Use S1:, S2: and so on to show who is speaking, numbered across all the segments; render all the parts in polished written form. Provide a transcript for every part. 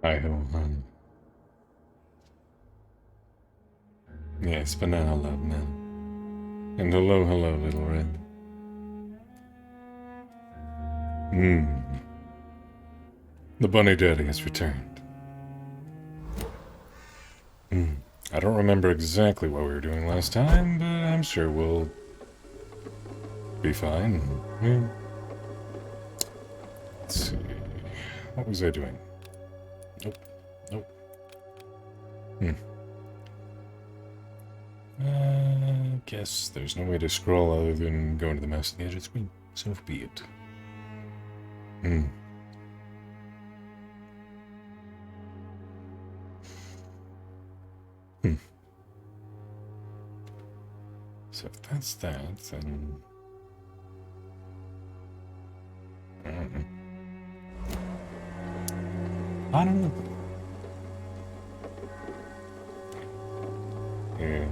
S1: I hope. Yes, banana love now. And hello, little red. The bunny daddy has returned. I don't remember exactly what we were doing last time, but I'm sure we'll be fine. Let's see. What was I doing? Nope. Guess there's no way to scroll other than going to the mouse at the edge of the screen. So be it. So if that's that, then... I don't know. Yes.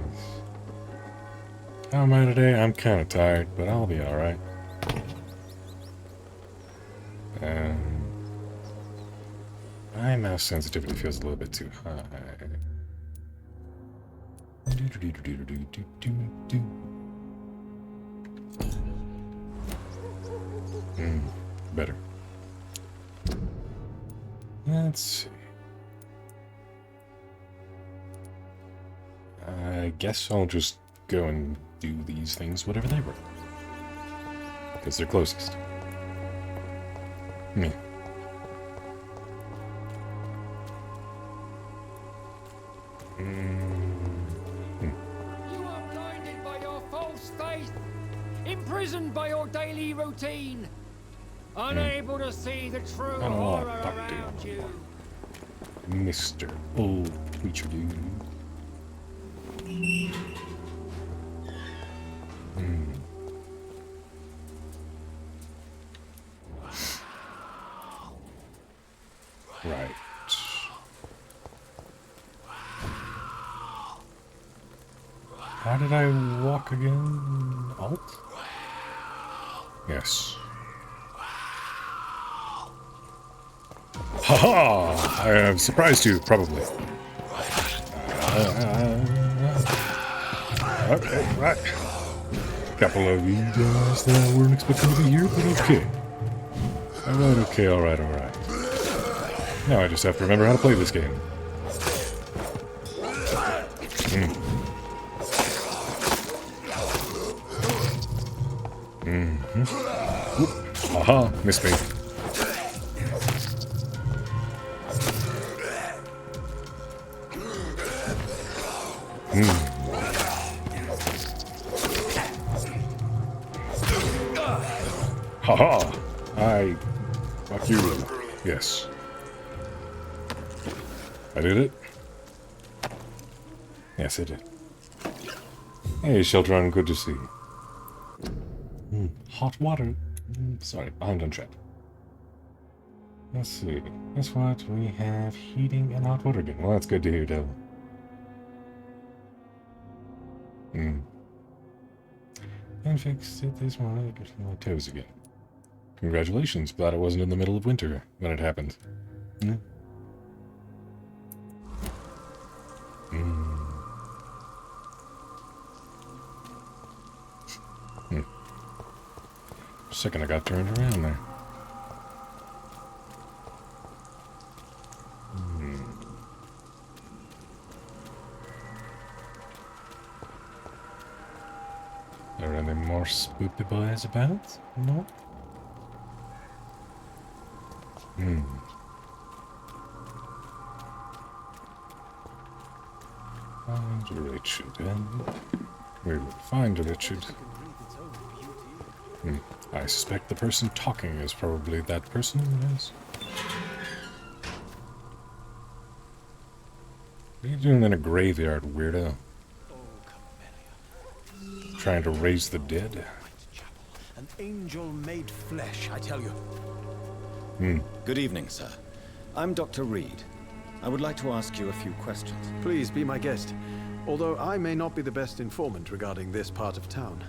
S1: How am I today? I'm kind of tired, but I'll be alright. My mouse sensitivity feels a little bit too high. Better. Let's see. I guess I'll just go and do these things whatever they were. Because they're closest. Me.
S2: You are blinded by your false faith, imprisoned by your daily routine, unable to see the true horror around you.
S1: Mr. Old Preacher Dude. Right. How did I walk again? Alt? Yes. Haha! I have surprised you, probably. Okay, right. Couple of you guys that I weren't expecting to be here, but okay. Alright. Now I just have to remember how to play this game. Aha, missed me. Haha! Fuck you. Yes. I did it? Yes, I did. Hey, Sheldron, good to see you. Hot water. Sorry, behind on chat. Let's see. Guess what? We have heating and hot water again. Well, that's good to hear, Devil. And fixed it this morning. I could feel my toes again. Congratulations. Glad it wasn't in the middle of winter when it happened. Yeah. Second I got turned around there. Are there any more spooky boys about? No? Find Richard, and we will find Richard. I suspect the person talking is probably that person, yes. What are you doing in a graveyard, weirdo? Trying to raise the dead?
S3: An angel made flesh, I tell you.
S4: Good evening, sir. I'm Dr. Reed. I would like to ask you a few questions.
S5: Please be my guest. Although I may not be the best informant regarding this part of town,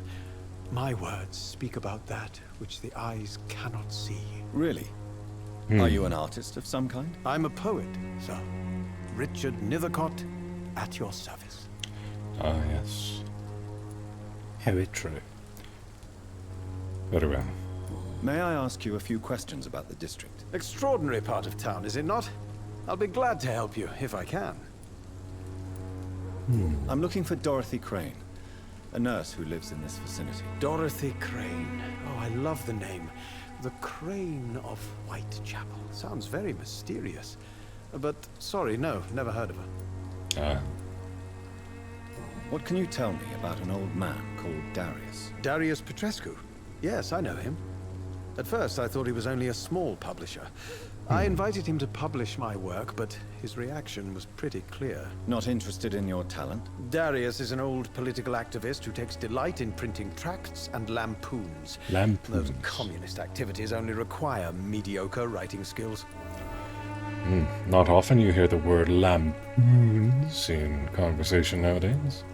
S5: my words speak about that which the eyes cannot see.
S4: Really? Are you an artist of some kind?
S5: I'm a poet, sir. Richard Nethercott, at your service.
S1: Ah, yes. Very true. Very well.
S4: May I ask you a few questions about the district?
S5: Extraordinary part of town, is it not? I'll be glad to help you, if I can.
S4: I'm looking for Dorothy Crane, a nurse who lives in this vicinity.
S5: Dorothy Crane. Oh, I love the name. The Crane of Whitechapel. Sounds very mysterious. But, sorry, no, never heard of her.
S1: Ah.
S4: What can you tell me about an old man called Darius?
S5: Darius Petrescu. Yes, I know him. At first, I thought he was only a small publisher. I invited him to publish my work, but his reaction was pretty clear.
S4: Not interested in your talent?
S5: Darius is an old political activist who takes delight in printing tracts and lampoons.
S1: Lampoons.
S5: Those communist activities only require mediocre writing skills.
S1: Not often you hear the word lampoons in conversation nowadays.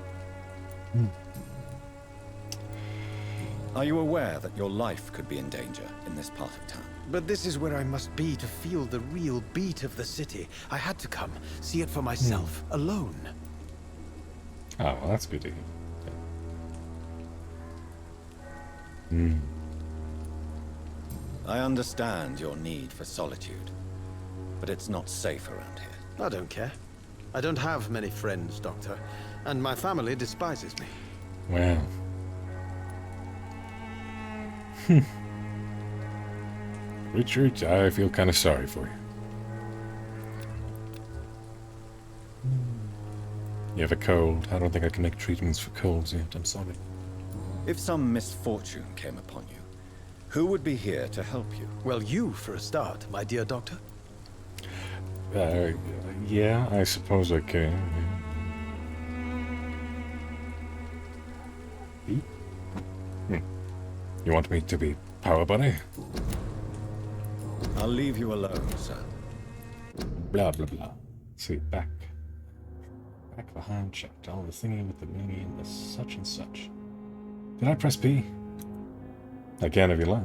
S4: Are you aware that your life could be in danger in this part of town?
S5: But this is where I must be to feel the real beat of the city. I had to come, see it for myself, alone.
S1: Oh, well, that's good to hear.
S4: I understand your need for solitude, but it's not safe around here.
S5: I don't care. I don't have many friends, Doctor, and my family despises me.
S1: Well. Richard, I feel kind of sorry for you. You have a cold. I don't think I can make treatments for colds yet. I'm sorry.
S4: If some misfortune came upon you, who would be here to help you?
S5: Well, you, for a start, my dear Doctor.
S1: Yeah, I suppose I can. Yeah. You want me to be power buddy?
S4: I'll leave you alone, sir.
S1: Blah, blah, blah. Let's see, back behind, checked all the thingy with the thingy and the such and such. Did I press P? I can if you like.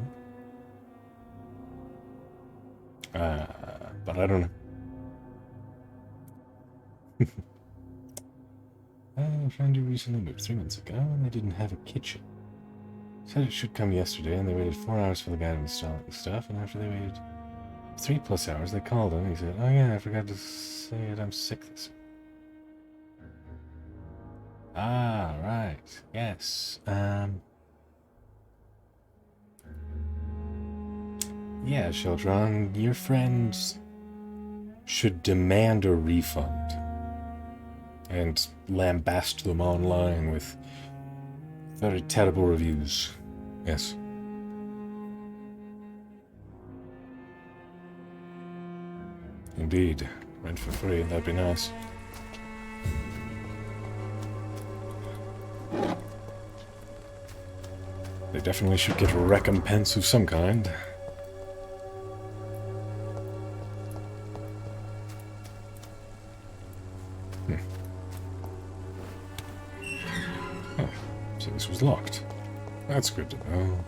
S1: But I don't know. A friend who recently moved 3 months ago and they didn't have a kitchen. Said it should come yesterday and they waited 4 hours for the guy to install the stuff, and after they waited 3+ hours they called him and he said, "Oh yeah, I forgot to say it, I'm sick this week." Ah, right. Yes. Yeah, Sheldron, your friends should demand a refund and lambast them online with very terrible reviews. Yes. Indeed. Rent for free, that'd be nice. They definitely should get a recompense of some kind. Oh, so this was locked. That's good to know.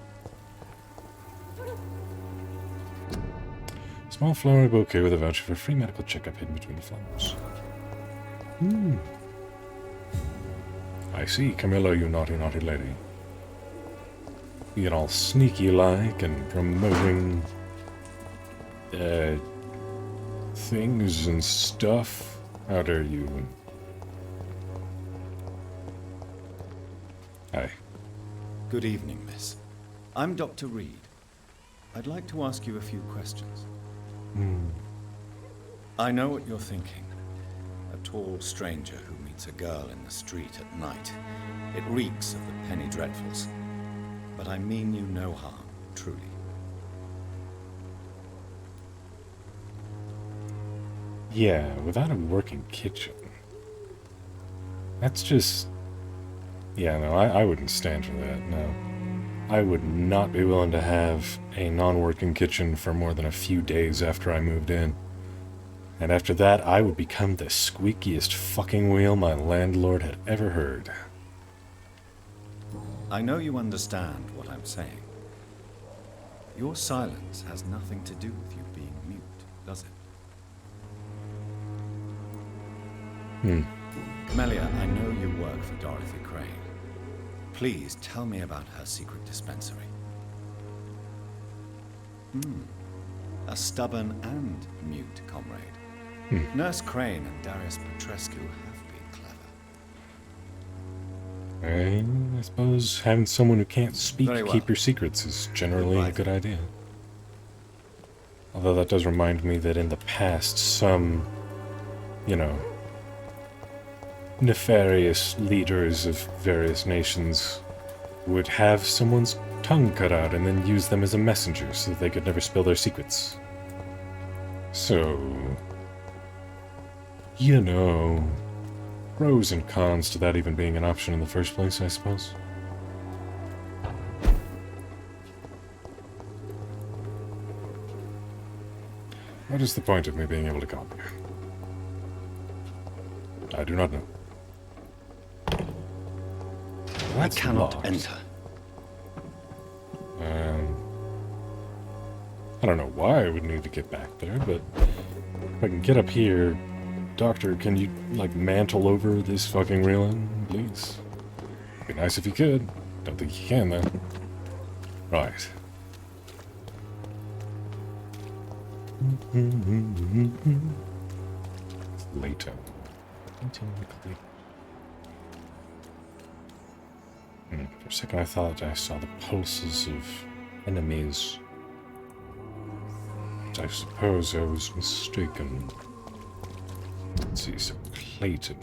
S1: Small floral bouquet with a voucher for free medical checkup hidden between the flowers. I see, Camilla, you naughty, naughty lady. Being all sneaky-like and promoting things and stuff. How dare you? Hi.
S4: Good evening, miss. I'm Dr. Reed. I'd like to ask you a few questions. I know what you're thinking. A tall stranger who meets a girl in the street at night. It reeks of the penny dreadfuls. But I mean you no harm, truly.
S1: Yeah, without a working kitchen. That's just... Yeah, no, I wouldn't stand for that, no. I would not be willing to have a non-working kitchen for more than a few days after I moved in. And after that, I would become the squeakiest fucking wheel my landlord had ever heard.
S4: I know you understand what I'm saying. Your silence has nothing to do with you being mute. does it?
S1: Hmm.
S4: Camellia, I know you work for Dorothy Crane. Please tell me about her secret dispensary. A stubborn and mute comrade. Nurse Crane and Darius Petrescu have been clever.
S1: I suppose having someone who can't speak
S4: Very well.
S1: keep your secrets is generally
S4: Goodbye.
S1: a good idea. Although that does remind me that in the past, some, you know, nefarious leaders of various nations would have someone's tongue cut out and then use them as a messenger so that they could never spill their secrets. So, you know, pros and cons to that even being an option in the first place, I suppose. What is the point of me being able to come up here? I do not know.
S4: I
S1: That's
S4: cannot
S1: locked.
S4: enter.
S1: I don't know why I would need to get back there, but if I can get up here, Doctor, can you, like, mantle over this fucking railing, please? Be nice if you could. Don't think you can, though. Right. Later. For a second I thought I saw the pulses of enemies. But I suppose I was mistaken. Let's see, so Clayton.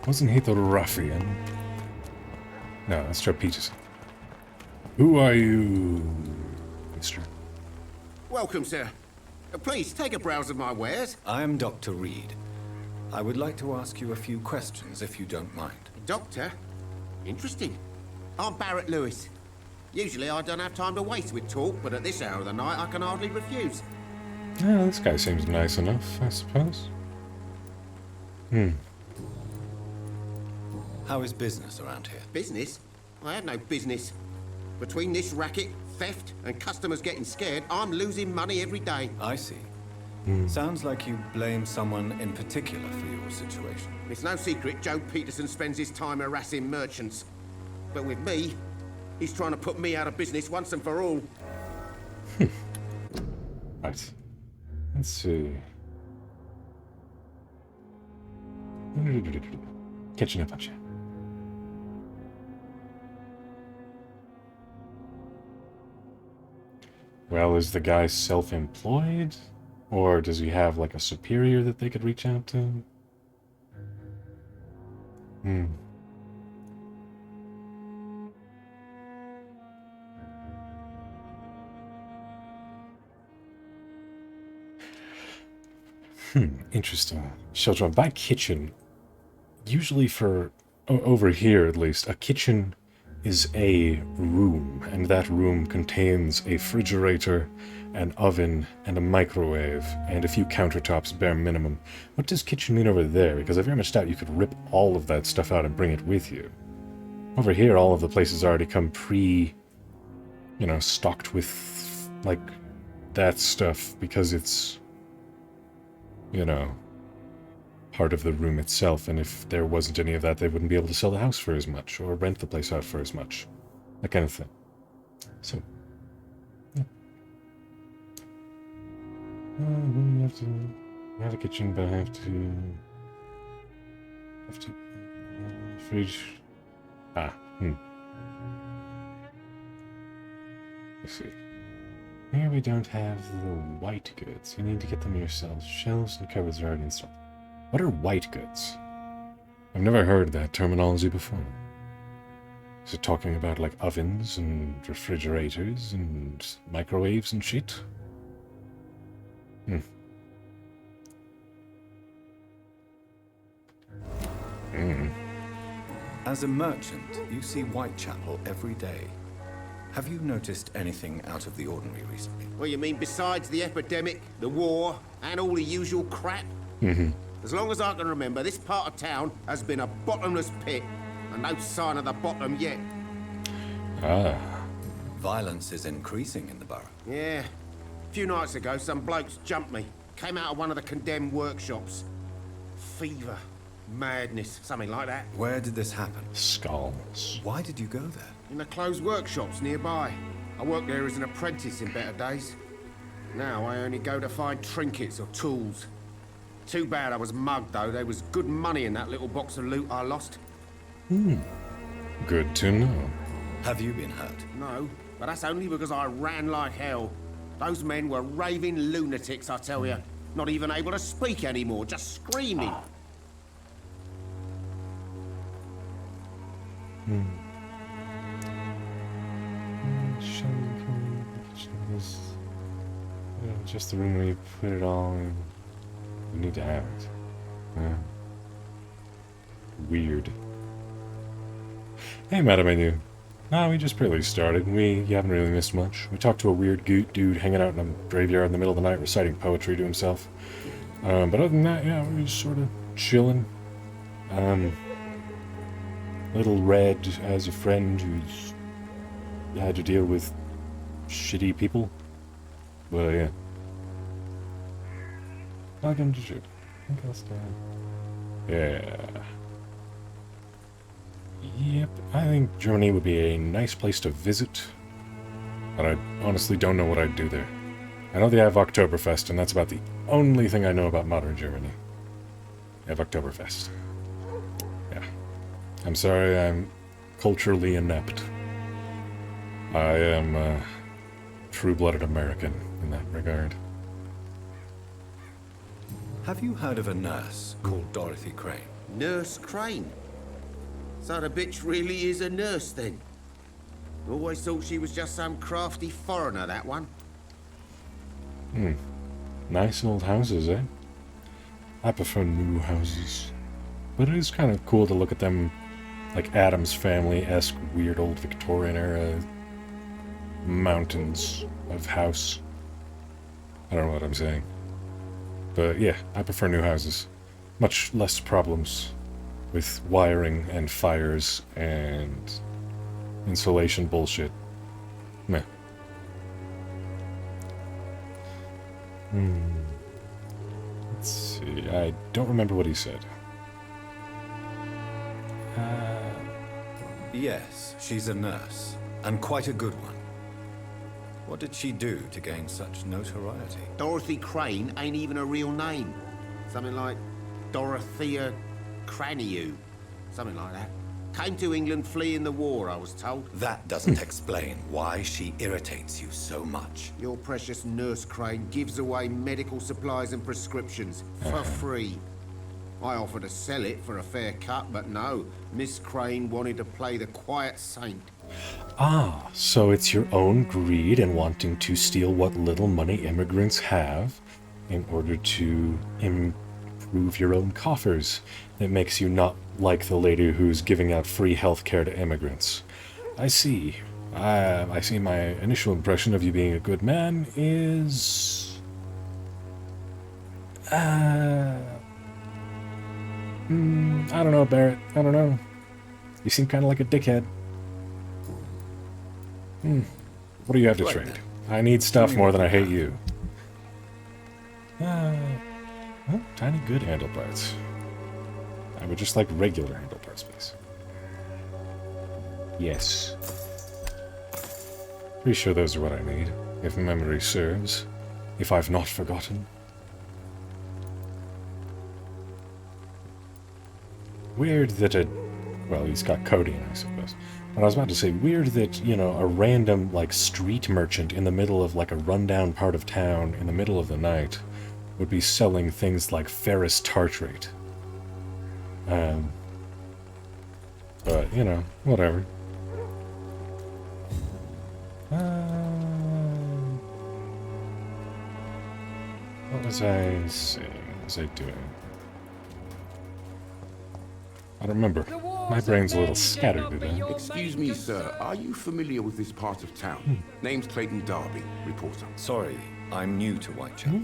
S1: Wasn't he the ruffian? No, that's Joe Peterson. Who are you, mister?
S6: Welcome, sir. Please, take a browse of my wares.
S4: I am Dr. Reed. I would like to ask you a few questions, if you don't mind.
S6: Doctor? Interesting. I'm Barrett Lewis. Usually I don't have time to waste with talk, but at this hour of the night I can hardly refuse.
S1: Yeah, this guy seems nice enough, I suppose.
S4: How is business around here?
S6: Business? I have no business. Between this racket, theft, and customers getting scared, I'm losing money every day.
S4: I see. Sounds like you blame someone in particular for your situation.
S6: It's no secret Joe Peterson spends his time harassing merchants. But with me, he's trying to put me out of business once and for all.
S1: Right. Let's see. Catching up on you. Well, is the guy self-employed? Or does he have, like, a superior that they could reach out to? Interesting. Shelter, by kitchen, usually for, over here at least, a kitchen is a room, and that room contains a refrigerator, an oven, and a microwave, and a few countertops bare minimum. What does kitchen mean over there? Because I very much doubt you could rip all of that stuff out and bring it with you. Over here, all of the places already come stocked with, like, that stuff, because it's, part of the room itself, and if there wasn't any of that, they wouldn't be able to sell the house for as much, or rent the place out for as much. That kind of thing. So, yeah. We have a kitchen, but I have to fridge. Let's see. Here we don't have the white goods. You need to get them yourselves. Shelves and cupboards are already installed. What are white goods? I've never heard that terminology before. Is it talking about, like, ovens and refrigerators and microwaves and shit?
S4: As a merchant, you see Whitechapel every day. Have you noticed anything out of the ordinary recently?
S6: Well, you mean besides the epidemic, the war, and all the usual crap? As long as I can remember, this part of town has been a bottomless pit, and no sign of the bottom yet.
S1: Ah.
S4: Violence is increasing in the borough.
S6: Yeah, A few nights ago, some blokes jumped me. Came out of one of the condemned workshops. Fever, madness, something like that.
S4: Where did this happen?
S1: Skulls.
S4: Why did you go there?
S6: In the closed workshops nearby. I worked there as an apprentice in better days. Now I only go to find trinkets or tools. Too bad I was mugged, though. There was good money in that little box of loot I lost.
S1: Good to know.
S4: Have you been hurt?
S6: No, but that's only because I ran like hell. Those men were raving lunatics, I tell you. Not even able to speak anymore, just screaming.
S1: Just the room where you put it all in. We need to have it. Yeah. Weird. Hey, Madam Menu. Nah, we just barely started. You haven't really missed much. We talked to a weird dude hanging out in a graveyard in the middle of the night reciting poetry to himself. But other than that, yeah, we're just sort of chilling. Little Red has a friend who's had to deal with shitty people. But yeah. Welcome to ship. I think I'll stay. Yeah. Yep, I think Germany would be a nice place to visit. But I honestly don't know what I'd do there. I know they have Oktoberfest, and that's about the only thing I know about modern Germany. They have Oktoberfest. Yeah. I'm sorry, I'm culturally inept. I am a true-blooded American in that regard.
S4: Have you heard of a nurse called Dorothy Crane?
S6: Nurse Crane. So the bitch really is a nurse, then? Always thought she was just some crafty foreigner, that one.
S1: Nice old houses, eh? I prefer new houses. But it is kind of cool to look at them like Addams Family-esque weird old Victorian-era mountains of house. I don't know what I'm saying. But yeah, I prefer new houses. Much less problems with wiring and fires and insulation bullshit. Meh. Let's see. I don't remember what he said.
S4: Yes, she's a nurse, and quite a good one. What did she do to gain such notoriety?
S6: Dorothy Crane ain't even a real name. Something like Dorothea Craniu. Something like that. Came to England fleeing the war, I was told.
S4: That doesn't explain why she irritates you so much.
S6: Your precious Nurse Crane gives away medical supplies and prescriptions for free. I offered to sell it for a fair cut, but no. Miss Crane wanted to play the quiet saint.
S1: Ah, so it's your own greed and wanting to steal what little money immigrants have in order to improve your own coffers that makes you not like the lady who's giving out free health care to immigrants. I see. I see my initial impression of you being a good man is... I don't know, Barrett. I don't know. You seem kind of like a dickhead. What do you have to trade? I need stuff more than I hate you. Well, tiny good handlebars. I would just like regular handlebars, please. Yes. Pretty sure those are what I need, if memory serves. If I've not forgotten. Weird that well, he's got codeine, I suppose. But I was about to say, weird that, you know, a random, like, street merchant in the middle of, like, a rundown part of town in the middle of the night would be selling things like ferrous tartrate. But, you know, whatever. What was I saying? What was I doing? I don't remember. My brain's a little scattered today.
S7: Excuse me, sir. Are you familiar with this part of town? Name's Clayton Darby, reporter.
S4: Sorry, I'm new to Whitechapel.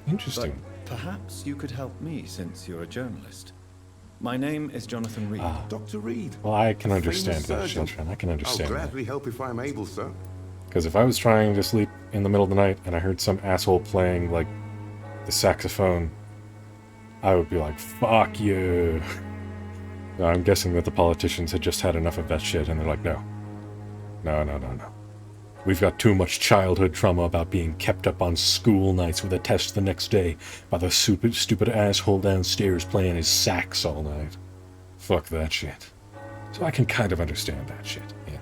S1: Interesting.
S4: But perhaps you could help me since you're a journalist. My name is Jonathan Reed.
S7: Dr. Reed.
S1: Well, I can understand
S7: famous
S1: that,
S7: surgeon.
S1: children. I can understand
S7: I'll
S1: that.
S7: gladly help if I'm able, sir.
S1: Because if I was trying to sleep in the middle of the night and I heard some asshole playing, like, the saxophone, I would be like, fuck you. I'm guessing that the politicians had just had enough of that shit, and they're like, no. No. We've got too much childhood trauma about being kept up on school nights with a test the next day by the stupid asshole downstairs playing his sax all night. Fuck that shit. So I can kind of understand that shit, yeah.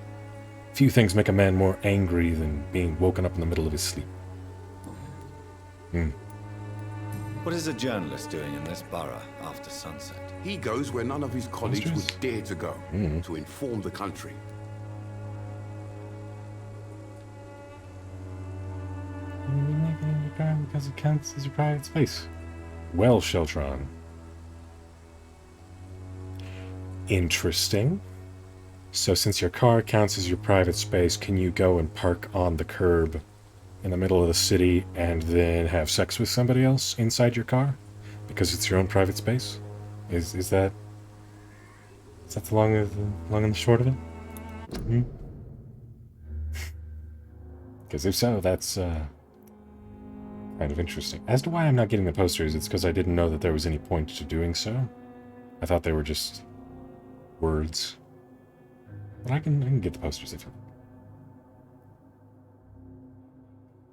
S1: Few things make a man more angry than being woken up in the middle of his sleep.
S4: What is a journalist doing in this borough after sunset?
S7: He goes where none of his colleagues
S1: Monsters?
S7: would dare to go, to inform the country.
S1: Because it counts as your private space. Well, Sheltron. Interesting. So since your car counts as your private space, can you go and park on the curb in the middle of the city and then have sex with somebody else inside your car? Because it's your own private space? Is that the long and the short of it? Because if so, that's kind of interesting. As to why I'm not getting the posters, it's because I didn't know that there was any point to doing so. I thought they were just words. But I can get the posters if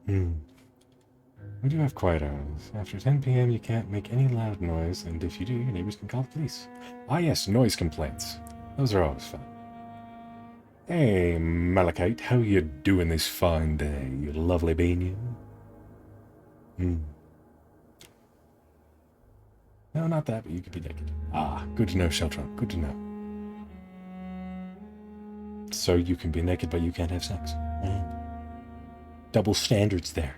S1: you We do have quiet hours. After 10 p.m. you can't make any loud noise, and if you do, your neighbors can call the police. Ah yes, noise complaints. Those are always fun. Hey, Malachite, how you doing this fine day, you lovely bean? No, not that, but you could be naked. Ah, good to know, Sheltron. Good to know. So you can be naked, but you can't have sex. Double standards there.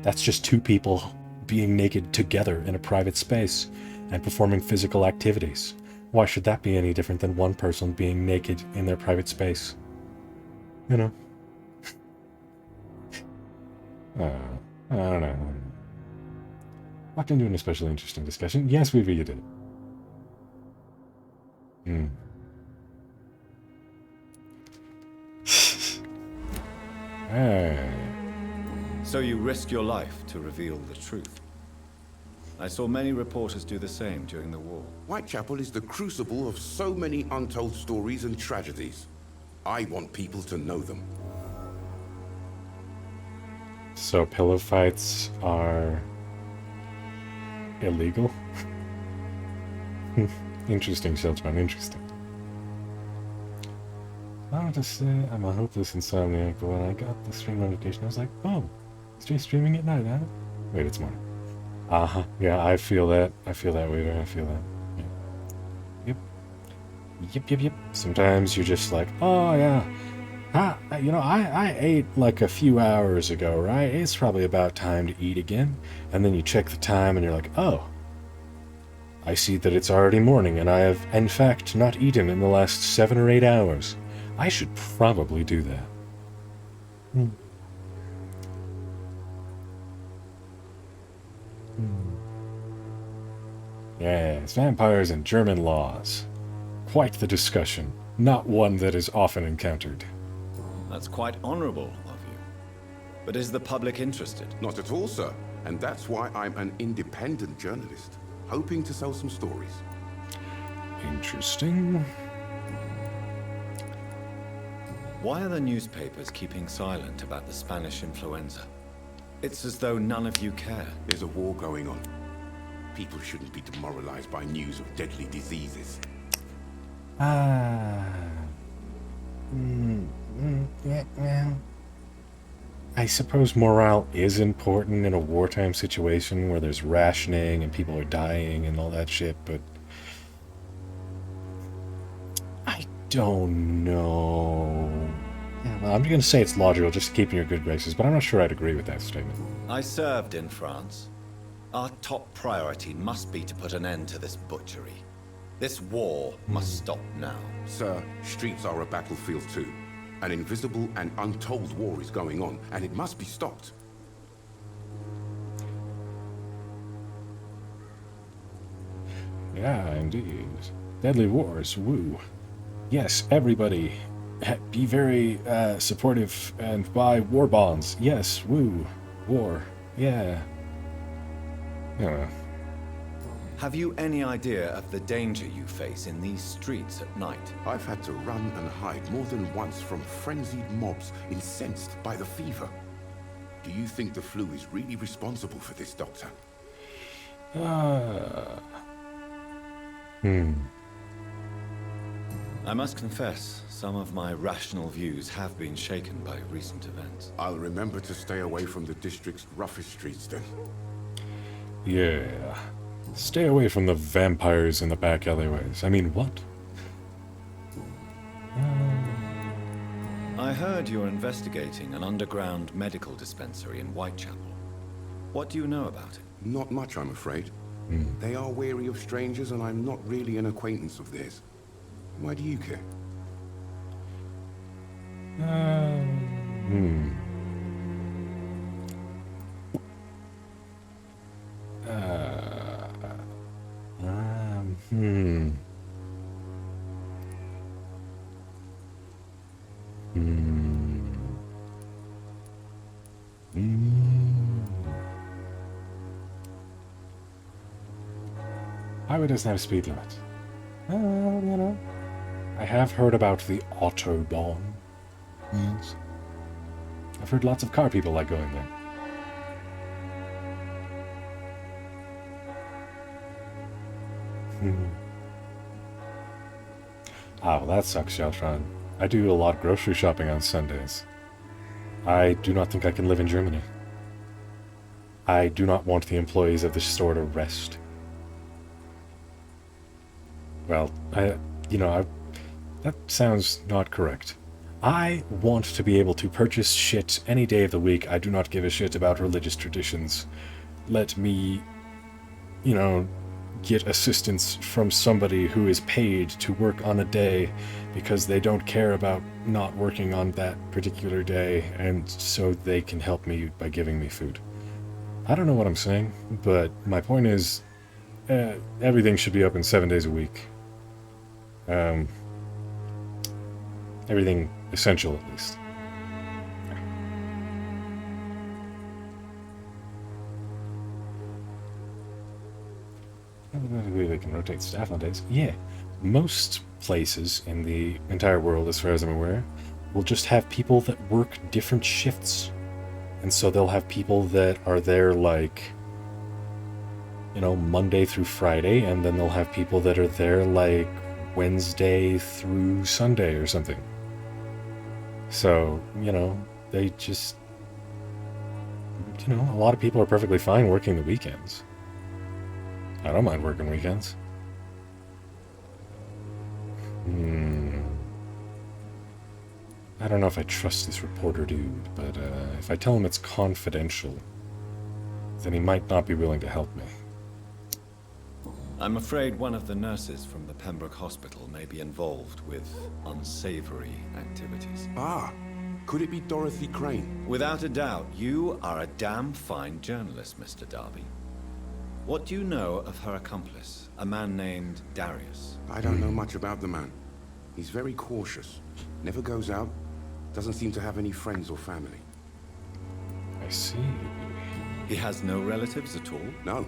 S1: That's just two people being naked together in a private space and performing physical activities. Why should that be any different than one person being naked in their private space? You know? I don't know. Walked into an especially interesting discussion. Yes, Vivi, you did it.
S4: So you risk your life to reveal the truth. I saw many reporters do the same during the war.
S7: Whitechapel is the crucible of so many untold stories and tragedies. I want people to know them.
S1: So pillow fights are illegal? Interesting, Sheltron, interesting. I would just say I'm a hopeless insomniac, but when I got the stream notification, I was like, oh, streaming at night, huh? Wait, it's morning. Yeah, I feel that. I feel that, Waiter. I feel that. Yeah. Yep. Sometimes you're just like, oh, yeah. I ate like a few hours ago, right? It's probably about time to eat again. And then you check the time and you're like, oh, I see that it's already morning and I have, in fact, not eaten in the last 7 or 8 hours. I should probably do that. Yes, vampires and German laws. Quite the discussion. Not one that is often encountered.
S4: That's quite honorable of you. But is the public interested?
S7: Not at all, sir. And that's why I'm an independent journalist, hoping to sell some stories.
S1: Interesting.
S4: Why are the newspapers keeping silent about the Spanish influenza? It's as though none of you care.
S7: There's a war going on. People shouldn't be demoralized by news of deadly diseases.
S1: I suppose morale is important in a wartime situation where there's rationing and people are dying and all that shit, but I don't know. Yeah, well, I'm going to say it's logical just to keep in your good graces, but I'm not sure I'd agree with that statement.
S4: I served in France. Our top priority must be to put an end to this butchery. This war must stop now.
S7: Sir, streets are a battlefield too. An invisible and untold war is going on, and it must be stopped. Yeah,
S1: indeed. Deadly wars, woo. Yes, everybody be very supportive and buy war bonds. Yes, woo, war, yeah. Yeah.
S4: Have you any idea of the danger you face in these streets at night?
S7: I've had to run and hide more than once from frenzied mobs incensed by the fever. Do you think the flu is really responsible for this, Doctor?
S4: I must confess, some of my rational views have been shaken by recent events.
S7: I'll remember to stay away from the district's roughest streets then.
S1: Yeah. Stay away from the vampires in the back alleyways. I mean, what?
S4: I heard you're investigating an underground medical dispensary in Whitechapel. What do you know about it?
S7: Not much, I'm afraid. They are wary of strangers, and I'm not really an acquaintance of theirs. Why do you care?
S1: Highway doesn't have a speed limit. You know. I have heard about the Autobahn. Yes. I've heard lots of car people like going there. Ah, well, that sucks, Xiaoshan. I do a lot of grocery shopping on Sundays. I do not think I can live in Germany. I do not want the employees of the store to rest. Well, that sounds not correct. I want to be able to purchase shit any day of the week. I do not give a shit about religious traditions. Let me, get assistance from somebody who is paid to work on a day because they don't care about not working on that particular day, and so they can help me by giving me food. I don't know what I'm saying, but my point is, everything should be open 7 days a week. Everything essential, at least. They can rotate staff on days. Yeah, most places in the entire world, as far as I'm aware, will just have people that work different shifts. And so they'll have people that are there like, Monday through Friday, and then they'll have people that are there like Wednesday through Sunday or something. So, they just, a lot of people are perfectly fine working the weekends. I don't mind working weekends. I don't know if I trust this reporter dude, but if I tell him it's confidential, then he might not be willing to help me.
S4: I'm afraid one of the nurses from the Pembroke Hospital may be involved with unsavory activities.
S7: Ah, could it be Dorothy Crane?
S4: Without a doubt, you are a damn fine journalist, Mr. Darby. What do you know of her accomplice, a man named Darius?
S7: I don't know much about the man. He's very cautious. Never goes out. Doesn't seem to have any friends or family.
S1: I see.
S4: He has no relatives at all?
S7: No.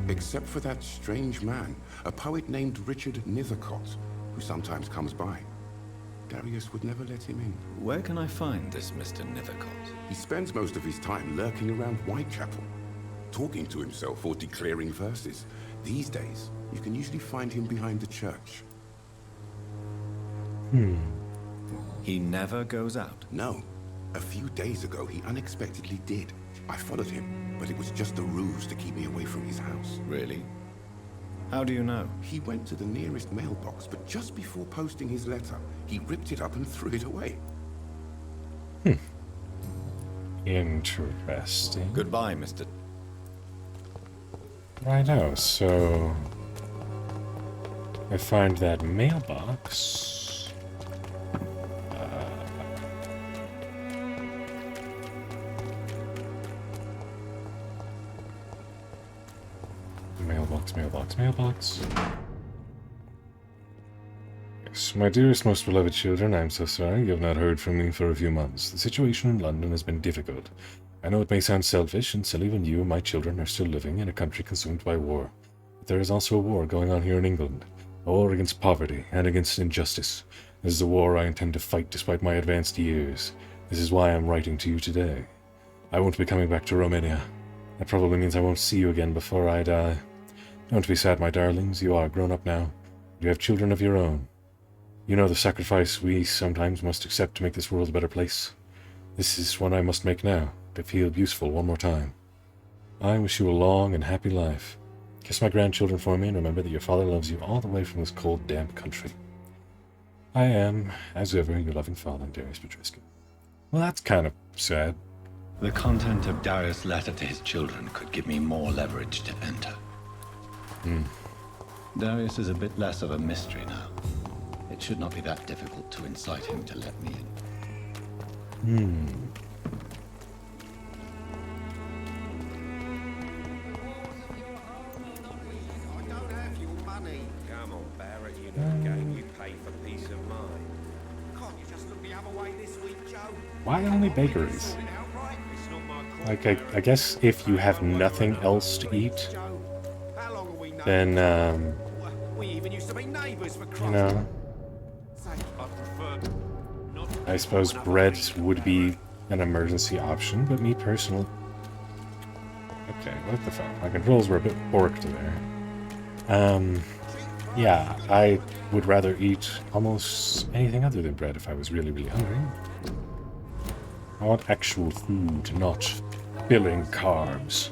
S7: Except for that strange man, a poet named Richard Nithercott, who sometimes comes by. Darius would never let him in.
S4: Where can I find this Mr. Nithercott?
S7: He spends most of his time lurking around Whitechapel, talking to himself or declaring verses. These days, you can usually find him behind the church.
S4: He never goes out?
S7: No. A few days ago, he unexpectedly did. I followed him, but it was just a ruse to keep me away from his house.
S4: Really? How do you know?
S7: He went to the nearest mailbox, but just before posting his letter, he ripped it up and threw it away.
S1: Interesting.
S4: Goodbye, Mr.
S1: I know, so I find that mailbox. Mailbox. Yes, my dearest, most beloved children, I'm so sorry you have not heard from me for a few months. The situation in London has been difficult. I know it may sound selfish and silly when you, my children, are still living in a country consumed by war. But there is also a war going on here in England. A war against poverty and against injustice. This is a war I intend to fight despite my advanced years. This is why I'm writing to you today. I won't be coming back to Romania. That probably means I won't see you again before I die. Don't be sad, my darlings. You are grown up now. You have children of your own. You know the sacrifice we sometimes must accept to make this world a better place. This is one I must make now, to feel useful one more time. I wish you a long and happy life. Kiss my grandchildren for me and remember that your father loves you all the way from this cold, damp country. I am, as ever, your loving father, Darius Petrescu. Well, that's kind of sad.
S4: The content of Darius' letter to his children could give me more leverage to enter. Darius is a bit less of a mystery now. It should not be that difficult to incite him to let me in.
S6: I don't have your money. Come on, Barrett, you know the game. You pay for peace of mind. Can't you just look the other way this week, Joe?
S1: Why only bakeries?
S6: Sort it out right. It's not my call.
S1: Like, I guess if you have nothing else to eat,
S6: Joe, how long have we known?
S1: then,
S6: We even used to be neighbours for
S1: you
S6: Christ's
S1: know,
S6: sake. I prefer not.
S1: I suppose bread would be an emergency option, but me personally... Okay, what the fuck? My controls were a bit borked there. Yeah, I would rather eat almost anything other than bread if I was really, really hungry. I want actual food, not filling carbs.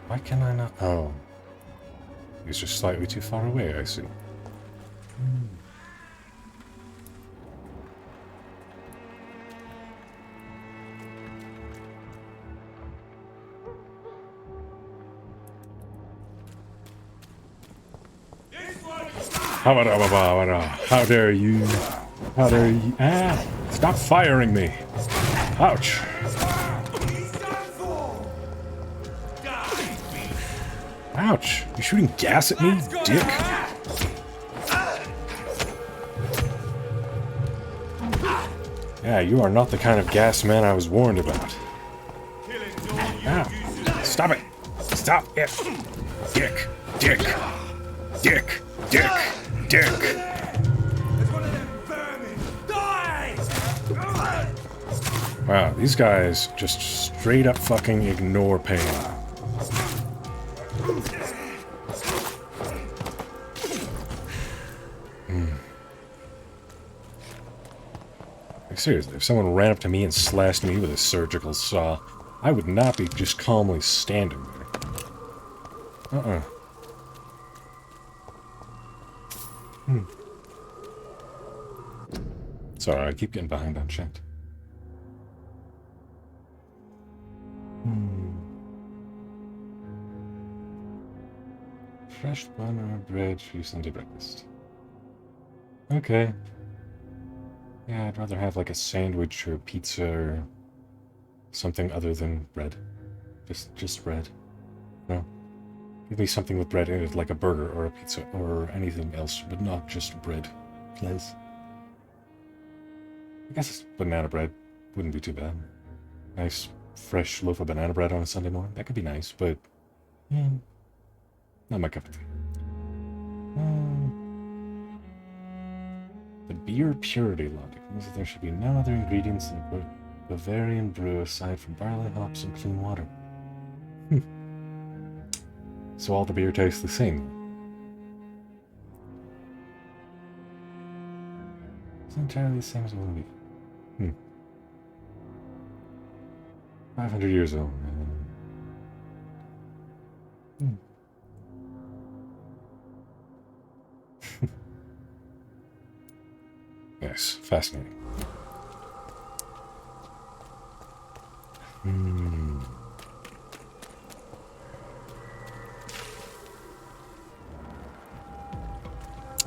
S1: Why can I not? Oh. He's just slightly too far away, I see. How dare you? How dare you? Ah! Stop firing me! Ouch! Ouch! You shooting gas at me, dick? Yeah, you are not the kind of gas man I was warned about. Ah! Stop it! Stop it! Dick! Dick! Dick! Dick! Dick! Wow, these guys just straight up fucking ignore pain. Like, seriously, if someone ran up to me and slashed me with a surgical saw, I would not be just calmly standing there. Sorry, I keep getting behind on chat. Fresh banana bread for your Sunday breakfast. Okay. Yeah, I'd rather have like a sandwich or a pizza or something other than bread. Just bread. No. Give me something with bread in it, like a burger or a pizza or anything else, but not just bread, please. I guess banana bread wouldn't be too bad. Nice, fresh loaf of banana bread on a Sunday morning. That could be nice, but not my cup of tea. The beer purity logic means that there should be no other ingredients in a Bavarian brew aside from barley, hops, and clean water. So all the beer tastes the same. It's entirely the same as it will be. 500 years old. Yes, fascinating.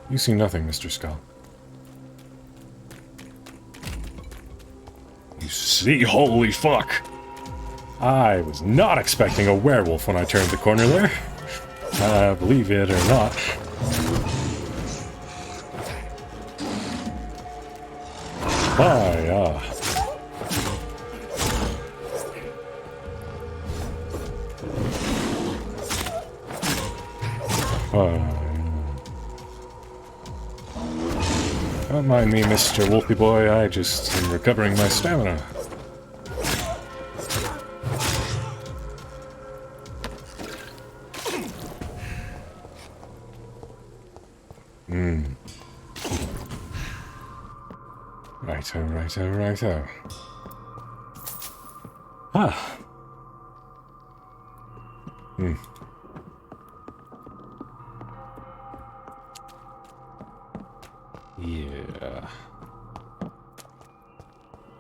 S1: You see nothing, Mr. Skull. see, holy fuck! I was not expecting a werewolf when I turned the corner there. Believe it or not. Bye, Don't mind me, Mr. Wolfie Boy, I just am recovering my stamina. Righto. Ah. Yeah.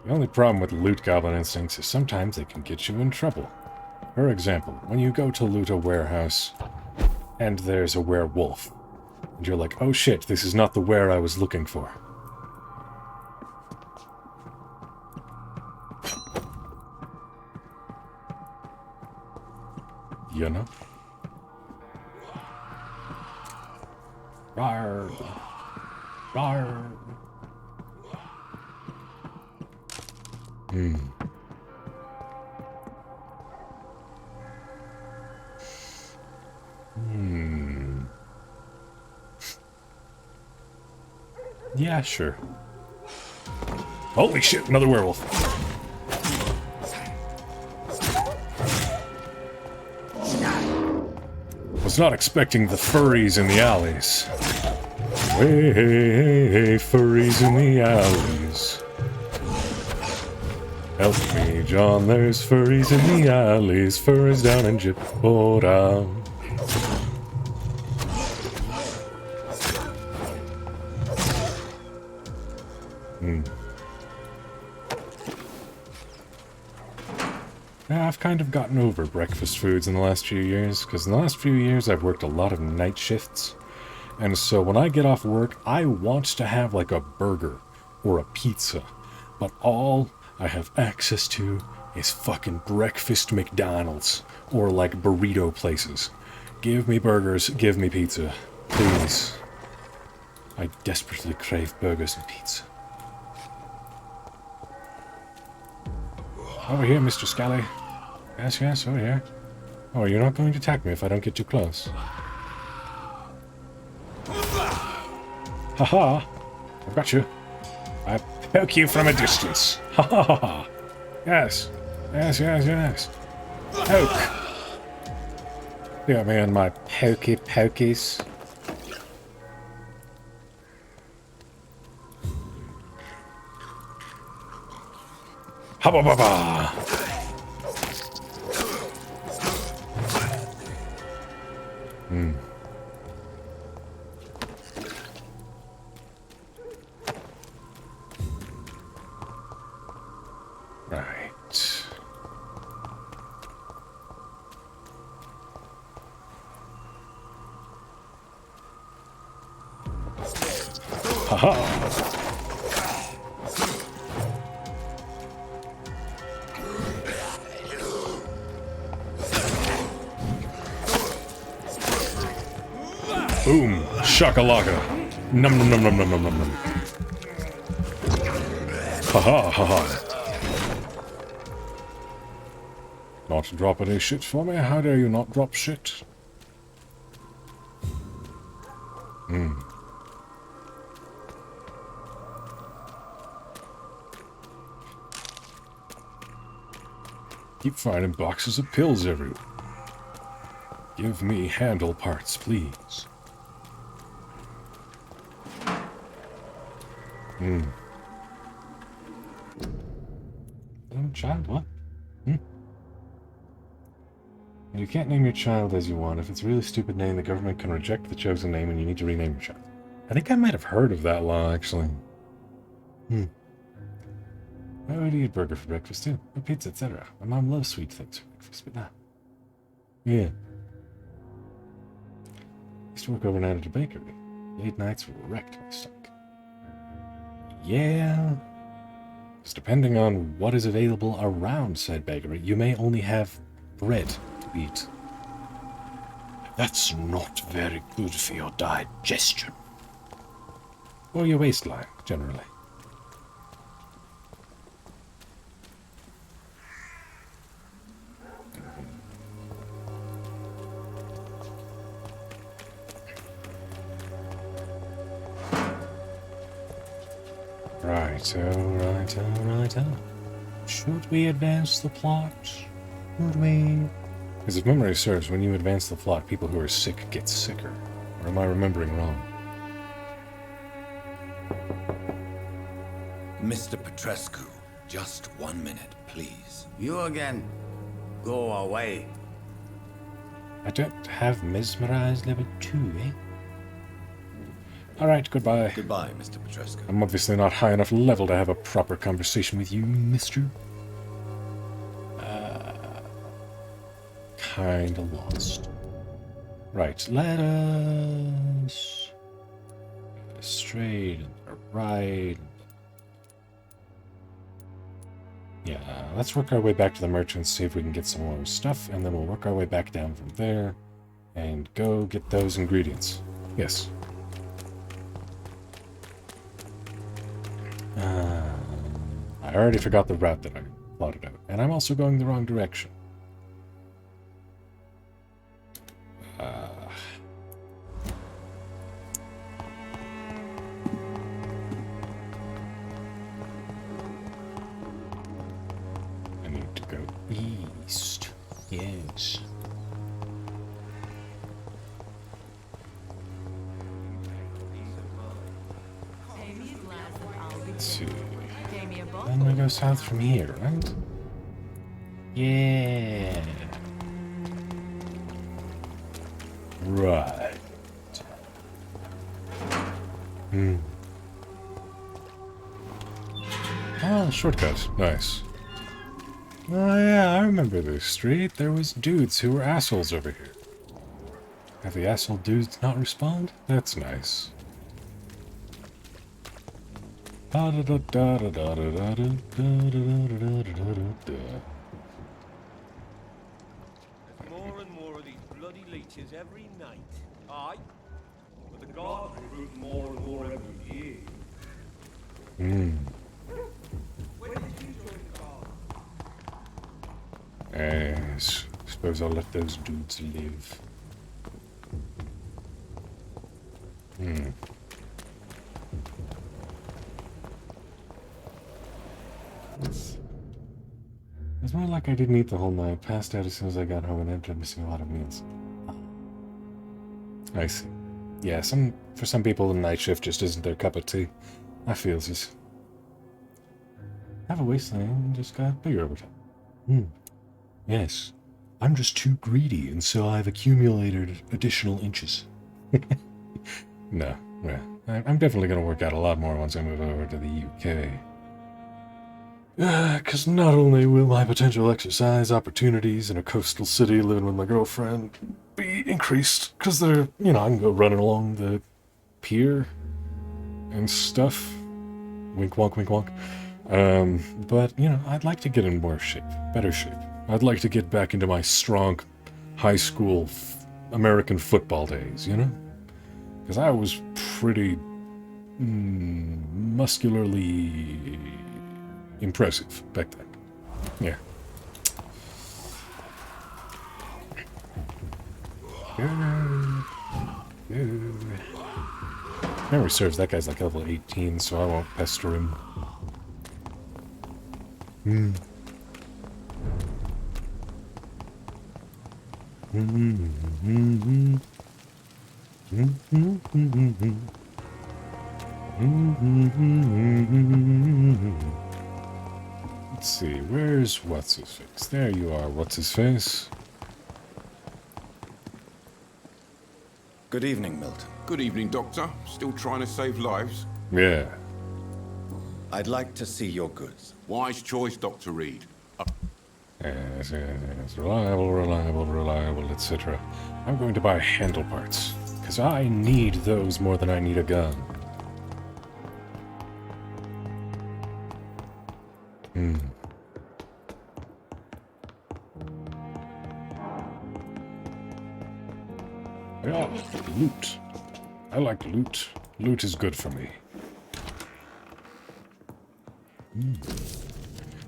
S1: The only problem with loot goblin instincts is sometimes they can get you in trouble. For example, when you go to loot a warehouse, and there's a werewolf, and you're like, oh shit, this is not the were I was looking for. You know? Rawr. Rawr. Yeah, sure. Holy shit, another werewolf. Was not expecting the furries in the alleys. Hey, furries in the alleys. Help me, John, there's furries in the alleys. Furries down in Gypora. Yeah, I've kind of gotten over breakfast foods in the last few years, because in the last few years I've worked a lot of night shifts. And so when I get off work, I want to have like a burger or a pizza. But all I have access to is fucking breakfast McDonald's or like burrito places. Give me burgers, give me pizza. Please. I desperately crave burgers and pizza. Over here, Mr. Scally. Yes, over here. Oh, you're not going to attack me if I don't get too close. Haha! I've got you. I poke you from a distance. Ha ha ha ha! Yes. Poke! Got me on my pokey pokies. Ha ba ba ba! Right. Haha! Boom! Shakalaka! Num num num num num num num num. Haha haha. Not drop any shit for me? How dare you not drop shit? Keep finding boxes of pills everywhere. Give me handle parts, please. Child, what? You can't name your child as you want. If it's a really stupid name, the government can reject the chosen name and you need to rename your child. I think I might have heard of that law, actually. I would eat a burger for breakfast, too. Or pizza, etc. My mom loves sweet things for breakfast, but not. Yeah. I used to work overnight at a bakery. Late nights were wrecked my stomach. Yeah. Because depending on what is available around said bakery, you may only have bread to eat. That's not very good for your digestion. Or your waistline, generally. Righto. Should we advance the plot? Should we? Because if memory serves, when you advance the plot, people who are sick get sicker. Or am I remembering wrong?
S4: Mr. Petrescu, just 1 minute, please.
S8: You again. Go away.
S1: I don't have mesmerized level 2, eh? Alright, goodbye.
S4: Goodbye, Mr. Petrescu.
S1: I'm obviously not high enough level to have a proper conversation with you, mister. Kinda lost. Right, let us... straight and right. Yeah, let's work our way back to the merchants, see if we can get some more stuff, and then we'll work our way back down from there and go get those ingredients. Yes. I already forgot the route that I plotted out, and I'm also going the wrong direction. I need to go east. Yes. Let's see. Then we go south from here, right? Yeah. Right. Oh, shortcut. Nice. Oh yeah, I remember this street. There was dudes who were assholes over here. Have the asshole dudes not respond? That's nice.
S9: More and more of these bloody leeches every night. Aye? But the guards recruit more and more every year.
S1: When
S9: did you join the guard?
S1: Yes. Suppose I'll let those dudes live. It's more like I didn't eat the whole night, passed out as soon as I got home, and ended up missing a lot of meals. I see. Yeah, for some people, the night shift just isn't their cup of tea. I feel this. Have a wasteland just got bigger over time. Yes. I'm just too greedy, and so I've accumulated additional inches. No, yeah. I'm definitely going to work out a lot more once I move over to the UK. Because not only will my potential exercise opportunities in a coastal city living with my girlfriend be increased, because they're, I can go running along the pier and stuff. Wink wonk, wink wonk. But, I'd like to get in more shape, better shape. I'd like to get back into my strong high school American football days, Because I was pretty muscularly impressive back then. Yeah. Memory serves, that guy's like level 18, so I won't pester him. Let's see, where's What's-His-Face? There you are, What's-His-Face.
S4: Good evening, Milton.
S7: Good evening, Doctor. Still trying to save lives?
S1: Yeah.
S4: I'd like to see your goods.
S7: Wise choice, Dr. Reed.
S1: Yes, reliable, etc. I'm going to buy handle parts, because I need those more than I need a gun. Yeah, loot. I like loot. Loot is good for me.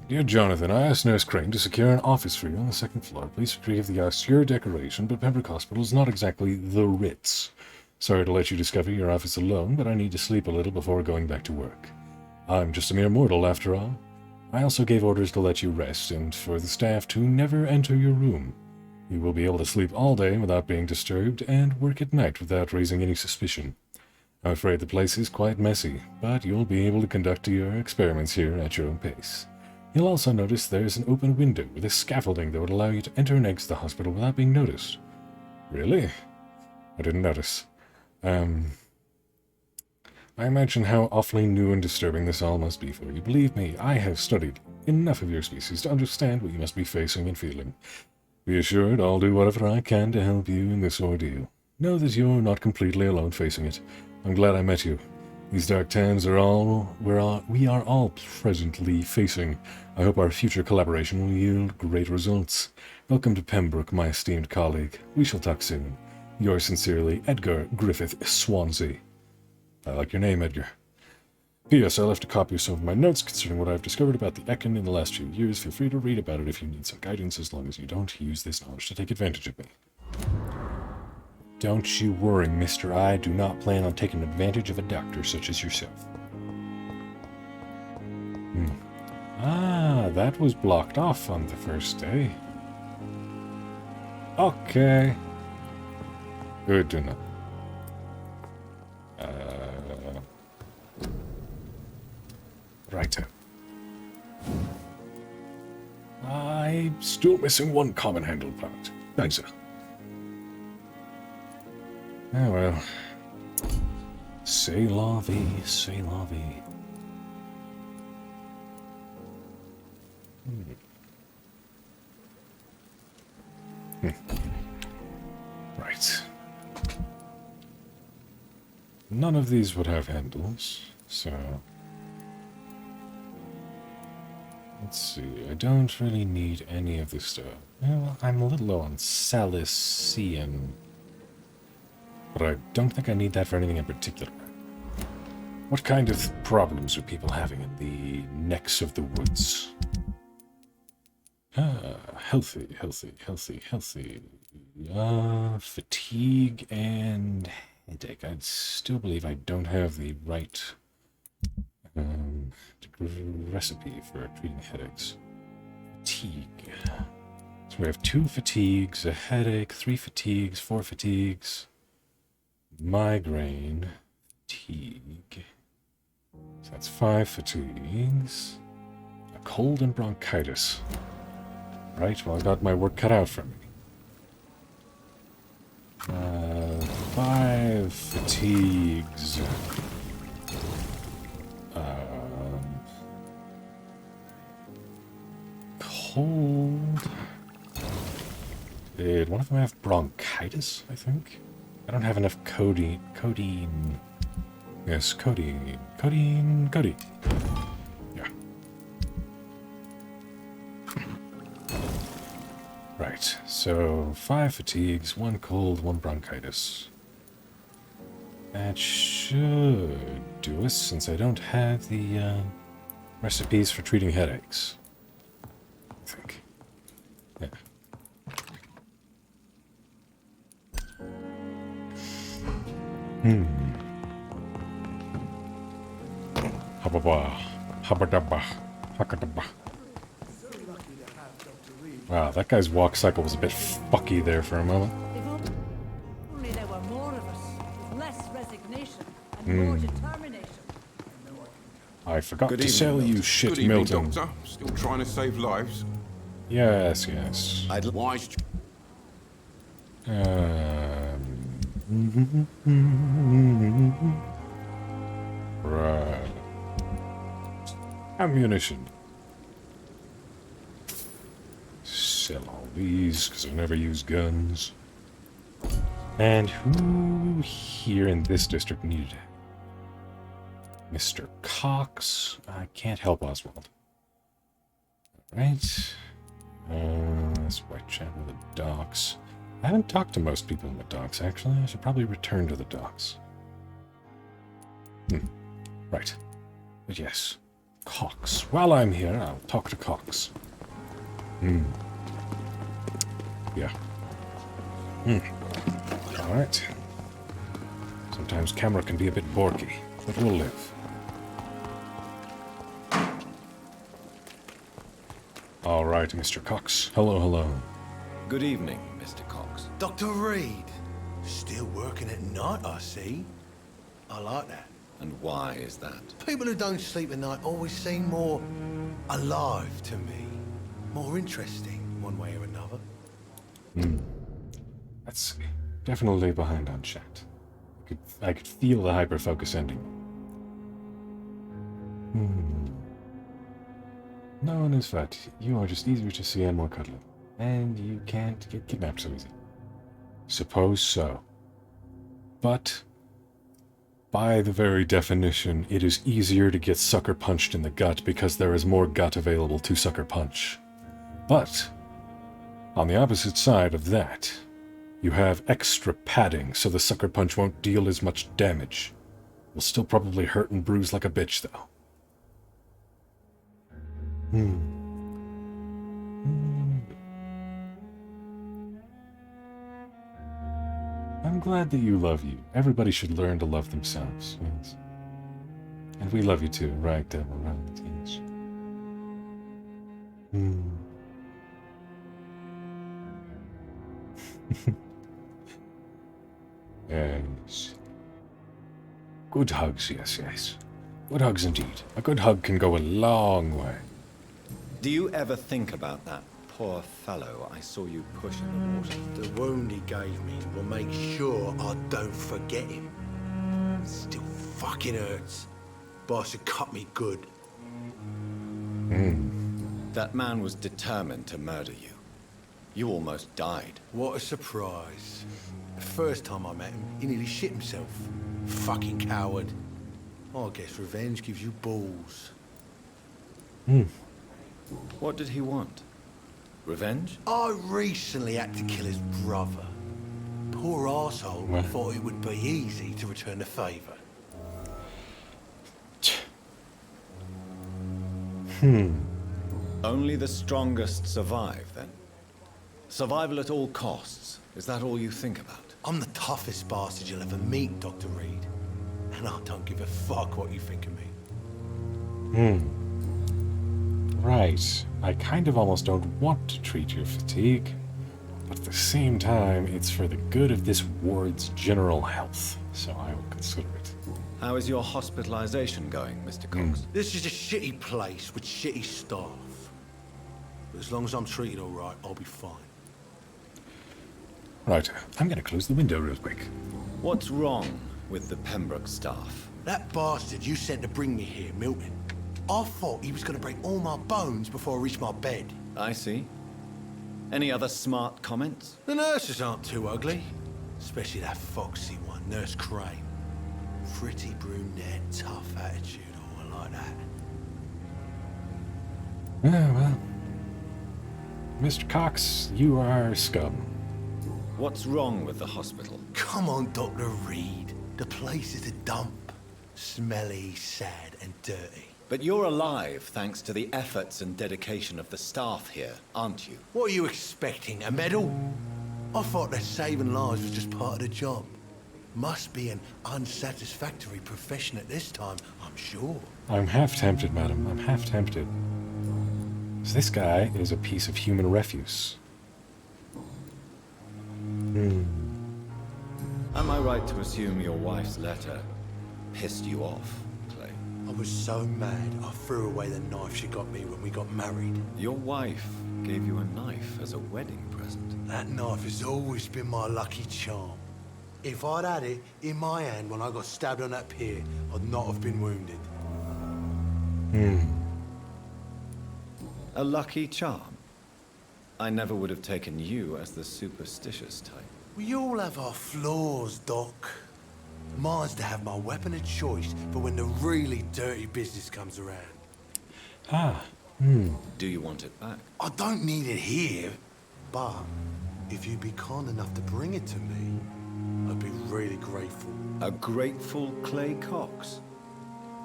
S1: Dear Jonathan, I asked Nurse Crane to secure an office for you on the second floor. Please forgive the austere decoration, but Pembroke Hospital is not exactly the Ritz. Sorry to let you discover your office alone, but I need to sleep a little before going back to work. I'm just a mere mortal, after all. I also gave orders to let you rest, and for the staff to never enter your room. You will be able to sleep all day without being disturbed, and work at night without raising any suspicion. I'm afraid the place is quite messy, but you'll be able to conduct your experiments here at your own pace. You'll also notice there's an open window with a scaffolding that would allow you to enter and exit the hospital without being noticed. Really? I didn't notice. I imagine how awfully new and disturbing this all must be for you. Believe me, I have studied enough of your species to understand what you must be facing and feeling. Be assured I'll do whatever I can to help you in this ordeal. Know that you're not completely alone facing it. I'm glad I met you. These dark times are all we are all presently facing. I hope our future collaboration will yield great results. Welcome to Pembroke, my esteemed colleague. We shall talk soon. Yours sincerely, Edgar Griffith Swansea. I like your name, Edgar. P.S. I left a copy of some of my notes concerning what I've discovered about the Ekin in the last few years. Feel free to read about it if you need some guidance, as long as you don't use this knowledge to take advantage of me. Don't you worry, mister. I do not plan on taking advantage of a doctor such as yourself. Ah, that was blocked off on the first day. Okay. Good to know. Righto. I'm still missing one common handle part. Thanks, sir. Oh well. C'est la vie, c'est la vie. Right. None of these would have handles, so... Let's see, I don't really need any of this stuff. Well, I'm a little low on Salician, but I don't think I need that for anything in particular. What kind of problems are people having in the necks of the woods? Healthy. Fatigue and headache. I still believe I don't have the right recipe for treating headaches. Fatigue. So we have 2 fatigues, a headache, 3 fatigues, 4 fatigues, migraine, fatigue. So that's 5 fatigues. A cold and bronchitis. Right, well, I got my work cut out for me. 5 fatigues. Cold. Did one of them have bronchitis, I think? I don't have enough codeine. Yes, codeine. Yeah. Right, so 5 fatigues, 1 cold, 1 bronchitis. That should do us, since I don't have the recipes for treating headaches. I think. Yeah. Wow, that guy's walk cycle was a bit fucky there for a moment.
S10: If only there were more of us, with less resignation and more determination.
S1: I forgot
S7: Good
S1: to
S7: evening,
S1: sell you
S7: Doctor.
S1: shit,
S7: Good evening,
S1: Milton.
S7: Doctor. Still trying to save lives.
S1: Yes.
S7: Wise.
S1: Right. Ammunition. Sell all these, because I never use guns. And who here in this district needed it? Mr. Cox? I can't help Oswald. Right. That's Whitechapel, the docks. I haven't talked to most people in the docks, actually. I should probably return to the docks. Right. But yes. Cox. While I'm here, I'll talk to Cox. Yeah. Alright. Sometimes camera can be a bit borky, but we'll live. Alright, Mr. Cox. Hello, hello.
S4: Good evening, Mr. Cox.
S3: Dr. Reed. Still working at night, I see. I like that.
S4: And why is that?
S3: People who don't sleep at night always seem more alive to me. More interesting, one way or another.
S1: That's definitely behind on chat. I could feel the hyperfocus ending. No one is fat. You are just easier to see and more cuddly. And you can't get kidnapped so easy. Suppose so. But by the very definition, it is easier to get sucker punched in the gut because there is more gut available to sucker punch. But on the opposite side of that, you have extra padding so the sucker punch won't deal as much damage. Will still probably hurt and bruise like a bitch, though. I'm glad that you love you. Everybody should learn to love themselves. Yes. And we love you too, right, Devil? Right, yes. Yes. Good hugs, yes, yes. Good hugs indeed. A good hug can go a long way.
S4: Do you ever think about that poor fellow I saw you push in the water?
S3: The wound he gave me will make sure I don't forget him. It still fucking hurts. Boss had cut me good.
S4: That man was determined to murder you. You almost died.
S3: What a surprise. The first time I met him, he nearly shit himself. Fucking coward. I guess revenge gives you balls.
S4: What did he want? Revenge?
S3: I recently had to kill his brother. Poor arsehole thought it would be easy to return the favour.
S4: Only the strongest survive, then? Survival at all costs. Is that all you think about?
S3: I'm the toughest bastard you'll ever meet, Dr. Reed. And I don't give a fuck what you think of me.
S1: Right. I kind of almost don't want to treat your fatigue, but at the same time, it's for the good of this ward's general health, so I will consider it.
S4: How is your hospitalization going, Mr. Cox?
S3: This is a shitty place with shitty staff. But as long as I'm treated all right, I'll be fine.
S1: Right, I'm gonna close the window real quick.
S4: What's wrong with the Pembroke staff?
S3: That bastard you sent to bring me here, Milton. I thought he was going to break all my bones before I reached my bed.
S4: I see. Any other smart comments?
S3: The nurses aren't too ugly. Especially that foxy one, Nurse Crane. Pretty brunette, tough attitude, all like that.
S1: Yeah, well. Mr. Cox, you are scum.
S4: What's wrong with the hospital?
S3: Come on, Dr. Reed. The place is a dump. Smelly, sad, and dirty.
S4: But you're alive thanks to the efforts and dedication of the staff here, aren't you?
S3: What are you expecting, a medal? I thought that saving lives was just part of the job. Must be an unsatisfactory profession at this time, I'm sure.
S1: I'm half tempted, madam. I'm half tempted. This guy is a piece of human refuse.
S4: Am I right to assume your wife's letter pissed you off, Clay?
S3: I was so mad, I threw away the knife she got me when we got married.
S4: Your wife gave you a knife as a wedding present.
S3: That knife has always been my lucky charm. If I'd had it in my hand when I got stabbed on that pier, I'd not have been wounded.
S4: A lucky charm? I never would have taken you as the superstitious type.
S3: We all have our flaws, Doc. Mine's to have my weapon of choice for when the really dirty business comes around.
S1: Ah,
S4: Do you want it back?
S3: I don't need it here, but if you'd be kind enough to bring it to me, I'd be really grateful.
S4: A grateful Clay Cox.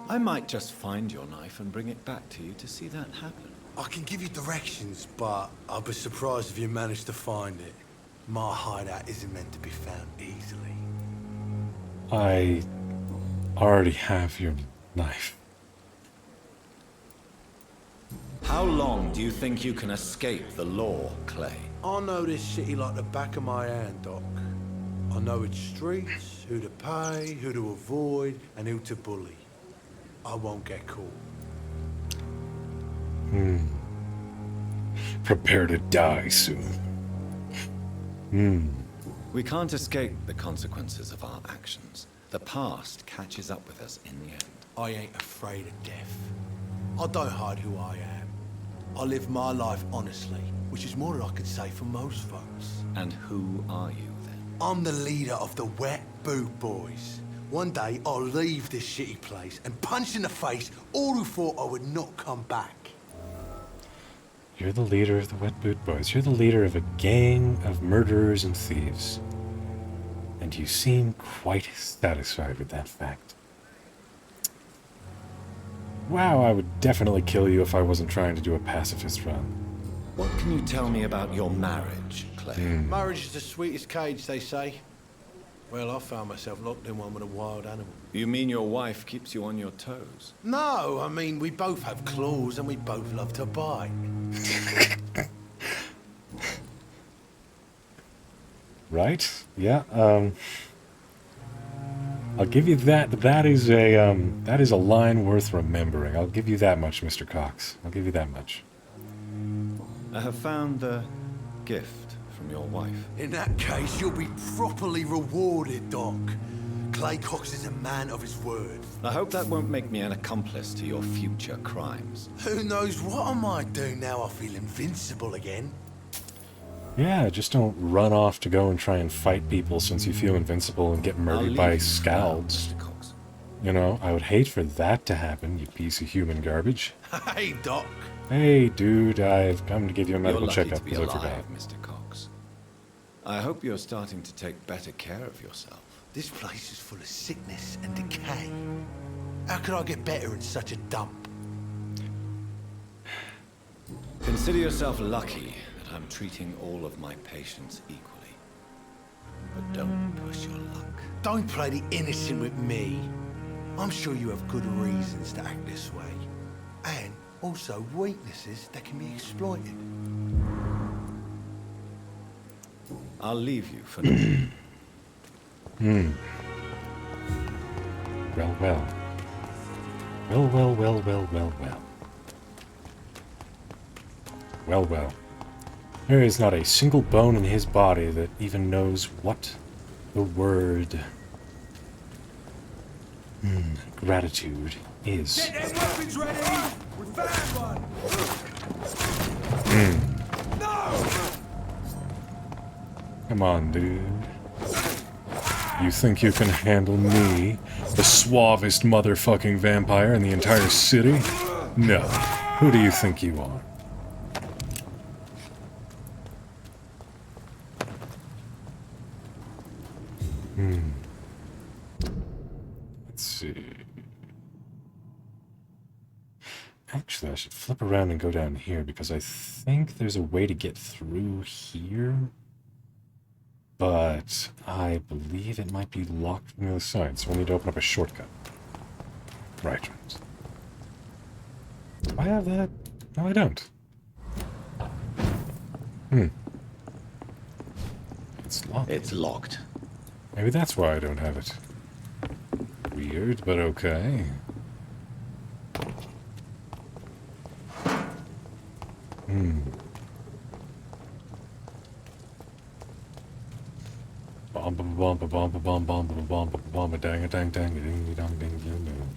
S4: I might just find your knife and bring it back to you to see that happen.
S3: I can give you directions, but I'll be surprised if you manage to find it. My hideout isn't meant to be found easily.
S1: I already have your knife.
S4: How long do you think you can escape the law, Clay?
S3: I know this city like the back of my hand, Doc. I know its streets, who to pay, who to avoid, and who to bully. I won't get caught.
S1: Prepare to die soon.
S4: We can't escape the consequences of our actions. The past catches up with us in the end.
S3: I ain't afraid of death. I don't hide who I am. I live my life honestly, which is more than I could say for most folks.
S4: And who are you, then?
S3: I'm the leader of the Wet Boot Boys. One day, I'll leave this shitty place and punch in the face all who thought I would not come back.
S1: You're the leader of the Wet Boot Boys. You're the leader of a gang of murderers and thieves. And you seem quite satisfied with that fact. Wow, I would definitely kill you if I wasn't trying to do a pacifist run.
S4: What can you tell me about your marriage, Clay?
S3: Marriage is the sweetest cage, they say. Well, I found myself locked in one with a wild animal.
S4: You mean your wife keeps you on your toes?
S3: No, I mean, we both have claws and we both love to bite.
S1: Right? Yeah, I'll give you that. That is a line worth remembering. I'll give you that much, Mr. Cox. I'll give you that much.
S4: I have found the gift from your wife.
S3: In that case, you'll be properly rewarded, Doc. Clay Cox is a man of his word.
S4: I hope that won't make me an accomplice to your future crimes.
S3: Who knows what I might do now I feel invincible again.
S1: Yeah, just don't run off to go and try and fight people since you feel invincible and get murdered by scalds.
S4: Mr. Cox.
S1: You know, I would hate for that to happen, you piece of human garbage.
S3: Hey, Doc.
S1: Hey, dude, I've come to give you a medical
S4: You're lucky
S1: checkup
S4: to be
S1: because I forgot.
S4: alive, Mr. Cox. I hope you're starting to take better care of yourself.
S3: This place is full of sickness and decay. How could I get better in such a dump?
S4: Consider yourself lucky that I'm treating all of my patients equally. But don't push your luck.
S3: Don't play the innocent with me. I'm sure you have good reasons to act this way. And also weaknesses that can be exploited.
S4: I'll leave you for now.
S1: Well, well. Well, well, well, well, well, well. Well, well. There is not a single bone in his body that even knows what the word gratitude is.
S9: Get them weapons ready! We found one!
S1: Come on, dude. You think you can handle me, the suavest motherfucking vampire in the entire city? No. Who do you think you are? Let's see. Actually, I should flip around and go down here because I think there's a way to get through here. But I believe it might be locked from the other side, so we'll need to open up a shortcut. Right. Do I have that? No, I don't. It's locked.
S4: It's locked.
S1: Maybe that's why I don't have it. Weird, but okay. Bomba bomba bomba bomba bomba bomba bomba dang a dang dang ding dong ding ding ding.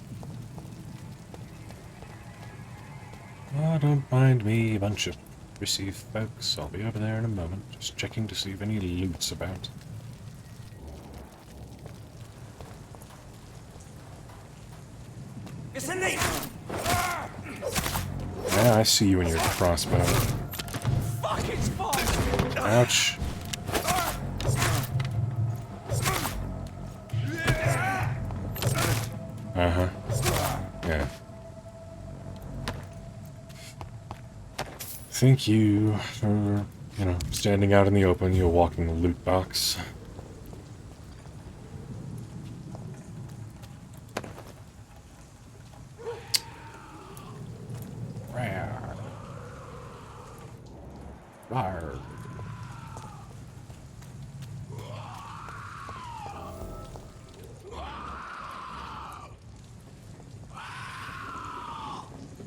S1: Oh, don't mind me, a bunch of prissy folks. I'll be over there in a moment, just checking to see if any loot's about.
S9: It's a knee!
S1: Yeah, I see you in your crossbow. Ouch. Uh-huh. Yeah. Thank you for, standing out in the open, you walking loot box. Rawr. Rawr.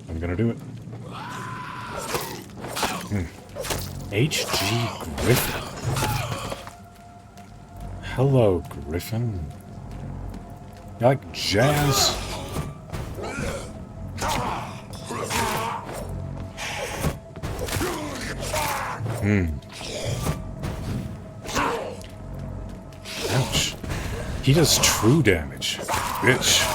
S1: I'm gonna do it. H.G. Griffin. Hello, Griffin. You like jazz? Ouch. He does true damage. Bitch.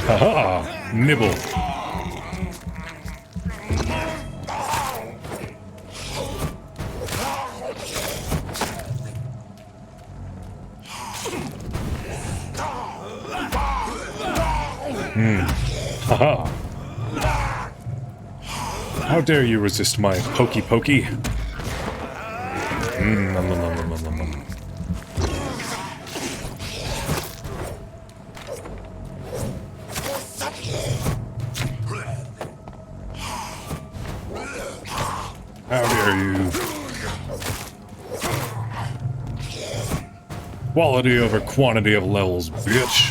S1: Haha! Nibble. Haha! How dare you resist my pokey pokey? Nom, nom, nom, nom, nom, nom. How dare you? Quality over quantity of levels, bitch.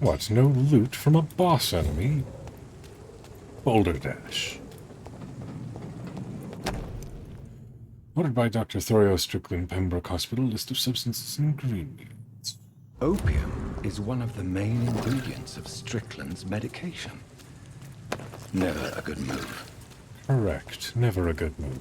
S1: What, no loot from a boss enemy? Boulder Dash. Ordered by Dr. Thorio Strickland, Pembroke Hospital, list of substances and ingredients.
S4: Opium is one of the main ingredients of Strickland's medication. Never a good move.
S1: Correct. Never a good move.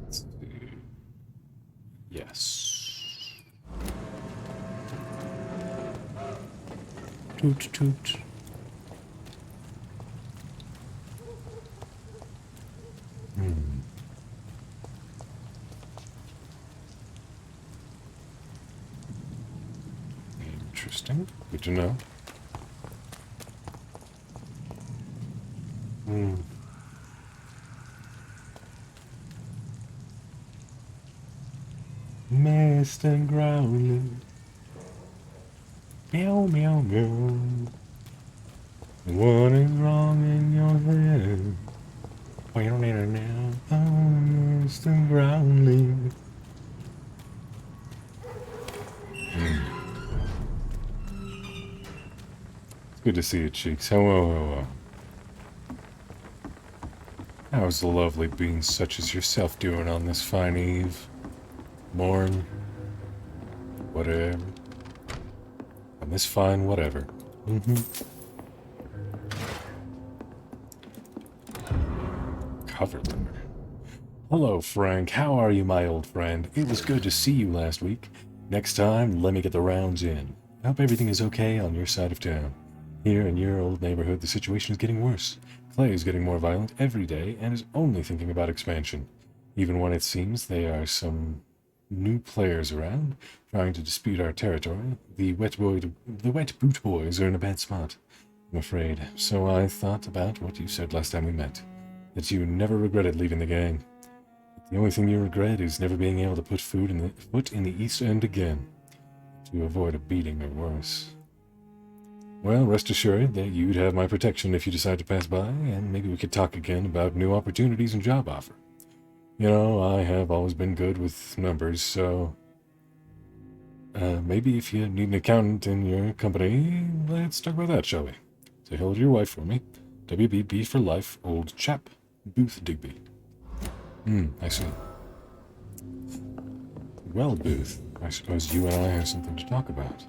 S1: Let's see. Yes. Toot toot. Interesting. Good to know. Mist and growling. Meow, meow, meow. What is wrong in your head? Oh, you don't need it now. Oh, mist and growling. It's good to see you, Cheeks. Hello. How's the lovely beings such as yourself doing on this fine eve? Morn? Whatever. On this fine whatever. Cover letter. Hello, Frank. How are you, my old friend? It was good to see you last week. Next time, let me get the rounds in. I hope everything is okay on your side of town. Here in your old neighborhood, the situation is getting worse. Clay is getting more violent every day and is only thinking about expansion. Even when it seems there are some new players around trying to dispute our territory, the wet boot boys are in a bad spot, I'm afraid. So I thought about what you said last time we met, that you never regretted leaving the gang. The only thing you regret is never being able to put foot in the East End again, to avoid a beating or worse. Well, rest assured that you'd have my protection if you decide to pass by, and maybe we could talk again about new opportunities and job offer. You know, I have always been good with numbers, so maybe if you need an accountant in your company, let's talk about that, shall we? Say hello to your wife for me. WBB for life, old chap. Booth Digby. I see. Well, Booth, I suppose you and I have something to talk about.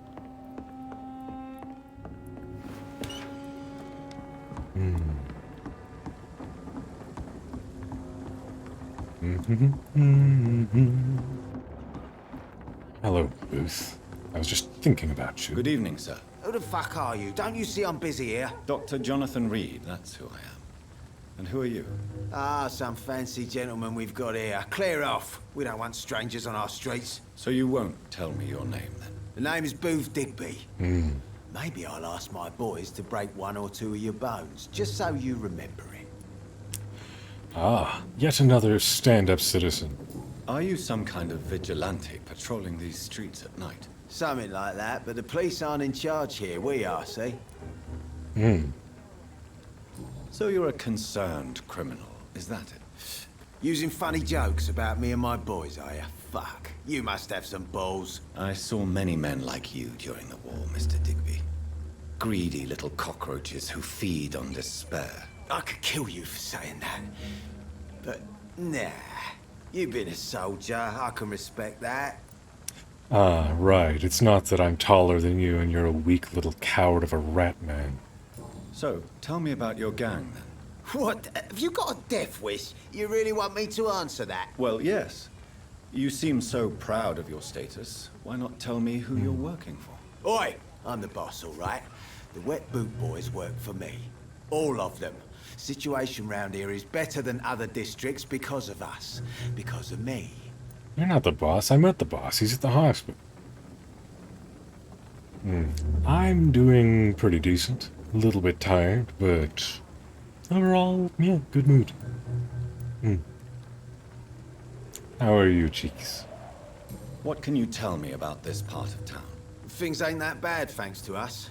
S1: Hello, Booth. I was just thinking about you.
S4: Good evening, sir.
S8: Who the fuck are you? Don't you see I'm busy here?
S4: Dr. Jonathan Reed, that's who I am. And who are you?
S8: Ah, some fancy gentleman we've got here. Clear off. We don't want strangers on our streets.
S4: So you won't tell me your name, then?
S8: The name is Booth Digby. Maybe I'll ask my boys to break one or two of your bones, just so you remember it.
S1: Ah, yet another stand-up citizen.
S4: Are you some kind of vigilante patrolling these streets at night?
S8: Something like that, but the police aren't in charge here. We are, see?
S4: So you're a concerned criminal, is that it?
S8: Using funny jokes about me and my boys, are you? Fuck. You must have some balls.
S4: I saw many men like you during the war, Mr. Digby. Greedy little cockroaches who feed on despair.
S8: I could kill you for saying that. But, nah. You've been a soldier. I can respect that.
S1: Ah, right. It's not that I'm taller than you and you're a weak little coward of a rat man.
S4: So, tell me about your gang, then.
S8: What? Have you got a death wish? You really want me to answer that?
S4: Well, yes. You seem so proud of your status. Why not tell me who you're working for?
S8: Oi! I'm the boss, all right? The Wet Boot Boys work for me. All of them. Situation round here is better than other districts because of us. Because of me.
S1: You're not the boss. I met the boss. He's at the hospital. I'm doing pretty decent. A little bit tired, but overall, yeah, good mood. How are you, cheeks?
S4: What can you tell me about this part of town?
S8: Things ain't that bad, thanks to us.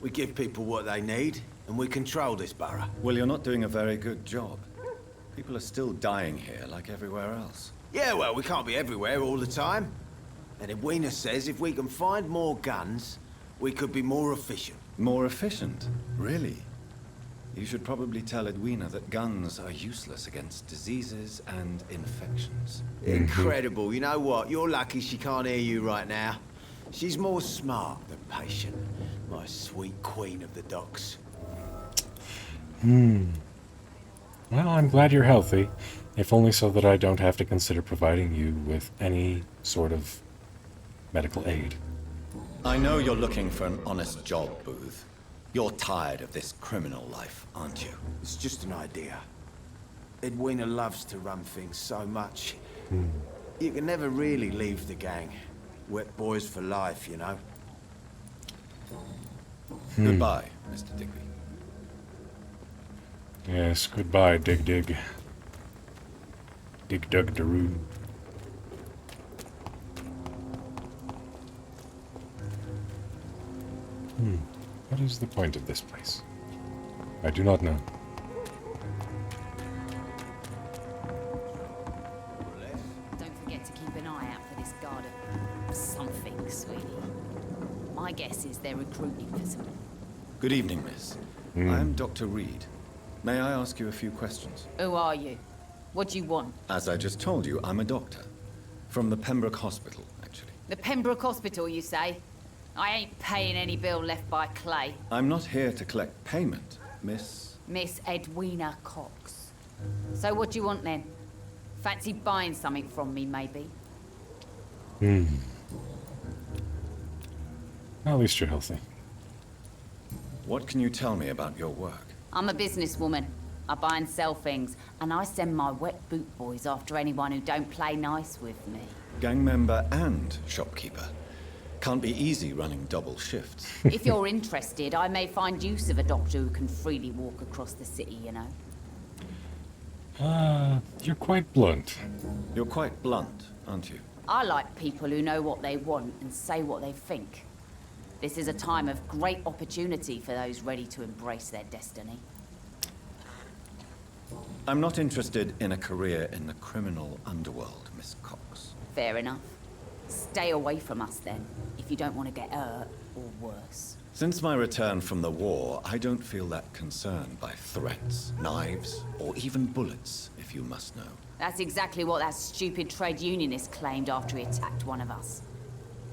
S8: We give people what they need, and we control this borough.
S4: Well, you're not doing a very good job. People are still dying here like everywhere else.
S8: Yeah, well, we can't be everywhere all the time. And Edwina says if we can find more guns, we could be more efficient.
S4: More efficient? Really? You should probably tell Edwina that guns are useless against diseases and infections.
S8: Incredible. You know what? You're lucky she can't hear you right now. She's more smart than patient. My sweet queen of the docks.
S1: Well, I'm glad you're healthy, if only so that I don't have to consider providing you with any sort of medical aid.
S4: I know you're looking for an honest job, Booth. You're tired of this criminal life, aren't you?
S8: It's just an idea. Edwina loves to run things so much. You can never really leave the gang. Wet boys for life, you know.
S4: Goodbye, Mr. Digby.
S1: Yes, goodbye, Dig Dig. Dig Dug Daroo. What is the point of this place? I do not know.
S11: Don't forget to keep an eye out for this guard of something, sweetie. My guess is they're recruiting for some.
S4: Good evening, miss. I'm Dr. Reed. May I ask you a few questions?
S11: Who are you? What do you want?
S4: As I just told you, I'm a doctor. From the Pembroke Hospital, actually.
S11: The Pembroke Hospital, you say? I ain't paying any bill left by Clay.
S4: I'm not here to collect payment, miss.
S11: Miss Edwina Cox. So what do you want then? Fancy buying something from me, maybe?
S1: At least you're healthy.
S4: What can you tell me about your work?
S11: I'm a businesswoman. I buy and sell things, and I send my Wet Boot Boys after anyone who don't play nice with me.
S4: Gang member and shopkeeper. Can't be easy running double shifts.
S11: If you're interested, I may find use of a doctor who can freely walk across the city, you know.
S1: You're quite blunt.
S4: You're quite blunt, aren't you?
S11: I like people who know what they want and say what they think. This is a time of great opportunity for those ready to embrace their destiny.
S4: I'm not interested in a career in the criminal underworld, Miss Cox.
S11: Fair enough. Stay away from us then, if you don't want to get hurt or worse.
S4: Since my return from the war, I don't feel that concerned by threats, knives, or even bullets, if you must know.
S11: That's exactly what that stupid trade unionist claimed after he attacked one of us.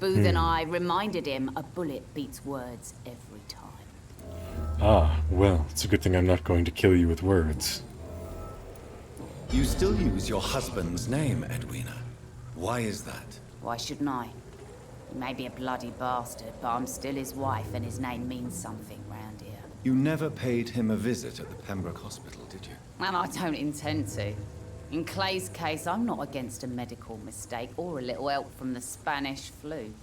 S11: Booth and I reminded him a bullet beats words every time.
S1: Ah, well, it's a good thing I'm not going to kill you with words.
S4: You still use your husband's name, Edwina. Why is that?
S11: Why shouldn't I? He may be a bloody bastard, but I'm still his wife and his name means something round here.
S4: You never paid him a visit at the Pembroke Hospital, did you?
S11: And I don't intend to. In Clay's case, I'm not against a medical mistake or a little help from the Spanish flu.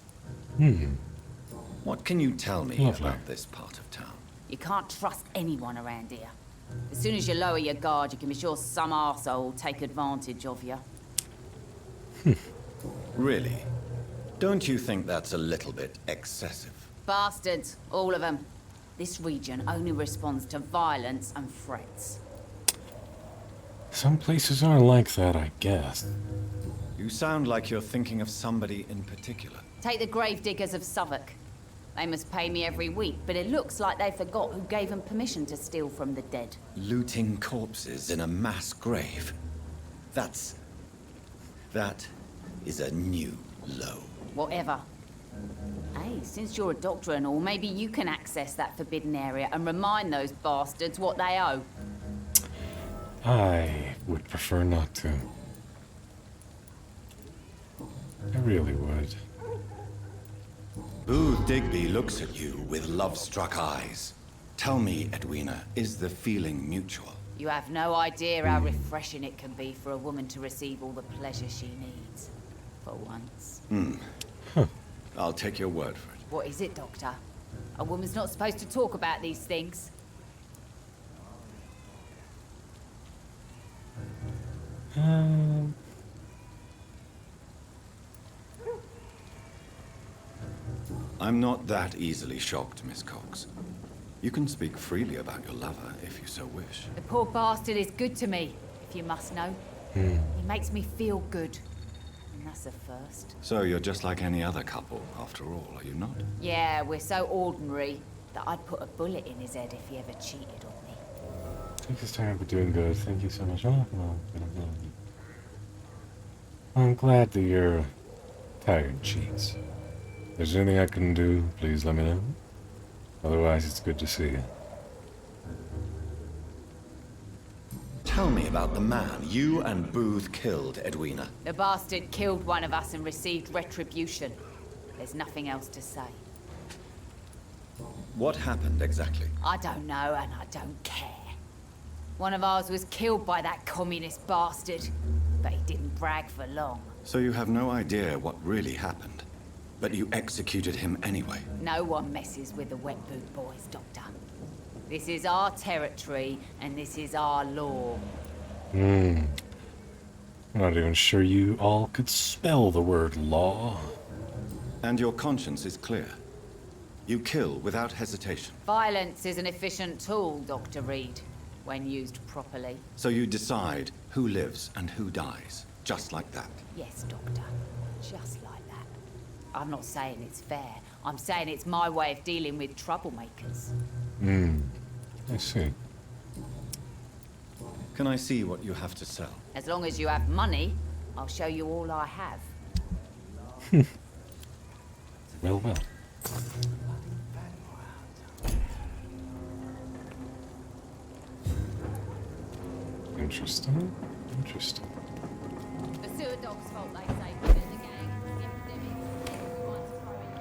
S4: What can you tell me
S1: Lovely.
S4: about this part of town?
S11: You can't trust anyone around here. As soon as you lower your guard, you can be sure some arsehole will take advantage of you.
S4: Really? Don't you think that's a little bit excessive?
S11: Bastards, all of them. This region only responds to violence and threats.
S1: Some places are like that, I guess.
S4: You sound like you're thinking of somebody in particular.
S11: Take the gravediggers of Southwark. They must pay me every week, but it looks like they forgot who gave them permission to steal from the dead.
S4: Looting corpses in a mass grave. That is a new low.
S11: Whatever. Hey, since you're a doctor and all, maybe you can access that forbidden area and remind those bastards what they owe.
S1: I would prefer not to. I really would.
S4: Booth Digby looks at you with love-struck eyes. Tell me, Edwina, is the feeling mutual?
S11: You have no idea how refreshing it can be for a woman to receive all the pleasure she needs. For once.
S4: I'll take your word for it.
S11: What is it, Doctor? A woman's not supposed to talk about these things.
S4: I'm not that easily shocked, Miss Cox. You can speak freely about your lover if you so wish.
S11: The poor bastard is good to me, if you must know. He makes me feel good. And that's a first.
S4: So you're just like any other couple, after all, are you not?
S11: Yeah, we're so ordinary that I'd put a bullet in his head if he ever cheated on me.
S1: Take this time for doing good. Thank you so much. Oh, well, I'm glad that you're tired, cheats. If there's anything I can do, please let me know. Otherwise, it's good to see you.
S4: Tell me about the man you and Booth killed, Edwina.
S11: The bastard killed one of us and received retribution. There's nothing else to say.
S4: What happened exactly?
S11: I don't know, and I don't care. One of ours was killed by that communist bastard, but he didn't brag for long.
S4: So you have no idea what really happened, but you executed him anyway.
S11: No one messes with the Wet Boot Boys, Doctor. This is our territory, and this is our law.
S1: I'm not even sure you all could spell the word law.
S4: And your conscience is clear. You kill without hesitation.
S11: Violence is an efficient tool, Dr. Reed, when used properly.
S4: So you decide who lives and who dies, just like that.
S11: Yes, Doctor. Just like that. I'm not saying it's fair. I'm saying it's my way of dealing with troublemakers.
S1: I see.
S4: Can I see what you have to sell?
S11: As long as you have money, I'll show you all I have.
S1: Well. Interesting.
S11: The sewer dog's fault, they say, but in the gang, epidemic, everyone's throwing it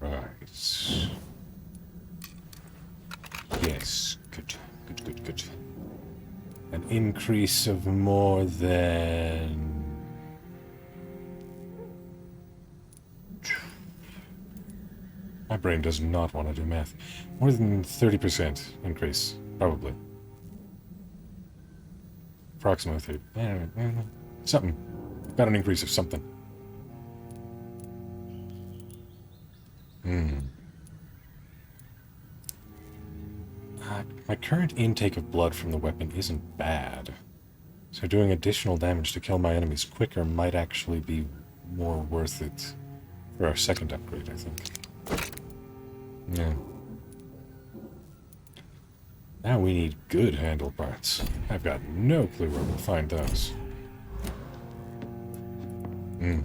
S11: back.
S1: Right. Yes. Good. An increase of more than... My brain does not want to do math. More than 30% increase, probably. Approximately 30. Something. Got an increase of something. My current intake of blood from the weapon isn't bad. So doing additional damage to kill my enemies quicker might actually be more worth it for our second upgrade, I think. Yeah. Now we need good handle parts. I've got no clue where we'll find those. Hmm.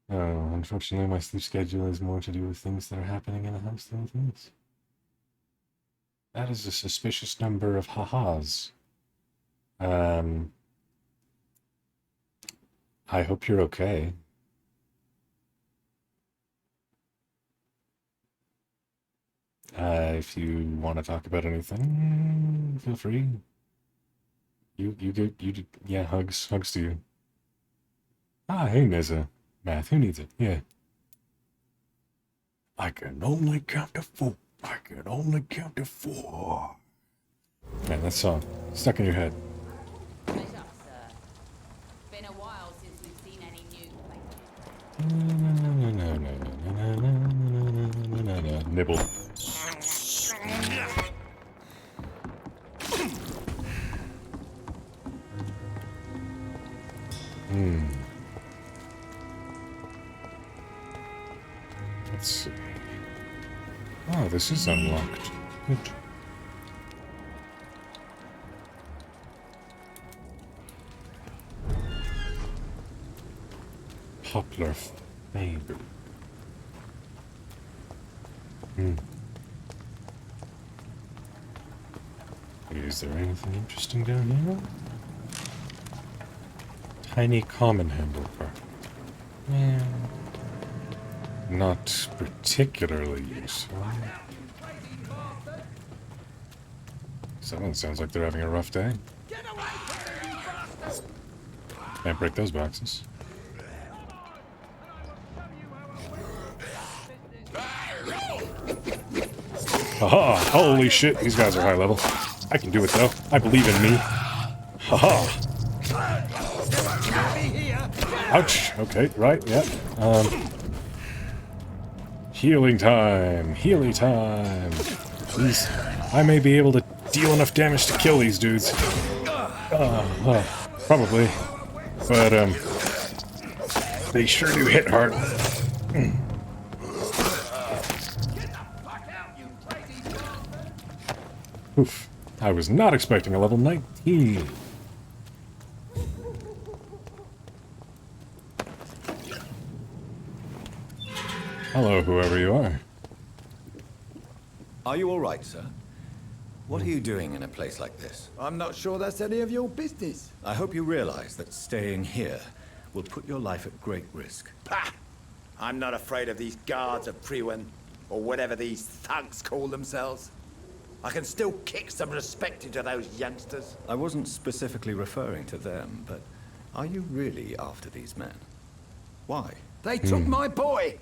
S1: Oh, unfortunately, my sleep schedule is more to do with things that are happening in the house than anything else. That is a suspicious number of ha-has. I hope you're okay. If you want to talk about anything, feel free. Yeah, hugs to you. Ah, hey, Nizza. Math, who needs it? Yeah. I can only count to 4. I can only count to 4. Man, that song stuck in your head.
S11: Pleasure, sir. Been a while since we've seen any new places.
S1: Nibble. Let's see. Oh, this is unlocked. Good. Poplar Faber. Is there anything interesting down here? Tiny common handle part. Yeah. Not particularly useful. Someone sounds like they're having a rough day. Can't break those boxes. Haha! Holy shit, these guys are high level. I can do it though. I believe in me. Haha! Ouch! Okay, right, yeah. Healing time! Healing time! Please, I may be able to deal enough damage to kill these dudes. Probably. But, they sure do hit hard. Oof. I was not expecting a level 19. Hello, whoever you are.
S4: Are you all right, sir? What are you doing in a place like this?
S8: I'm not sure that's any of your business.
S4: I hope you realize that staying here will put your life at great risk.
S8: Pah! I'm not afraid of these guards of Priwen, or whatever these thugs call themselves. I can still kick some respect into those youngsters.
S4: I wasn't specifically referring to them, but are you really after these men? Why?
S8: They took my boy!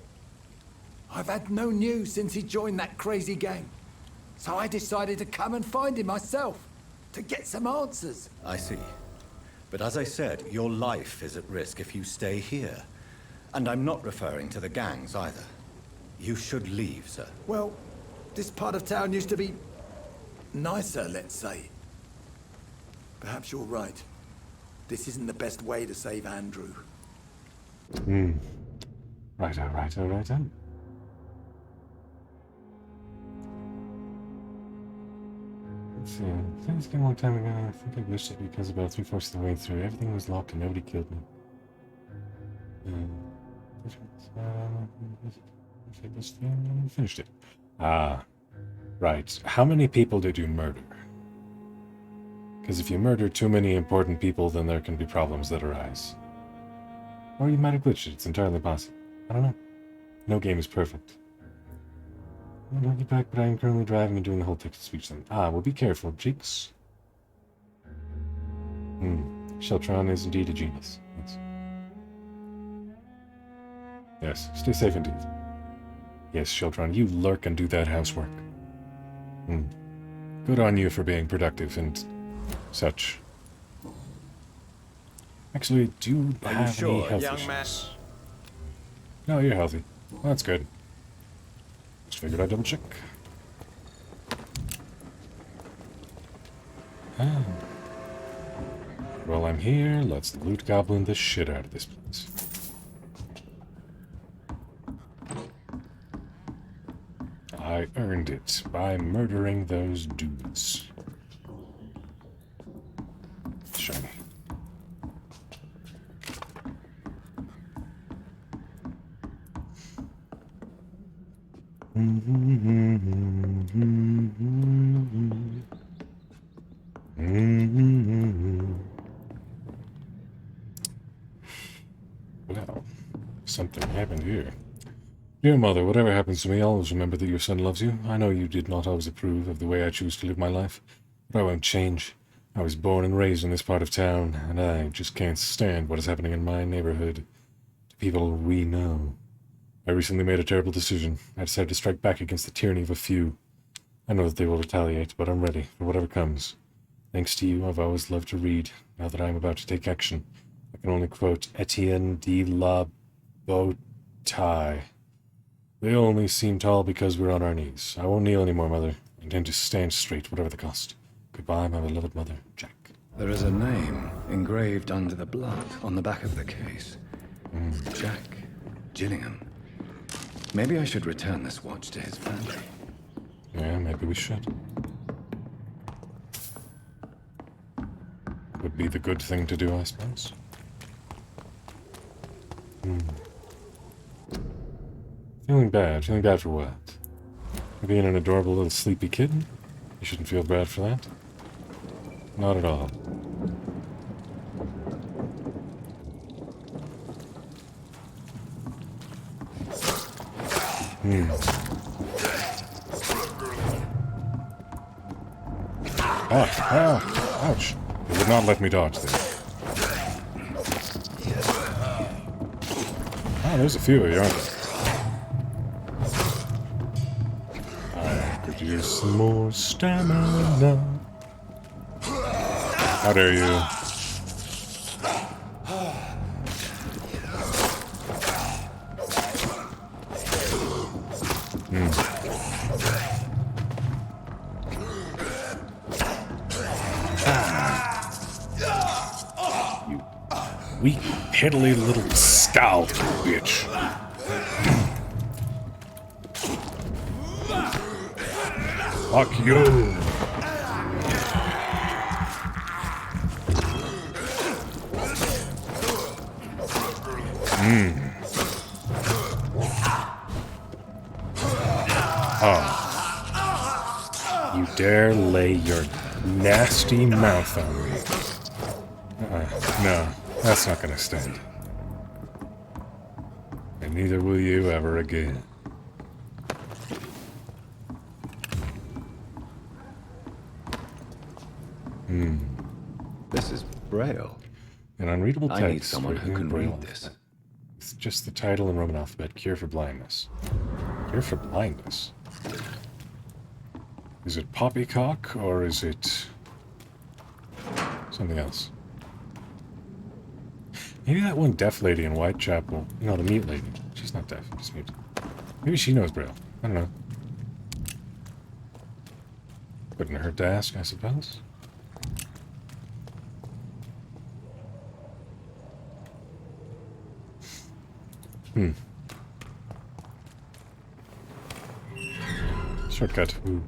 S8: I've had no news since he joined that crazy gang. So I decided to come and find him myself, to get some answers.
S4: I see. But as I said, your life is at risk if you stay here. And I'm not referring to the gangs either. You should leave, sir.
S8: Well, this part of town used to be nicer, let's say. Perhaps you're right. This isn't the best way to save Andrew.
S1: Righto. Let's see. Things came a long time ago. I think I glitched it because about 3/4 of the way through, everything was locked and nobody killed me. Finished it. Ah. Right. How many people did you murder? Because if you murder too many important people, then there can be problems that arise. Or you might have glitched it. It's entirely possible. I don't know. No game is perfect. I'll get back, but I am currently driving and doing the whole text-to-speech thing. Ah, well, be careful, Cheeks. Sheltron is indeed a genius. Yes, stay safe indeed. Yes, Sheltron, you lurk and do that housework. Good on you for being productive and such. Actually, do you have any health issues? No, you're healthy. Well, that's good. Just figured I'd double check. Ah. While I'm here, let's loot goblin the shit out of this place. I earned it by murdering those dudes. Shiny. Well, something happened here. Dear mother, whatever happens to me, always remember that your son loves you. I know you did not always approve of the way I choose to live my life, but I won't change. I was born and raised in this part of town, and I just can't stand what is happening in my neighborhood to people we know. I recently made a terrible decision. I decided to strike back against the tyranny of a few. I know that they will retaliate, but I'm ready for whatever comes. Thanks to you, I've always loved to read. Now that I am about to take action, I can only quote Etienne de la Bouteille. They only seem tall because we're on our knees. I won't kneel anymore, Mother. I intend to stand straight, whatever the cost. Goodbye, my beloved mother, Jack.
S4: There is a name engraved under the blood on the back of the case. Jack Gillingham. Maybe I should return this watch to his family.
S1: Yeah, maybe we should. Would be the good thing to do, I suppose. Feeling bad for what? Being an adorable little sleepy kitten? You shouldn't feel bad for that. Not at all. Ouch. It would not let me dodge there. Oh, there's a few of you, aren't there? I could use some more stamina. How dare you? Weak, piddly little scald, bitch. Fuck you. Oh. You dare lay your nasty mouth on me. No. That's not gonna stand. And neither will you ever again.
S4: This is Braille.
S1: An unreadable text.
S4: I need someone who can read this.
S1: It's just the title in Roman alphabet, Cure for Blindness. Cure for Blindness? Is it poppycock, or is it something else? Maybe that one deaf lady in Whitechapel. No, the mute lady. She's not deaf, just mute. Maybe she knows Braille. I don't know. Couldn't hurt to ask, I suppose. Shortcut. Ooh.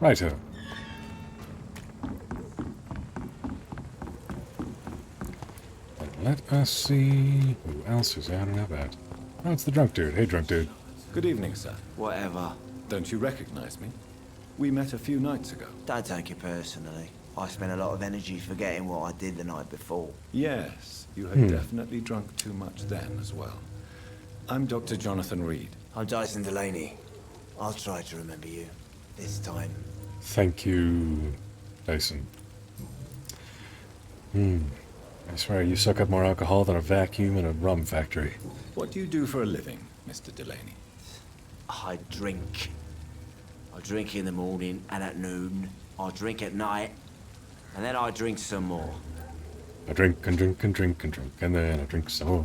S1: Righto. Let us see who else is out and about. Oh, it's the drunk dude. Hey, drunk dude.
S4: Good evening, sir.
S8: Whatever.
S4: Don't you recognize me? We met a few nights ago.
S8: Don't take it personally. I spent a lot of energy forgetting what I did the night before.
S4: Yes, you had definitely drunk too much then as well. I'm Dr. Jonathan Reed.
S8: I'm Dyson Delaney. I'll try to remember you. This time.
S1: Thank you, Dyson. I swear, you suck up more alcohol than a vacuum in a rum factory.
S4: What do you do for a living, Mr. Delaney?
S8: I drink. I drink in the morning and at noon. I drink at night.
S12: And then I drink some more.
S1: I drink and drink and drink and drink, and then I drink some more.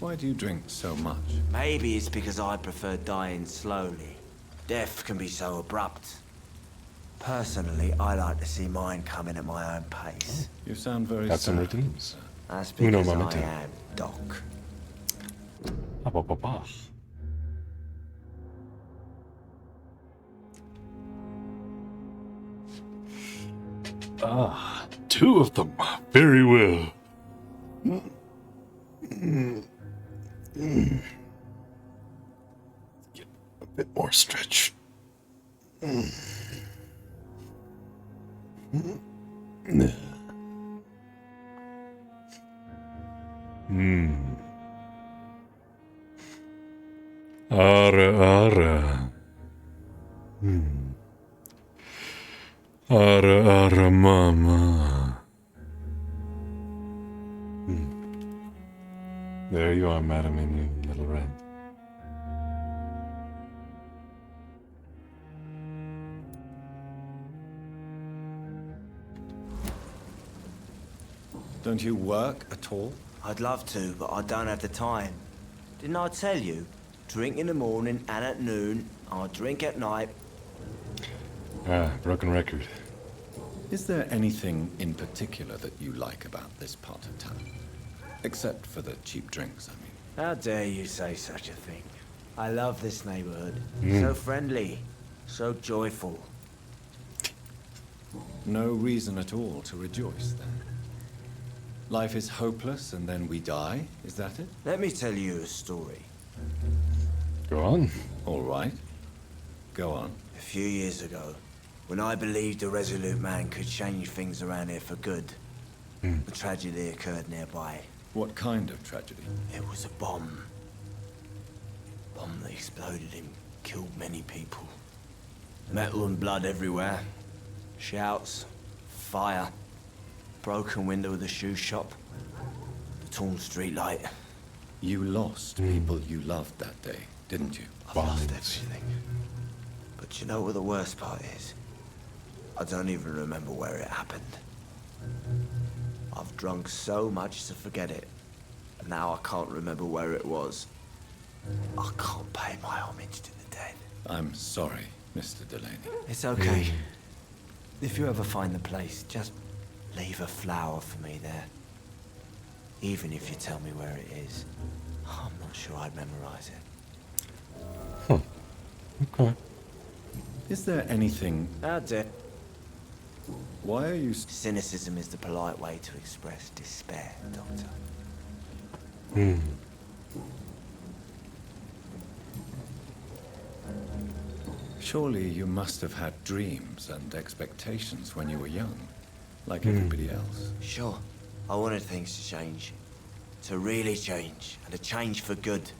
S4: Why do you drink so much?
S12: Maybe it's because I prefer dying slowly. Death can be so abrupt. Personally, I like to see mine coming at my own pace.
S4: You sound very
S1: Got some
S4: sad.
S1: routines.
S12: That's
S1: Uno
S12: because I
S1: momento.
S12: am Doc.
S1: Ah, ba, ba, ba. Ah, 2 of them. Very well. Get a bit more stretch. Ara, ara. Ara, ara, mama. There you are, madam, in your little red.
S4: Don't you work at all?
S12: I'd love to, but I don't have the time. Didn't I tell you? Drink in the morning and at noon. I drink at night.
S1: Ah, broken record.
S4: Is there anything in particular that you like about this part of town? Except for the cheap drinks, I mean.
S12: How dare you say such a thing? I love this neighborhood.
S1: Mm.
S12: So friendly. So joyful.
S4: No reason at all to rejoice, then. Life is hopeless and then we die, is that it?
S12: Let me tell you a story.
S1: Go on.
S4: All right. Go on.
S12: A few years ago, when I believed a resolute man could change things around here for good, a tragedy occurred nearby.
S4: What kind of tragedy?
S12: It was a bomb. Bomb that exploded and killed many people. Metal and blood everywhere. Shouts, fire, broken window of the shoe shop, the torn street light.
S4: You lost people you loved that day, didn't you?
S12: I've lost everything. But you know what the worst part is? I don't even remember where it happened. I've drunk so much to forget it. And now I can't remember where it was. I can't pay my homage to the dead.
S4: I'm sorry, Mr. Delaney.
S12: It's okay. If you ever find the place, just leave a flower for me there. Even if you tell me where it is. I'm not sure I'd memorize it.
S1: Okay.
S4: Is there anything...
S12: That's it.
S4: Why are you...
S12: Cynicism is the polite way to express despair, Doctor.
S4: Surely you must have had dreams and expectations when you were young, like everybody else.
S12: Sure. I wanted things to change. To really change, and to change for good.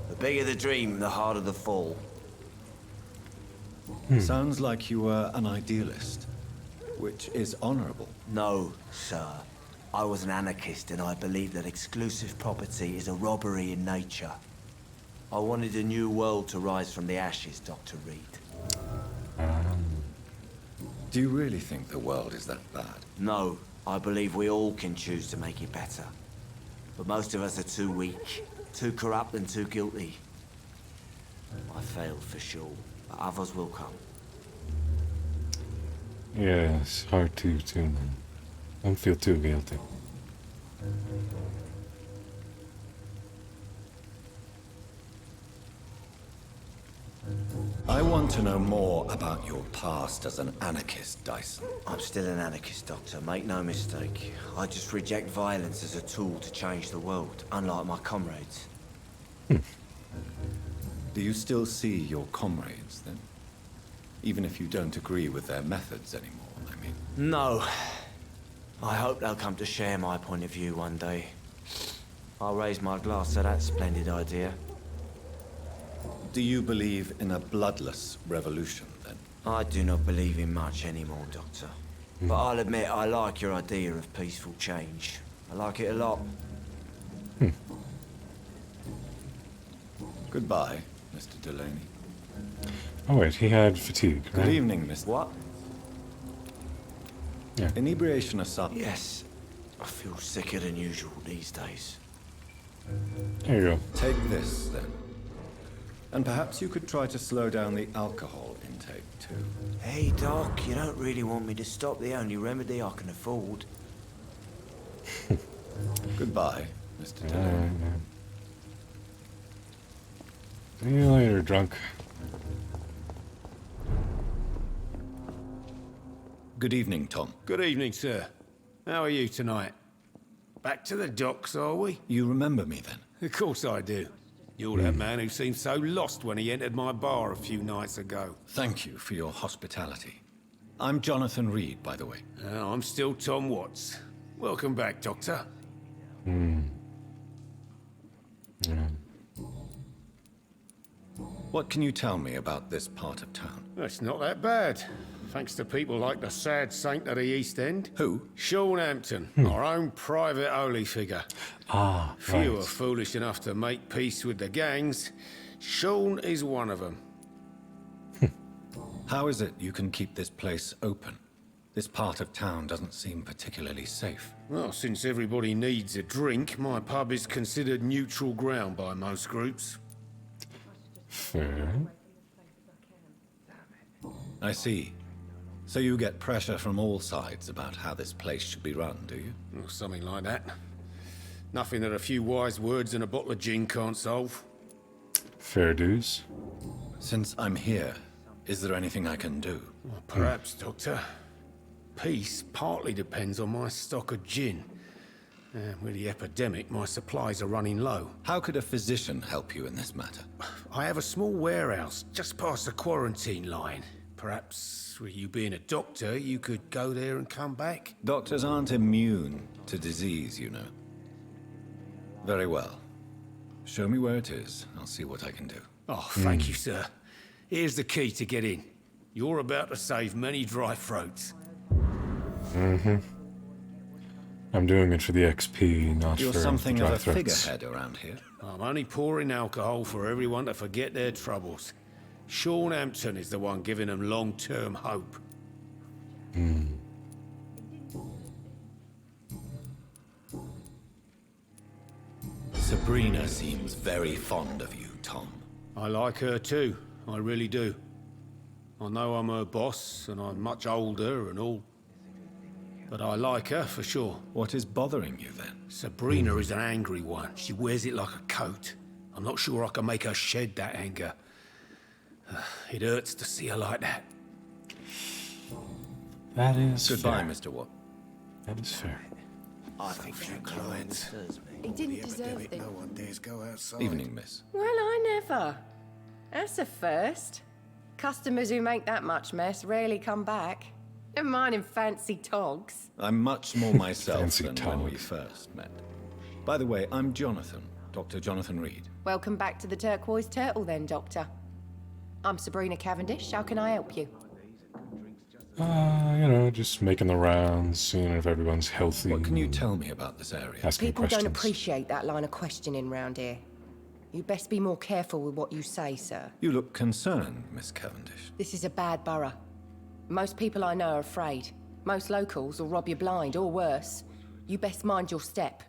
S12: The bigger the dream, the harder the fall.
S4: Sounds like you were an idealist, which is honorable.
S12: No, sir. I was an anarchist, and I believe that exclusive property is a robbery in nature. I wanted a new world to rise from the ashes, Dr. Reed.
S4: Do you really think the world is that bad?
S12: No, I believe we all can choose to make it better. But most of us are too weak, too corrupt and too guilty. I failed for sure, but others will come.
S1: Yeah, it's hard to don't feel too guilty.
S4: I want to know more about your past as an anarchist, Dyson.
S12: I'm still an anarchist, Doctor. Make no mistake. I just reject violence as a tool to change the world, unlike my comrades.
S4: Do you still see your comrades, then? Even if you don't agree with their methods anymore, I mean.
S12: No. I hope they'll come to share my point of view one day. I'll raise my glass to that splendid idea.
S4: Do you believe in a bloodless revolution, then?
S12: I do not believe in much anymore, Doctor. But I'll admit I like your idea of peaceful change. I like it a lot.
S4: Goodbye, Mr. Delaney.
S1: Oh wait, he had fatigue, right?
S4: Good evening, Mr.
S12: What?
S1: Yeah.
S4: Inebriation aside.
S12: Yes, I feel sicker than usual these days.
S1: There you go.
S4: Take this, then. And perhaps you could try to slow down the alcohol intake, too.
S12: Hey, Doc, you don't really want me to stop the only remedy I can afford.
S4: Goodbye, Mr.
S1: All
S4: Dillon.
S1: right, man. See you later, drunk.
S4: Good evening, Tom.
S6: Good evening, sir. How are you tonight? Back to the docks, are we?
S4: You remember me, then?
S6: Of course I do. You're that man who seemed so lost when he entered my bar a few nights ago.
S4: Thank you for your hospitality. I'm Jonathan Reed, by the way.
S6: I'm still Tom Watts. Welcome back, Doctor.
S1: Yeah.
S4: What can you tell me about this part of town?
S6: It's not that bad. Thanks to people like the sad saint of the East End.
S4: Who?
S6: Sean Hampton, our own private holy figure.
S1: Ah,
S6: Few
S1: right.
S6: are foolish enough to make peace with the gangs. Sean is one of them.
S4: How is it you can keep this place open? This part of town doesn't seem particularly safe.
S6: Well, since everybody needs a drink, my pub is considered neutral ground by most groups.
S1: Fair.
S4: I see. So you get pressure from all sides about how this place should be run, do you?
S6: Or something like that. Nothing that a few wise words and a bottle of gin can't solve.
S1: Fair dues.
S4: Since I'm here, is there anything I can do?
S6: Well, perhaps, Doctor. Peace partly depends on my stock of gin. With the epidemic, my supplies are running low.
S4: How could a physician help you in this matter?
S6: I have a small warehouse just past the quarantine line. Perhaps, with you being a doctor, you could go there and come back?
S4: Doctors aren't immune to disease, you know. Very well. Show me where it is. I'll see what I can do.
S6: Oh, thank you, sir. Here's the key to get in. You're about to save many dry throats.
S1: I'm doing it for the XP, not
S4: You're
S1: for
S4: something
S1: dry
S4: of a
S1: throats.
S4: figurehead around here.
S6: I'm only pouring alcohol for everyone to forget their troubles. Sean Hampton is the one giving them long-term hope.
S4: Sabrina seems very fond of you, Tom.
S6: I like her too, I really do. I know I'm her boss, and I'm much older and all. But I like her for sure.
S4: What is bothering you then?
S6: Sabrina is an angry one. She wears it like a coat. I'm not sure I can make her shed that anger. It hurts to see her like that.
S1: That is
S4: Goodbye,
S1: fair.
S4: Mr. Watt.
S1: That is fair.
S3: I think few clients.
S10: He didn't deserve it.
S3: No one dares go outside.
S4: Evening, miss.
S13: Well, I never. That's a first. Customers who make that much mess rarely come back. Never mind in fancy togs.
S4: I'm much more myself
S1: Fancy
S4: than when we
S1: tog.
S4: first met. By the way, I'm Jonathan, Dr. Jonathan Reed.
S13: Welcome back to the Turquoise Turtle then, Doctor. I'm Sabrina Cavendish. How can I help you?
S1: You know, just making the rounds, seeing if everyone's healthy.
S4: What can you tell me about this area?
S1: Asking
S13: People
S1: questions.
S13: don't appreciate that line of questioning round here. You best be more careful with what you say, sir.
S4: You look concerned, Miss Cavendish.
S13: This is a bad borough. Most people I know are afraid. Most locals will rob you blind, or worse. You best mind your step.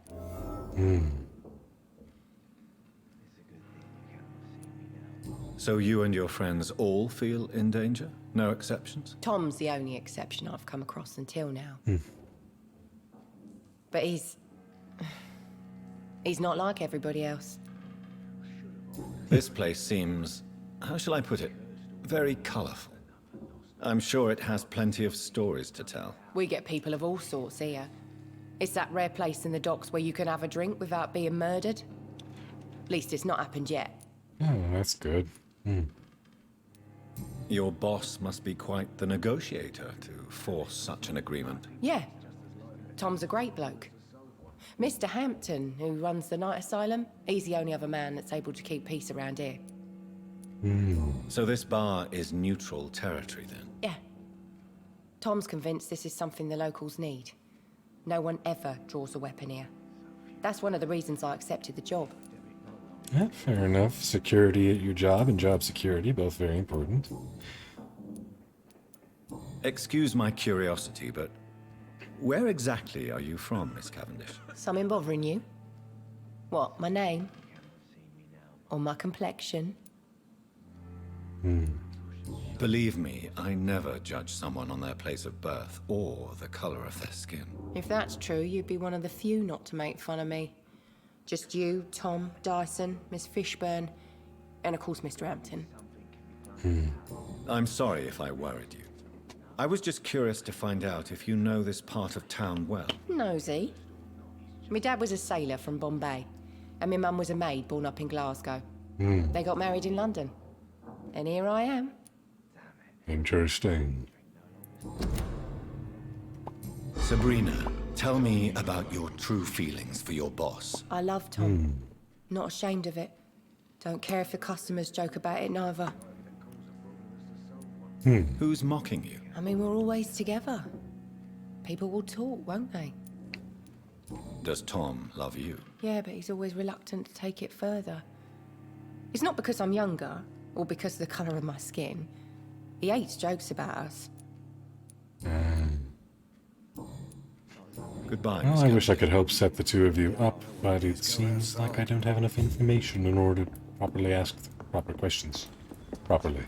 S4: So you and your friends all feel in danger? No exceptions?
S13: Tom's the only exception I've come across until now. But he's not like everybody else.
S4: This place seems, how shall I put it, very colourful. I'm sure it has plenty of stories to tell.
S13: We get people of all sorts here. It's that rare place in the docks where you can have a drink without being murdered. At least it's not happened yet.
S1: Oh, that's good.
S4: Your boss must be quite the negotiator to force such an agreement.
S13: Yeah. Tom's a great bloke. Mr. Hampton, who runs the night asylum, he's the only other man that's able to keep peace around here.
S4: So this bar is neutral territory then?
S13: Yeah. Tom's convinced this is something the locals need. No one ever draws a weapon here. That's one of the reasons I accepted the job.
S1: Yeah, fair enough. Security at your job and job security, both very important.
S4: Excuse my curiosity, but Where exactly are you from, Miss Cavendish?
S13: Something bothering you? What, my name? Or my complexion?
S4: Believe me, I never judge someone on their place of birth or the color of their skin.
S13: If that's true, you'd be one of the few not to make fun of me. Just you, Tom, Dyson, Miss Fishburne, and of course Mr. Hampton.
S4: I'm sorry if I worried you. I was just curious to find out if you know this part of town well.
S13: Nosy. My dad was a sailor from Bombay, and my mum was a maid born up in Glasgow. They got married in London. And here I am.
S1: Interesting.
S4: Sabrina, tell me about your true feelings for your boss.
S13: I love Tom. Not ashamed of it. Don't care if the customers joke about it neither.
S4: Who's mocking you?
S13: I mean, we're always together. People will talk, won't they?
S4: Does Tom love you?
S13: Yeah, but he's always reluctant to take it further. It's not because I'm younger, or because of the colour of my skin. He hates jokes about us.
S4: Goodbye.
S1: Well, I wish I could help set the two of you up, but it seems like I don't have enough information in order to properly ask the proper questions. Properly.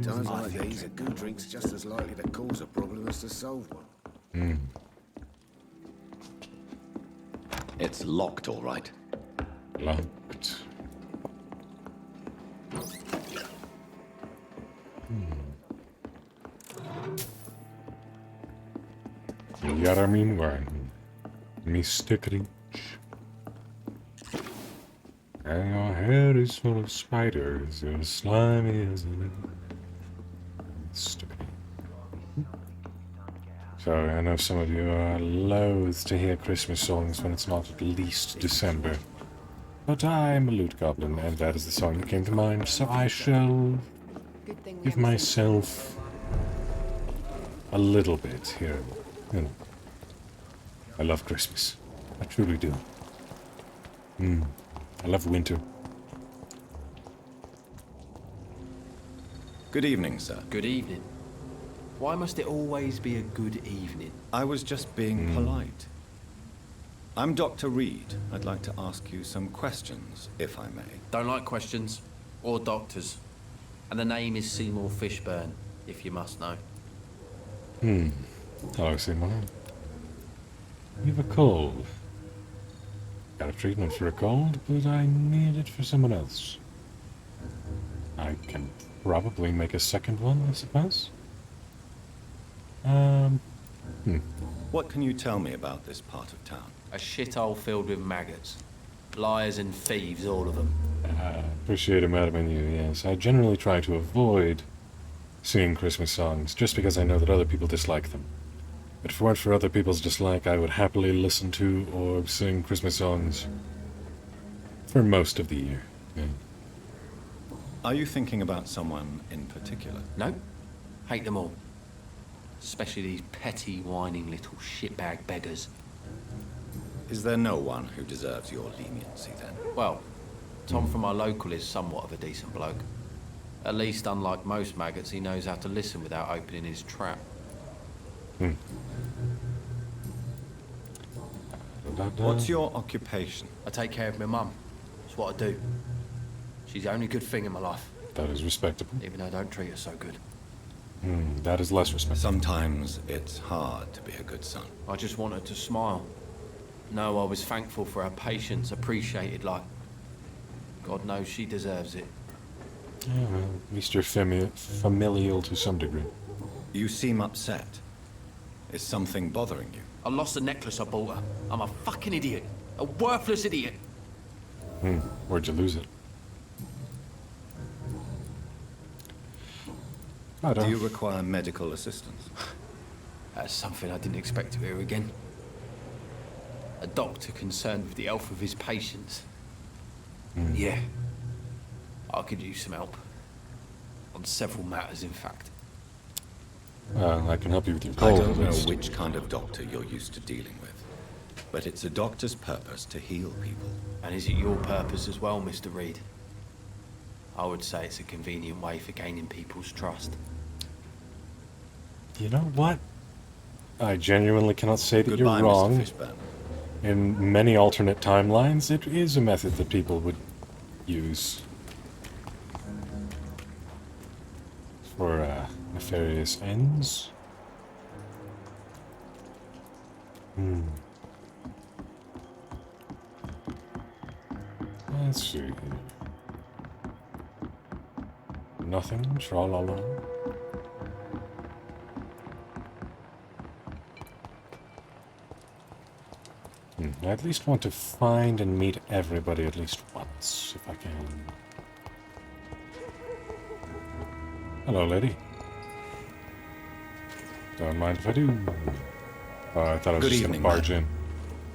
S6: Times like these, a good drink's just as likely to cause a problem as to solve one.
S14: It's locked, all right.
S1: Locked. Yaramin Warren. Mystic Reach. And your hair is full of spiders, you're slimy as an stupid. Sorry, I know some of you are loath to hear Christmas songs when it's not at least December. But I'm a lute goblin, and that is the song that came to mind, so I shall give myself a little bit here. You know, I love Christmas. I truly do. I love winter.
S4: Good evening, sir.
S12: Good evening. Why must it always be a good evening?
S4: I was just being polite. I'm Dr. Reed. I'd like to ask you some questions, if I may.
S12: Don't like questions. Or doctors. And the name is Seymour Fishburne, if you must know.
S1: Hello, Seymour. You have a cold. Got a treatment for a cold, but I need it for someone else. I can probably make a second one, I suppose.
S4: What can you tell me about this part of town?
S12: A shithole filled with maggots. Liars and thieves, all of them.
S1: Appreciate it, madam, and you, yes. I generally try to avoid singing Christmas songs, just because I know that other people dislike them. But if it weren't for other people's dislike, I would happily listen to or sing Christmas songs for most of the year. Yeah.
S4: Are you thinking about someone in particular?
S12: No. Hate them all. Especially these petty, whining little shitbag beggars.
S4: Is there no one who deserves your leniency, then?
S12: Well, Tom from our local is somewhat of a decent bloke. At least, unlike most maggots, he knows how to listen without opening his trap.
S4: What's your occupation?
S12: I take care of my mum. That's what I do. She's the only good thing in my life.
S1: That is respectable.
S12: Even though I don't treat her so good.
S1: That is less respectable.
S4: Sometimes it's hard to be a good son.
S12: I just want her to smile. No, I was thankful for her patience, appreciated like... God knows she deserves it.
S1: Yeah, well, at least you're familial to some degree.
S4: You seem upset. Is something bothering you?
S12: I lost the necklace I bought her. I'm a fucking idiot. A worthless idiot.
S1: Where'd you lose it?
S4: Do you require medical assistance?
S12: That's something I didn't expect to hear again. A doctor concerned with the health of his patients. Yeah. I could use some help. On several matters, in fact.
S1: Well, I can help you with your
S4: I
S1: cold.
S4: don't know which kind of doctor you're used to dealing with, but it's a doctor's purpose to heal people.
S12: And is it your purpose as well, Mr. Reed?
S8: I would say it's a convenient way for gaining people's trust.
S1: You know what? I genuinely cannot say that
S4: Goodbye,
S1: you're wrong.
S4: Mr. Fishburne.
S1: In many alternate timelines, it is a method that people would use for nefarious ends. Let's see here. Nothing, tra-la-la. I at least want to find and meet everybody at least once, if I can. Hello, lady. Don't mind if I do. Oh, I thought I was
S4: Good
S1: just going to
S4: evening,
S1: barge
S4: ma'am.
S1: in.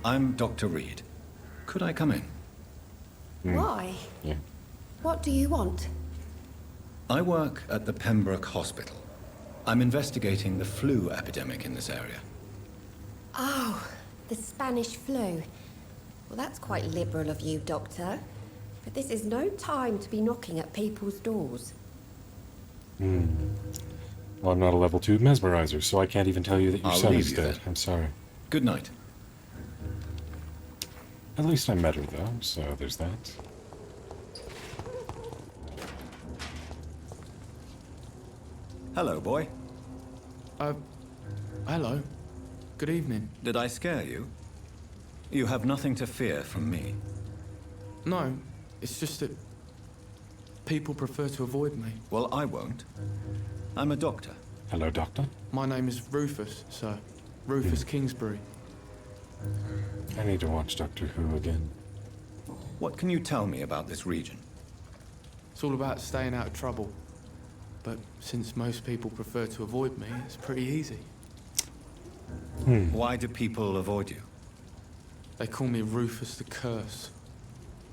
S4: I'm Dr. Reed. Could I come in?
S15: Why?
S1: Yeah.
S15: What do you want?
S4: I work at the Pembroke Hospital. I'm investigating the flu epidemic in this area.
S15: Oh, the Spanish flu. Well, that's quite liberal of you, Doctor. But this is no time to be knocking at people's doors.
S1: Well, I'm not a level 2 mesmerizer, so I can't even tell you that your
S4: I'll
S1: son
S4: leave
S1: is
S4: you
S1: dead.
S4: then.
S1: I'm sorry.
S4: Good night.
S1: At least I met her, though, so there's that.
S4: Hello, boy.
S16: Hello. Good evening.
S4: Did I scare you? You have nothing to fear from me.
S16: No, it's just that people prefer to avoid me.
S4: Well, I won't. I'm a doctor.
S1: Hello, doctor.
S16: My name is Rufus, sir. Rufus Kingsbury.
S1: I need to watch Doctor Who again.
S4: What can you tell me about this region?
S16: It's all about staying out of trouble. But since most people prefer to avoid me, it's pretty easy.
S4: Why do people avoid you?
S16: They call me Rufus the Curse.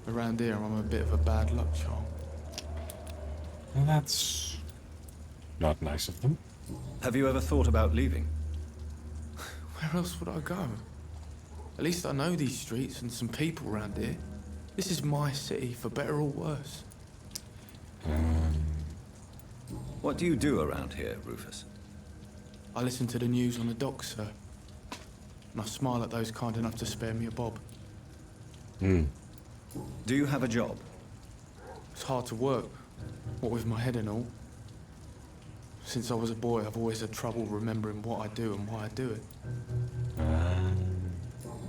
S16: Around here, I'm a bit of a bad luck charm.
S1: Well, that's not nice of them.
S4: Have you ever thought about leaving?
S16: Where else would I go? At least I know these streets and some people around here. This is my city, for better or worse.
S4: What do you do around here, Rufus?
S16: I listen to the news on the docks, sir. And I smile at those kind enough to spare me a bob.
S4: Do you have a job?
S16: It's hard to work, what with my head and all. Since I was a boy, I've always had trouble remembering what I do and why I do it.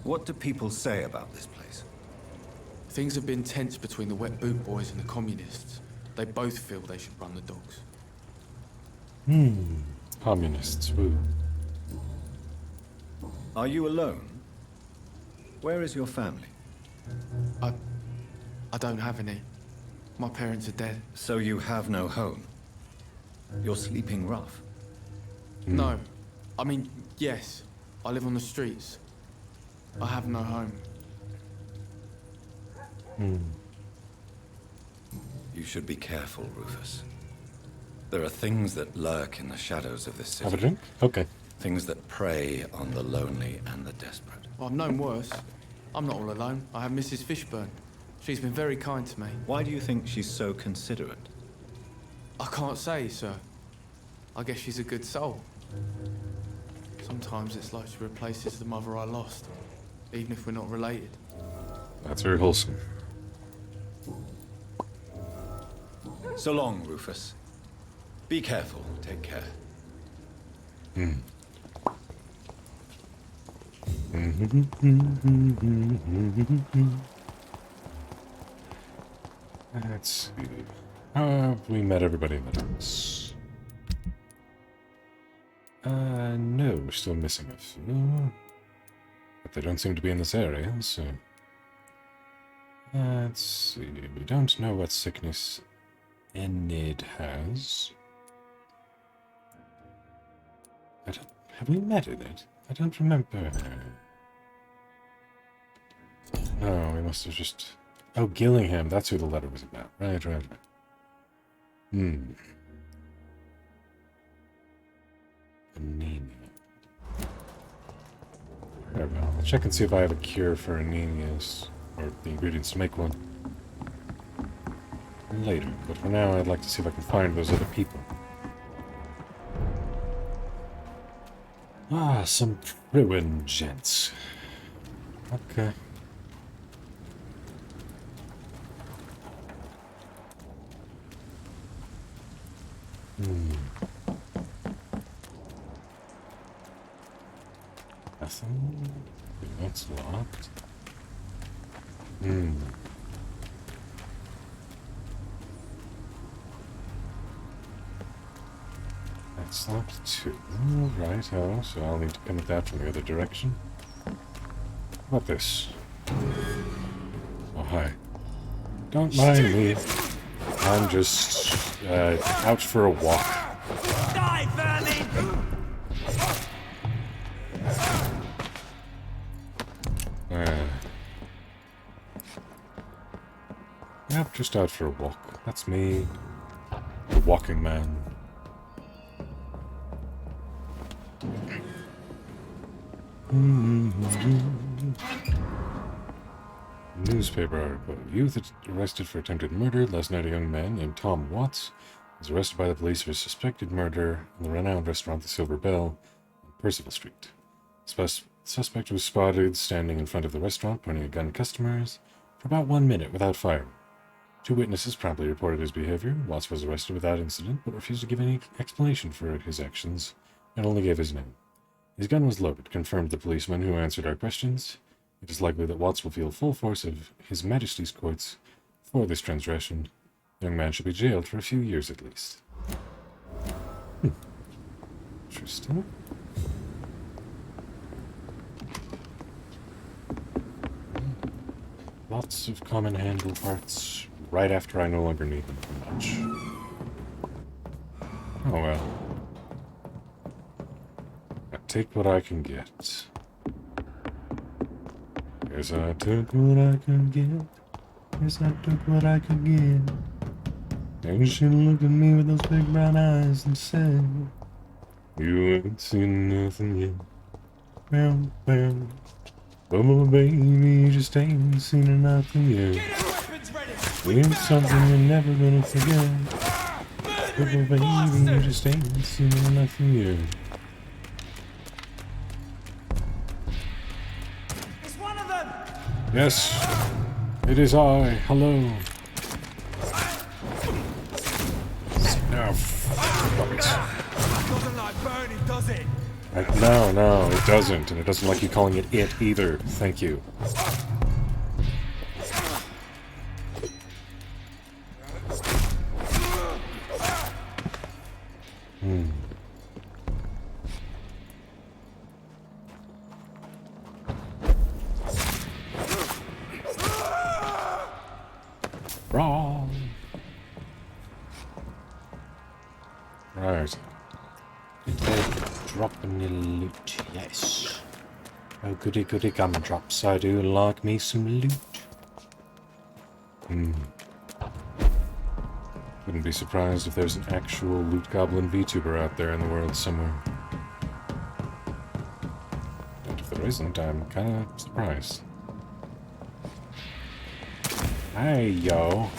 S4: What do people say about this place?
S16: Things have been tense between the Wet Boot Boys and the Communists. They both feel they should run the docks.
S1: Communists, woo.
S4: Are you alone? Where is your family?
S16: I don't have any. My parents are dead.
S4: So you have no home? You're sleeping rough?
S16: No. I mean, yes. I live on the streets. I have no home.
S4: You should be careful, Rufus. There are things that lurk in the shadows of this city.
S1: Have a drink? Okay.
S4: Things that prey on the lonely and the desperate.
S16: Well, I've known worse. I'm not all alone. I have Mrs. Fishburne. She's been very kind to me.
S4: Why do you think she's so considerate?
S16: I can't say, sir. I guess she's a good soul. Sometimes it's like she replaces the mother I lost, even if we're not related.
S1: That's very wholesome.
S4: So long, Rufus. Be careful. Take care.
S1: Let's see. We met everybody in the docks. No, we're still missing a few. But they don't seem to be in this area, so... Let's see. We don't know what sickness Enid has. Have we met Enid? I don't remember her. No, we must have just... Oh, Gillingham, that's who the letter was about. Right. Anemia. There we go. I'll check and see if I have a cure for anemia, or the ingredients to make one. later, but for now I'd like to see if I can find those other people. Ah, some Priwen gents. Okay. Nothing. That's locked. That's locked too. Right, oh, so I'll need to come at that from the other direction. How about this? Oh, hi. Don't mind me. I'm just out for a walk.
S12: Die, vermin!
S1: Yep, just out for a walk. That's me. The walking man. Newspaper article. Youth arrested for attempted murder. Last night a young man named Tom Watts was arrested by the police for suspected murder in the renowned restaurant The Silver Bell on Percival Street. Suspect was spotted standing in front of the restaurant, pointing a gun at customers for about 1 minute without firing. 2 witnesses promptly reported his behavior. Watts was arrested without incident, but refused to give any explanation for his actions, and only gave his name. His gun was loaded, confirmed the policeman who answered our questions. It is likely that Watts will feel full force of His Majesty's courts for this transgression. The young man should be jailed for a few years at least. Interesting. Lots of common handle parts right after I no longer need them for much. Oh well. I take what I can get. Yes, I took what I could get. Yes, I took what I could get. And she looked at me with those big brown eyes and said, "You ain't seen nothing yet. Bam, bam. Oh, baby, you just ain't seen nothing yet. It's something you're never gonna forget. Oh, baby, you just ain't seen nothing yet."
S12: It's one of them!
S1: Yes, it is I. Hello. Oh, fuck it.
S12: Doesn't like burning, does it?
S1: No, it doesn't. And it doesn't like you calling it either. Thank you. Wrong. Right. Did they drop any loot? Yes. Oh, goody goody gumdrops. I do like me some loot. Wouldn't be surprised if there's an actual loot goblin VTuber out there in the world somewhere. And if there isn't, I'm kinda surprised. Hey, yo.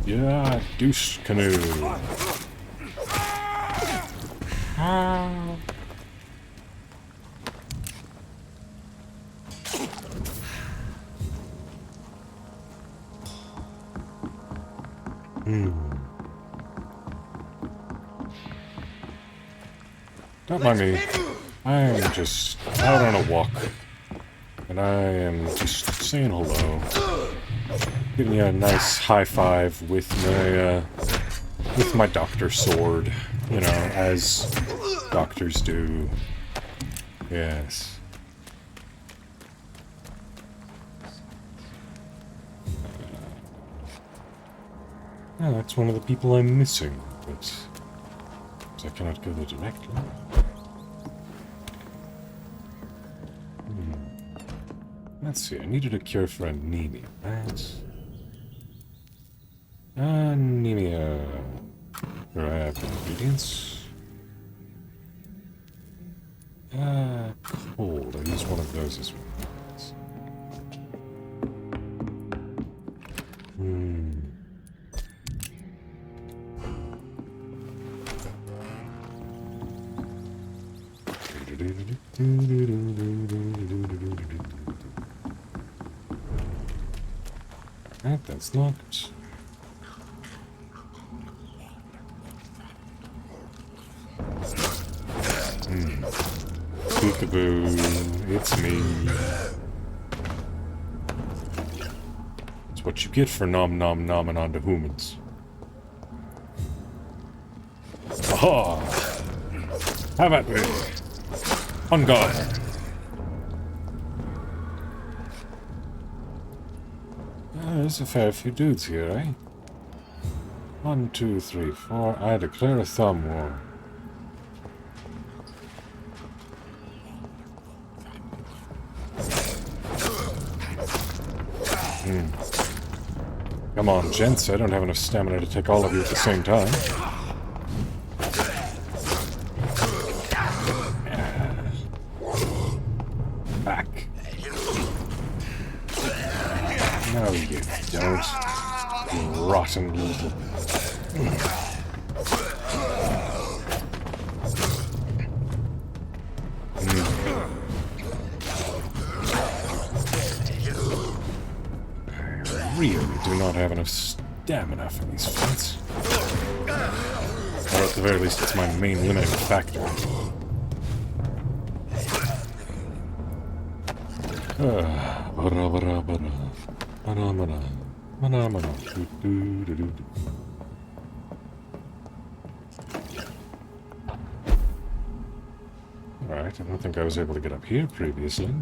S1: Yeah, douche canoe. Ah. Don't mind me. I am just out on a walk. And I am just saying hello. Giving you a nice high five with my doctor sword. You know, as doctors do. Yes. Oh, that's one of the people I'm missing, but I cannot go there directly. Let's see, I needed a cure for anemia, right? Anemia. Do I have ingredients? Cold. I use one of those as well. Right, that's locked. Peekaboo, it's me. It's what you get for nomming onto humans. Aha! Have at me! On guard! There's a fair few dudes here, eh? 1, 2, 3, 4. I declare a thumb war. Come on, gents. I don't have enough stamina to take all of you at the same time. Back. No, you don't. You rotten little... I really do not have enough stamina for these fights. Or at the very least, it's my main limiting factor. Alright, I don't think I was able to get up here previously.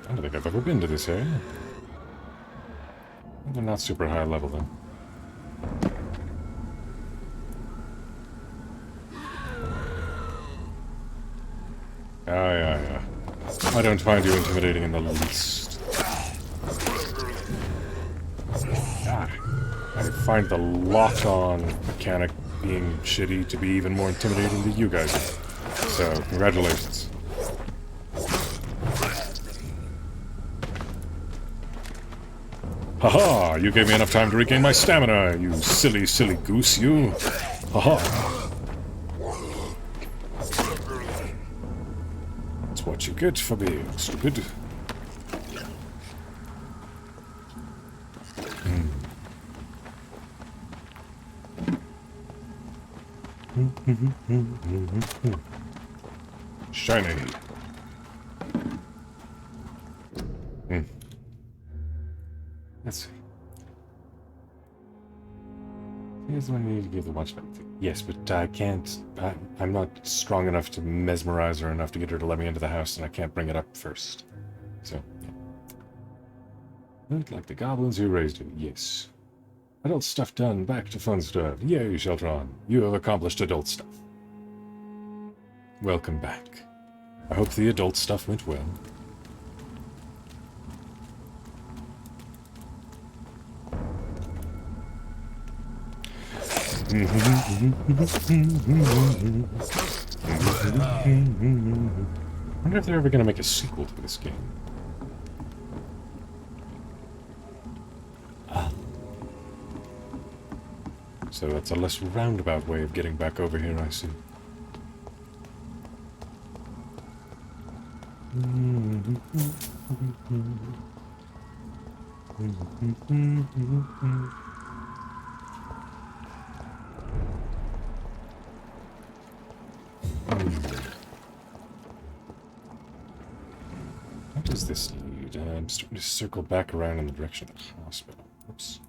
S1: I don't think I've ever been to this area. They're not super high level then. Yeah. I don't find you intimidating in the least. I find the lock-on mechanic being shitty to be even more intimidating than you guys are. So, congratulations. Haha! You gave me enough time to regain my stamina, you silly, silly goose, you! Haha! That's what you get for being stupid. Shiny. Let's see. Here's when you need to give the watch back. Yes, but I can't. I'm not strong enough to mesmerize her enough to get her to let me into the house, and I can't bring it up first. So, yeah. Look like the goblins who raised you. Yes. Adult stuff done. Back to fun stuff. Yay, Sheltron. You have accomplished adult stuff. Welcome back. I hope the adult stuff went well. I wonder if they're ever going to make a sequel to this game. So that's a less roundabout way of getting back over here, I see. What does this lead? I'm starting to circle back around in the direction of the hospital. Oops.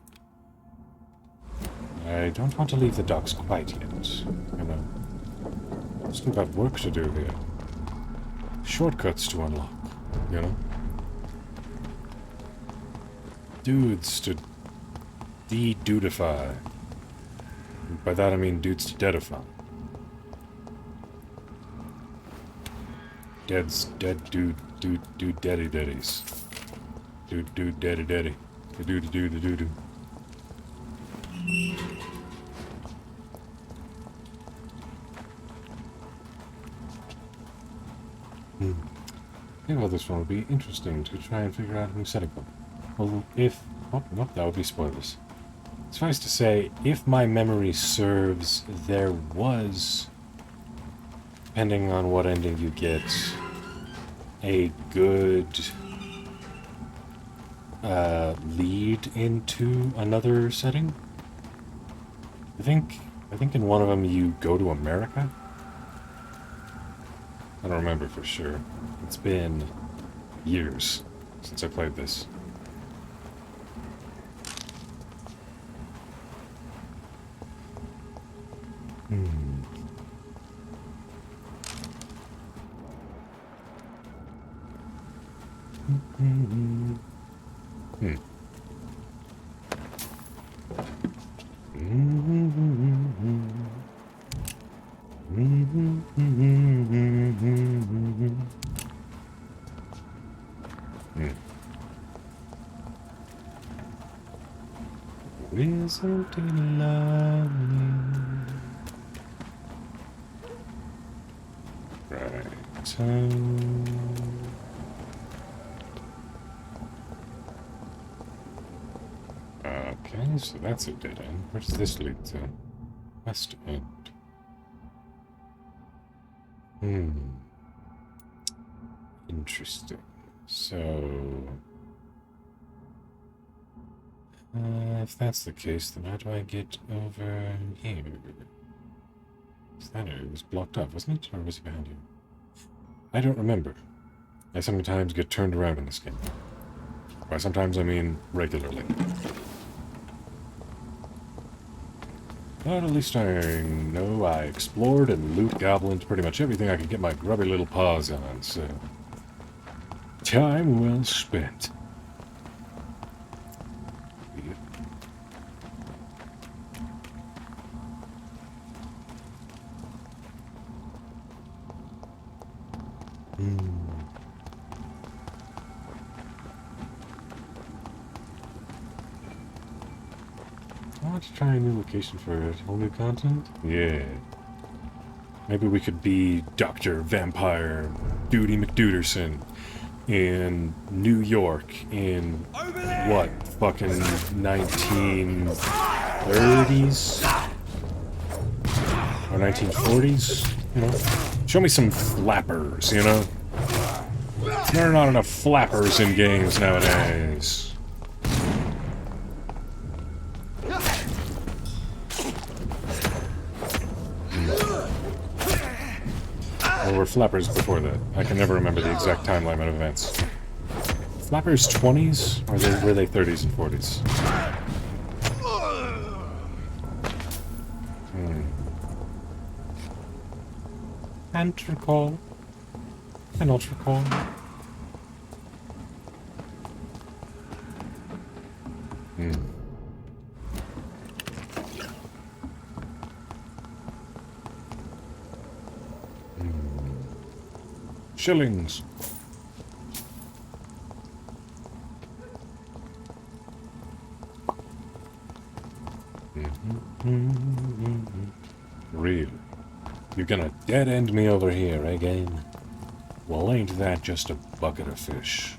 S1: I don't want to leave the docks quite yet. You know, still got work to do here. Shortcuts to unlock, you know? Dudes to de-dudify. By that I mean dudes to deadify. Dead's dead dude daddy daddies. Dude daddy daddy. The do. I think this one would be interesting to try and figure out a new setting for. Well, if... Oh, nope, that would be spoilers. Suffice to say, if my memory serves, there was, depending on what ending you get, a good lead into another setting. I think in one of them you go to America. I don't remember for sure. It's been years since I played this. Isn't it lovely? Right. Okay, so that's a dead end. Where does this lead to? West End. Interesting. So... if that's the case, then how do I get over here? That area was blocked off, wasn't it? Or was it behind you? I don't remember. I sometimes get turned around in this game. By sometimes, I mean regularly. But at least I know I explored and loot goblins pretty much everything I could get my grubby little paws on, so... Time well spent. I want to try a new location for it. Whole new content? Yeah. Maybe we could be Dr. Vampire Duty McDuderson in New York in, what, fucking 1930s? Or 1940s? You know? Show me some flappers, you know? There are not enough flappers in games nowadays. Or were flappers before that? I can never remember the exact timeline of events. Flappers 20s? Or were they 30s and 40s? Can't recall. Cannot recall. Shillings. Real. You're gonna dead-end me over here, eh, game? Well, ain't that just a bucket of fish?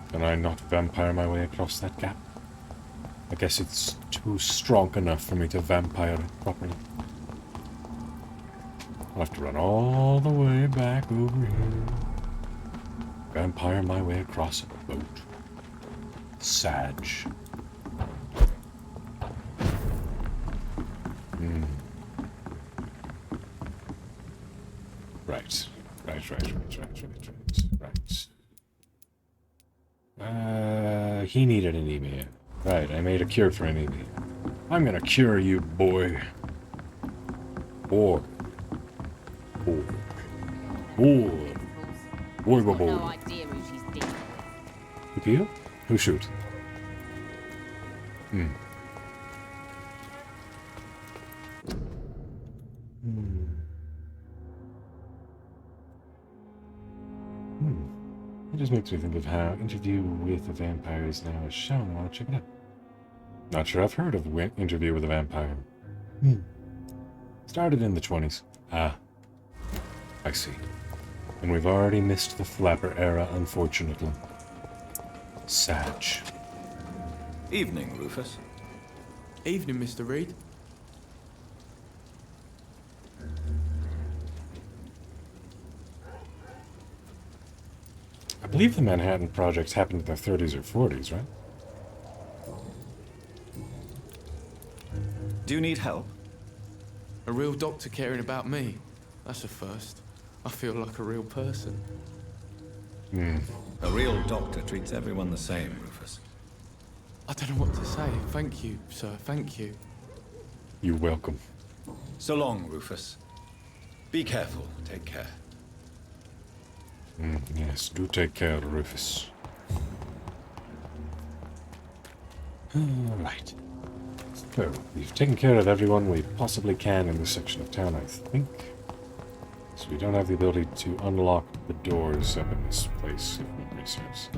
S1: Can I not vampire my way across that gap? I guess it's too strong enough for me to vampire it properly. I'll have to run all the way back over here. Vampire my way across a boat. Sag. Right. He needed anemia. Right, I made a cure for anemia. I'm gonna cure you, boy. Boy. Boy. Boy. Boy, boy, boy.
S11: No idea who she's dealing with.
S1: CPU? Who shoot? It just makes me think of how Interview with a Vampire is now a show, and I want to check it out. Not sure I've heard of Interview with a Vampire. Started in the 20s. Ah, I see. And we've already missed the flapper era, unfortunately. Sag.
S4: Evening, Rufus.
S16: Evening, Mr. Reed.
S1: I believe the Manhattan Projects happened in the 30s or 40s, right?
S4: Do you need help?
S16: A real doctor caring about me. That's a first. I feel like a real person.
S4: A real doctor treats everyone the same, Rufus.
S16: I don't know what to say. Thank you, sir. Thank you.
S1: You're welcome.
S4: So long, Rufus. Be careful. Take care.
S1: Yes, do take care, Rufus. Alright. So, we've taken care of everyone we possibly can in this section of town, I think. So we don't have the ability to unlock the doors up in this place, if memory serves.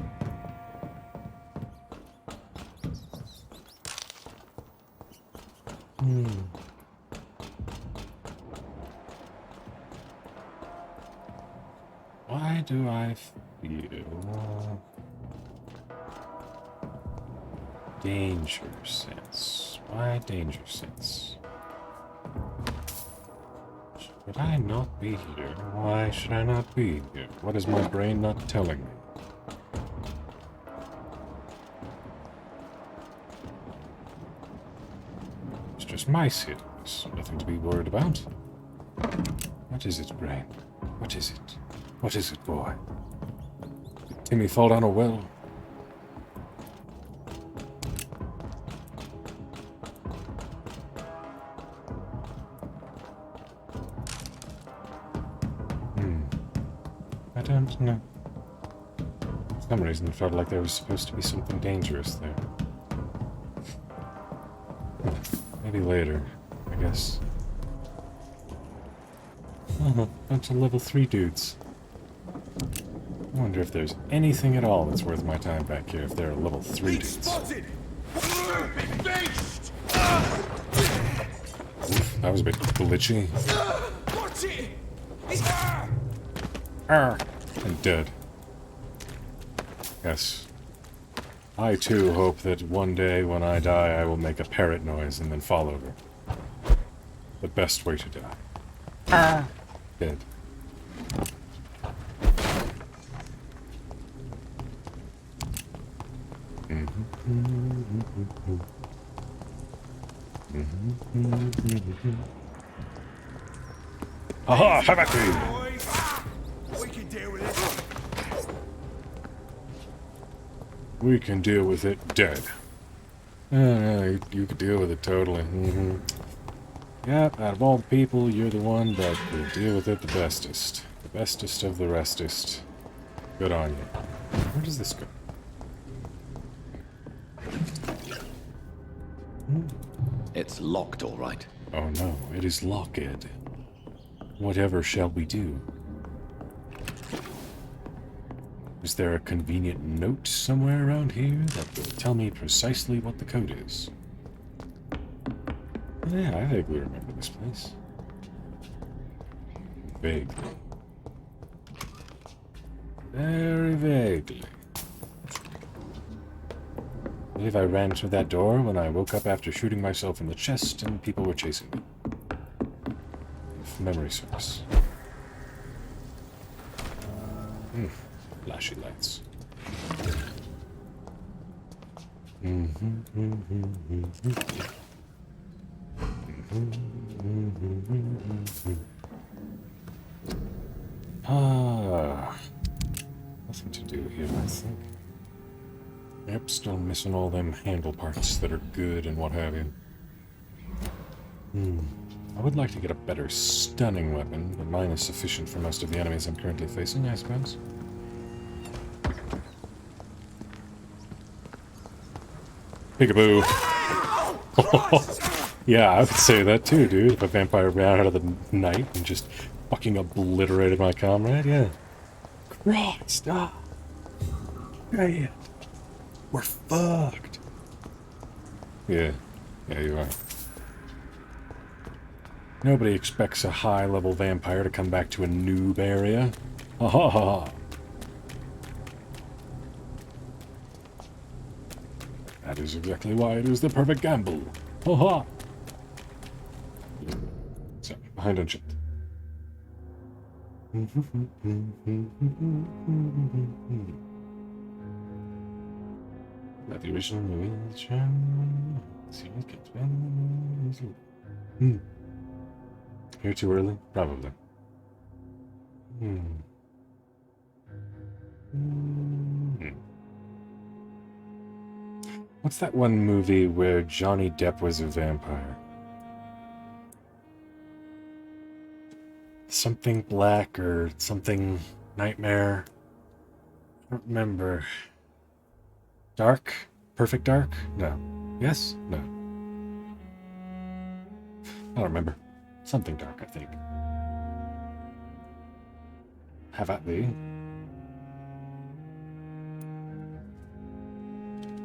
S1: Why do I feel danger sense? Why danger sense? Should I not be here? Why should I not be here? What is my brain not telling me? It's just mice here. There's nothing to be worried about. What is it, brain? What is it? What is it, boy? Did Timmy fall down a well? I don't know. For some reason, it felt like there was supposed to be something dangerous there. Maybe later, I guess. Oh, bunch of level 3 dudes. I wonder if there's anything at all that's worth my time back here if there are level 3 dudes. Oof, that was a bit glitchy. I'm dead. Yes. I too hope that one day when I die I will make a parrot noise and then fall over. The best way to die. Dead. Aha! Habaki!
S3: We can deal with it.
S1: We can deal with it dead. Yeah, you could deal with it totally. Yep, out of all the people, you're the one that will deal with it the bestest. The bestest of the restest. Good on you. Where does this go?
S14: It's locked, all right.
S1: Oh no, it is locked. Whatever shall we do? Is there a convenient note somewhere around here that will tell me precisely what the code is? Yeah, I vaguely remember this place. Vaguely. Very vaguely. I believe I ran through that door when I woke up after shooting myself in the chest and people were chasing me. If memory serves. Flashy lights. Nothing to do here, I think. Yep, still missing all them handle parts that are good and what have you. I would like to get a better stunning weapon, but mine is sufficient for most of the enemies I'm currently facing, I suppose. Peekaboo. Yeah, I would say that too, dude. If a vampire ran out of the night and just fucking obliterated my comrade, yeah. Christ, yeah. We're fucked. Yeah. Yeah, you are. Nobody expects a high-level vampire to come back to a noob area. Ha ha ha ha. That is exactly why it is the perfect gamble. Ha ha. So, behind on shit. That the original movie. Here too early? Probably. What's that one movie where Johnny Depp was a vampire? Something Black or something Nightmare? I don't remember. Dark? Perfect Dark? No. Yes? No. I don't remember. Something dark, I think. Have at thee.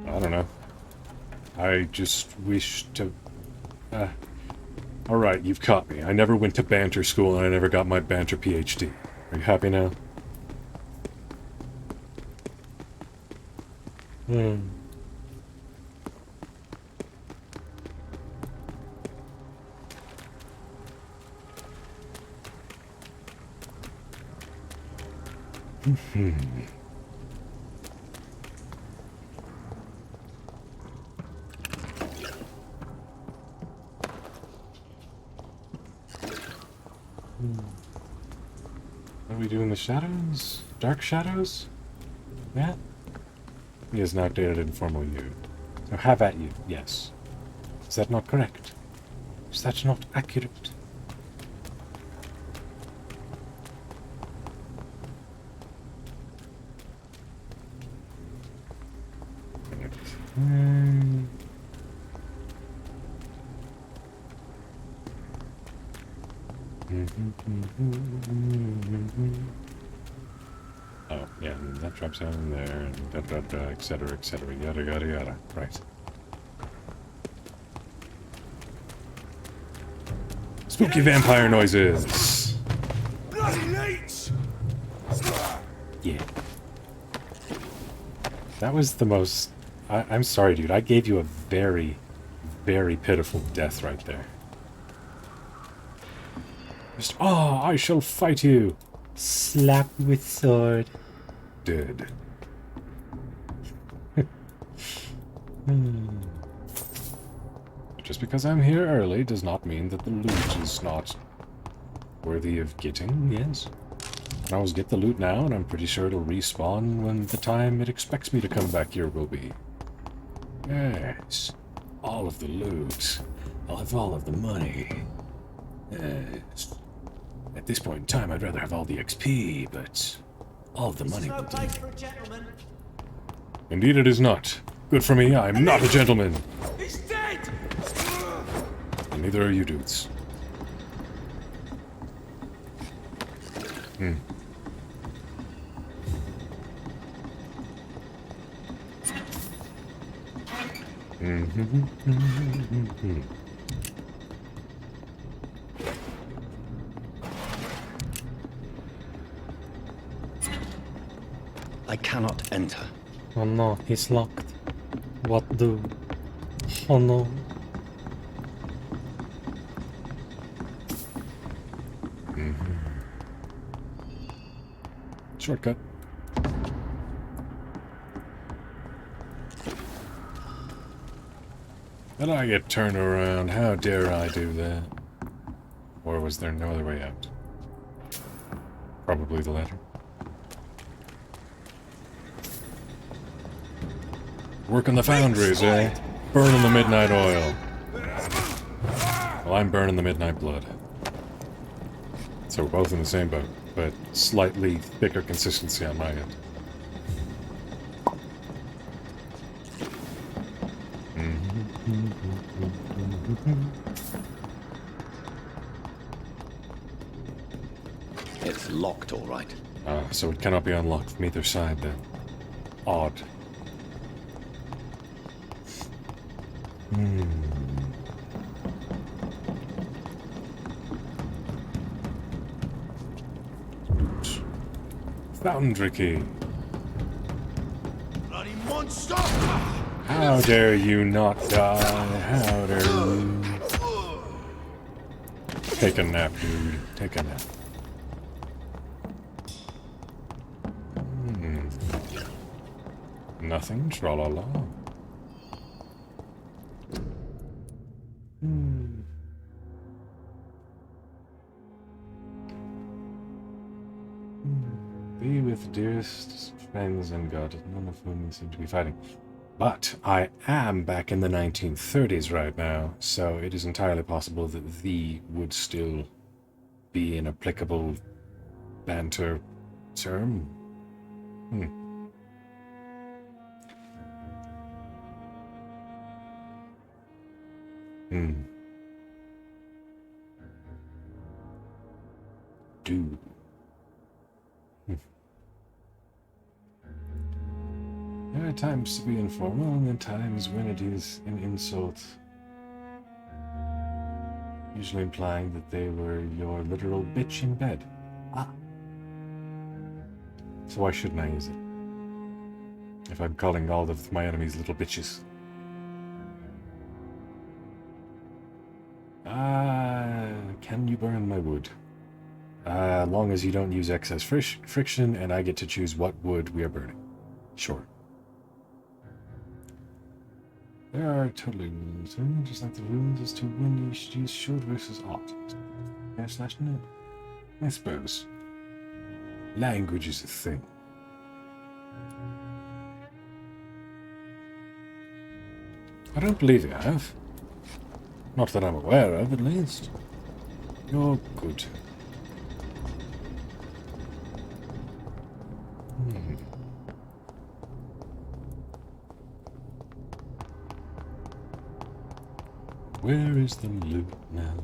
S1: I don't know. I just wish to... Alright, you've caught me. I never went to banter school and I never got my banter PhD. Are you happy now? What do we do in the shadows? Dark shadows? Yeah? He is an outdated informal you. So have at you, yes. Is that not correct? Is that not accurate? Oh, yeah, and that drops down in there, and etc., yada, yada, yada. Right. Spooky vampire noises!
S3: Bloody leech!
S1: Yeah. That was the most... I'm sorry, dude. I gave you a very, very pitiful death right there. Just, oh, I shall fight you. Slap with sword. Dead. Just because I'm here early does not mean that the loot is not worthy of getting, yes? I can always get the loot now, and I'm pretty sure it'll respawn when the time it expects me to come back here will be. Yes. All of the loot. I'll have all of the money. Yes. At this point in time, I'd rather have all the XP, but all of the money will do. Indeed it is not. Good for me, I'm not a gentleman.
S3: He's dead!
S1: And neither are you dudes.
S14: I cannot enter.
S1: Oh no, he's locked. What do? Oh no. Shortcut. Did I get turned around? How dare I do that? Or was there no other way out? Probably the latter. Work on the foundries, eh? Burning the midnight oil. Well, I'm burning the midnight blood. So we're both in the same boat, but slightly thicker consistency on my end.
S14: It's locked, all right.
S1: Ah, so it cannot be unlocked from either side then. Odd. Foundry key.
S3: Bloody monster!
S1: How dare you not die? How dare you? Take a nap, dude. Take a nap. Nothing. Tra-la-la. Be with dearest friends and God, none of whom seem to be fighting. But I am back in the 1930s right now, so it is entirely possible that "the" would still be an applicable banter term. Do. There are times to be informal, and then times when it is an insult. Usually implying that they were your literal bitch in bed. Ah. So why shouldn't I use it? If I'm calling all of my enemies little bitches. Can you burn my wood? Long as you don't use excess friction and I get to choose what wood we are burning. Sure. There are totally rules, just like the rules as to when you should use short versus alt. /net. I suppose. Language is a thing. I don't believe you have. Not that I'm aware of, at least. You're good. Where is the loot now?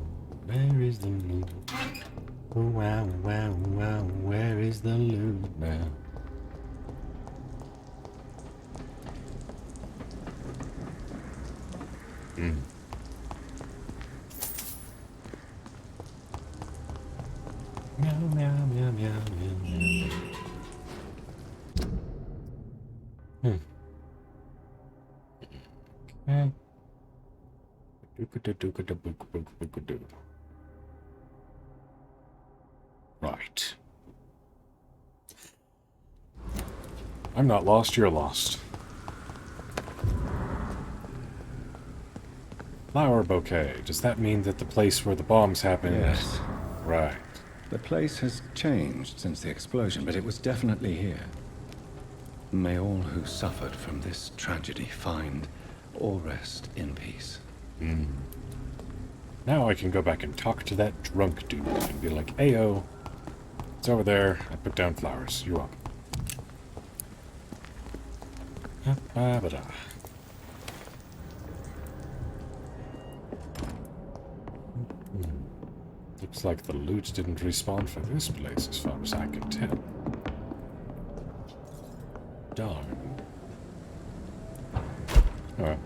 S1: Where is the loot? Oh, wow, wow, wow, where is the loot now? Meow, meow, meow, meow, meow, meow. Okay. Right. I'm not lost, you're lost. Flower bouquet. Does that mean that the place where the bombs happened?
S4: Yes.
S1: Right.
S4: The place has changed since the explosion, but it was definitely here. May all who suffered from this tragedy find or rest in peace.
S1: Now I can go back and talk to that drunk dude and be like, "Ayo, it's over there. I put down flowers. You're welcome." Ba-ba-da. Looks like the loot didn't respawn for this place as far as I can tell. Darn. Alright.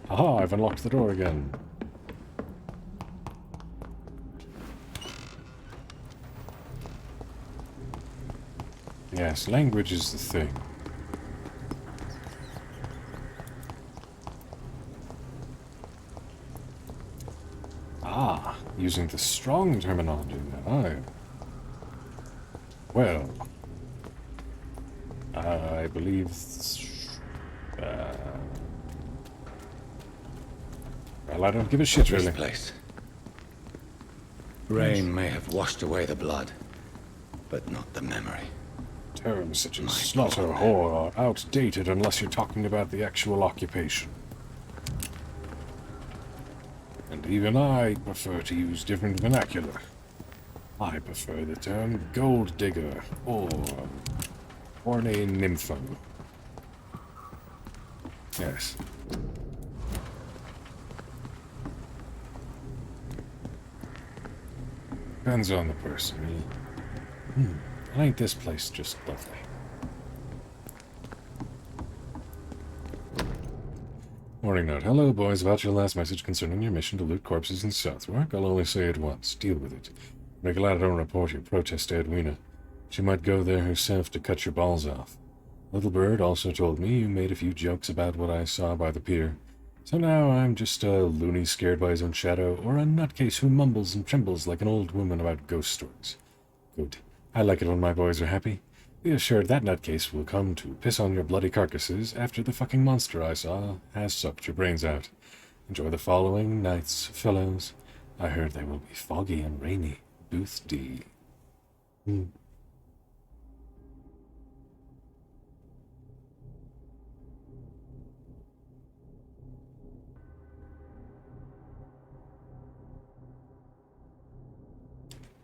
S1: Aha, I've unlocked the door again. Yes, language is the thing. Ah, using the strong terminology then. Well, I believe... well, I don't give a shit, really.
S4: This place. Rain may have washed away the blood, but not the memory.
S1: Terms such as slaughter, whore are outdated unless you're talking about the actual occupation. And even I prefer to use different vernacular. I prefer the term gold digger or horny nympho. Yes. Depends on the person. Ain't this place just lovely? Warning note. Hello, boys. About your last message concerning your mission to loot corpses in Southwark, I'll only say it once. Deal with it. Make glad I don't report your protest to Edwina. She might go there herself to cut your balls off. Little Bird also told me you made a few jokes about what I saw by the pier. So now I'm just a loony scared by his own shadow, or a nutcase who mumbles and trembles like an old woman about ghost stories. Good. I like it when my boys are happy. Be assured that nutcase will come to piss on your bloody carcasses after the fucking monster I saw has sucked your brains out. Enjoy the following nights, fellows. I heard they will be foggy and rainy. Booth D.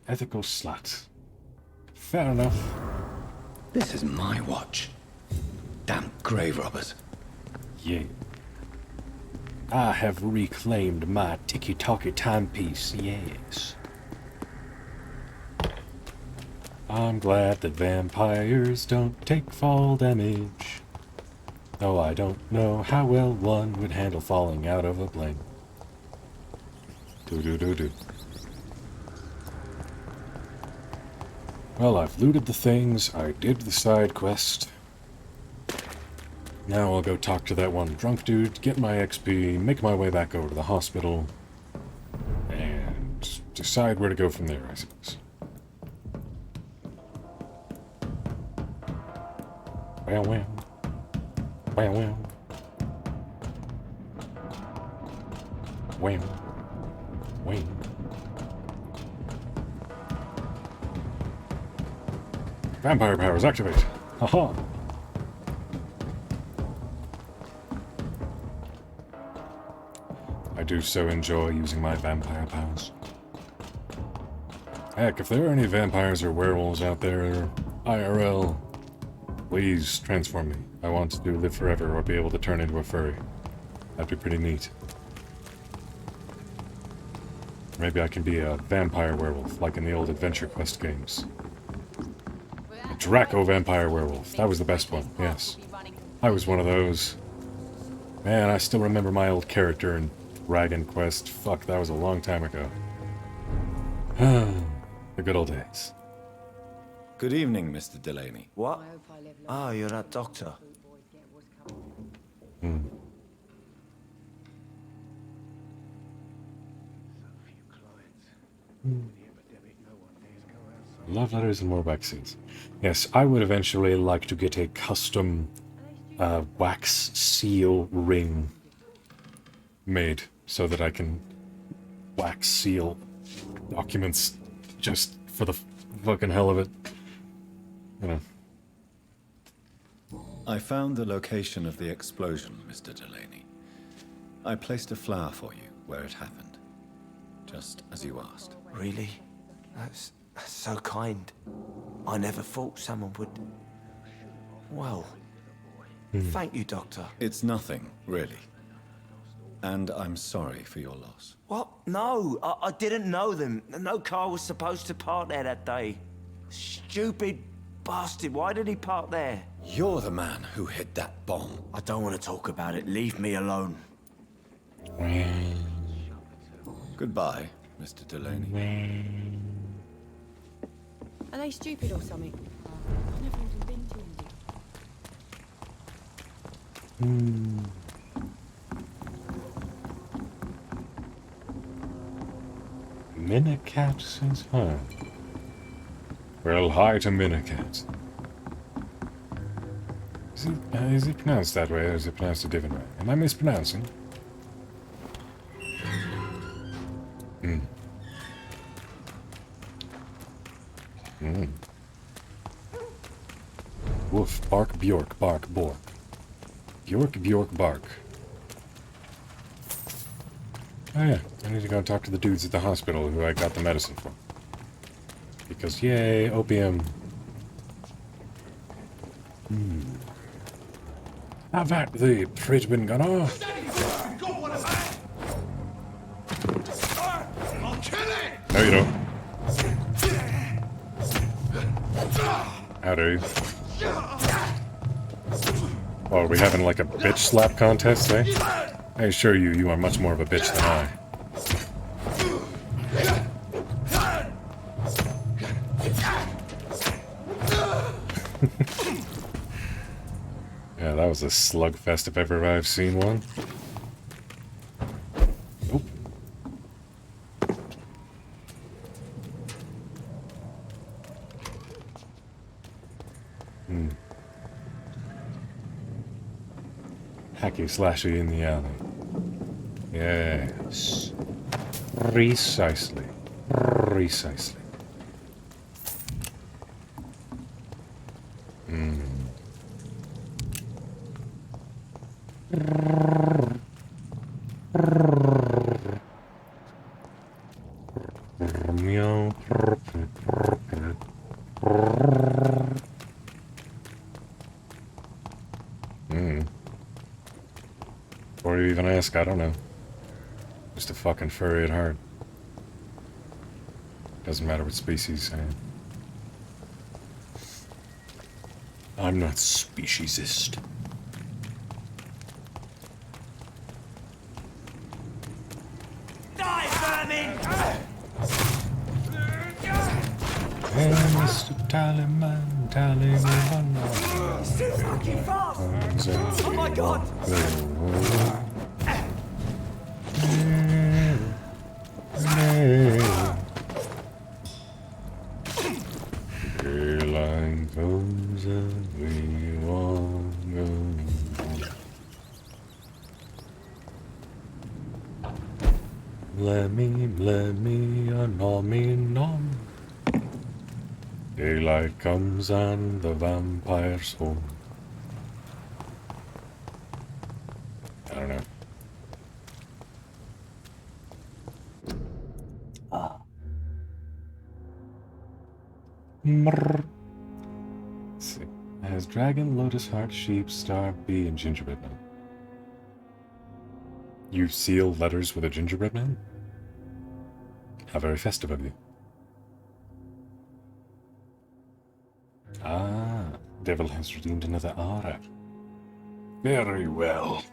S1: Ethical slut. Fair enough.
S14: This is my watch. Damn grave robbers.
S1: Yeah. I have reclaimed my tiki-taki timepiece, yes. I'm glad that vampires don't take fall damage. Though I don't know how well one would handle falling out of a plane. Do-do-do-do. Well, I've looted the things, I did the side quest. Now I'll go talk to that one drunk dude, get my XP, make my way back over to the hospital, and decide where to go from there, I suppose. Well, well. Well, well. Well. Well. Vampire powers activate. Haha. I do so enjoy using my vampire powers. Heck, if there are any vampires or werewolves out there, IRL, please transform me. I want to live forever or be able to turn into a furry. That'd be pretty neat. Maybe I can be a vampire werewolf, like in the old Adventure Quest games. Draco Vampire Werewolf. That was the best one, yes. I was one of those. Man, I still remember my old character in Dragon Quest. Fuck, that was a long time ago. The good old days.
S4: Good evening, Mr. Delaney.
S12: What? Oh, you're that doctor.
S1: Love letters and more vaccines. Yes, I would eventually like to get a custom wax seal ring made so that I can wax seal documents just for the fucking hell of it. You know.
S4: I found the location of the explosion, Mr. Delaney. I placed a flower for you where it happened, just as you asked.
S12: Really? That's so kind. I never thought someone would... Well, thank you, Doctor.
S4: It's nothing, really. And I'm sorry for your loss.
S12: What? No, I didn't know them. No car was supposed to park there that day. Stupid bastard, why did he park there?
S4: You're the man who hid that bomb.
S12: I don't want to talk about it. Leave me alone.
S4: Goodbye, Mr. Delaney.
S15: Are they stupid or something? I've never even been to India.
S1: Minicat says hi. Well, hi to Minicat. Is it pronounced that way, or is it pronounced a different way? Am I mispronouncing? Woof, bark, Bjork, bark, bork. Bjork, Bjork, bark. Oh yeah, I need to go talk to the dudes at the hospital who I got the medicine from. Because yay, opium. Have at the treatment gunner. No, you don't. Howdy. Oh, are we having like a bitch slap contest, eh? I assure you, you are much more of a bitch than I. Yeah, that was a slugfest if ever I've seen one. Nope. Hacky slashy in the alley. Yes. Precisely. Precisely. Before you even ask, I don't know. Just a fucking furry at heart. Doesn't matter what species I am. I'm not speciesist.
S2: Die, vermin!
S1: Hey, Mr. Tallyman, tally me one more.
S2: So fucking fast! Oh my god!
S1: Airline goes away, won't go. Let me, annoy me, nom. Daylight comes and the vampire's home. I don't know. Let's see. Has Dragon, Lotus Heart, Sheep, Star, Bee, and Gingerbread Man. You seal letters with a gingerbread man? How very festive of you. Ah, Devil has redeemed another aura. Very well.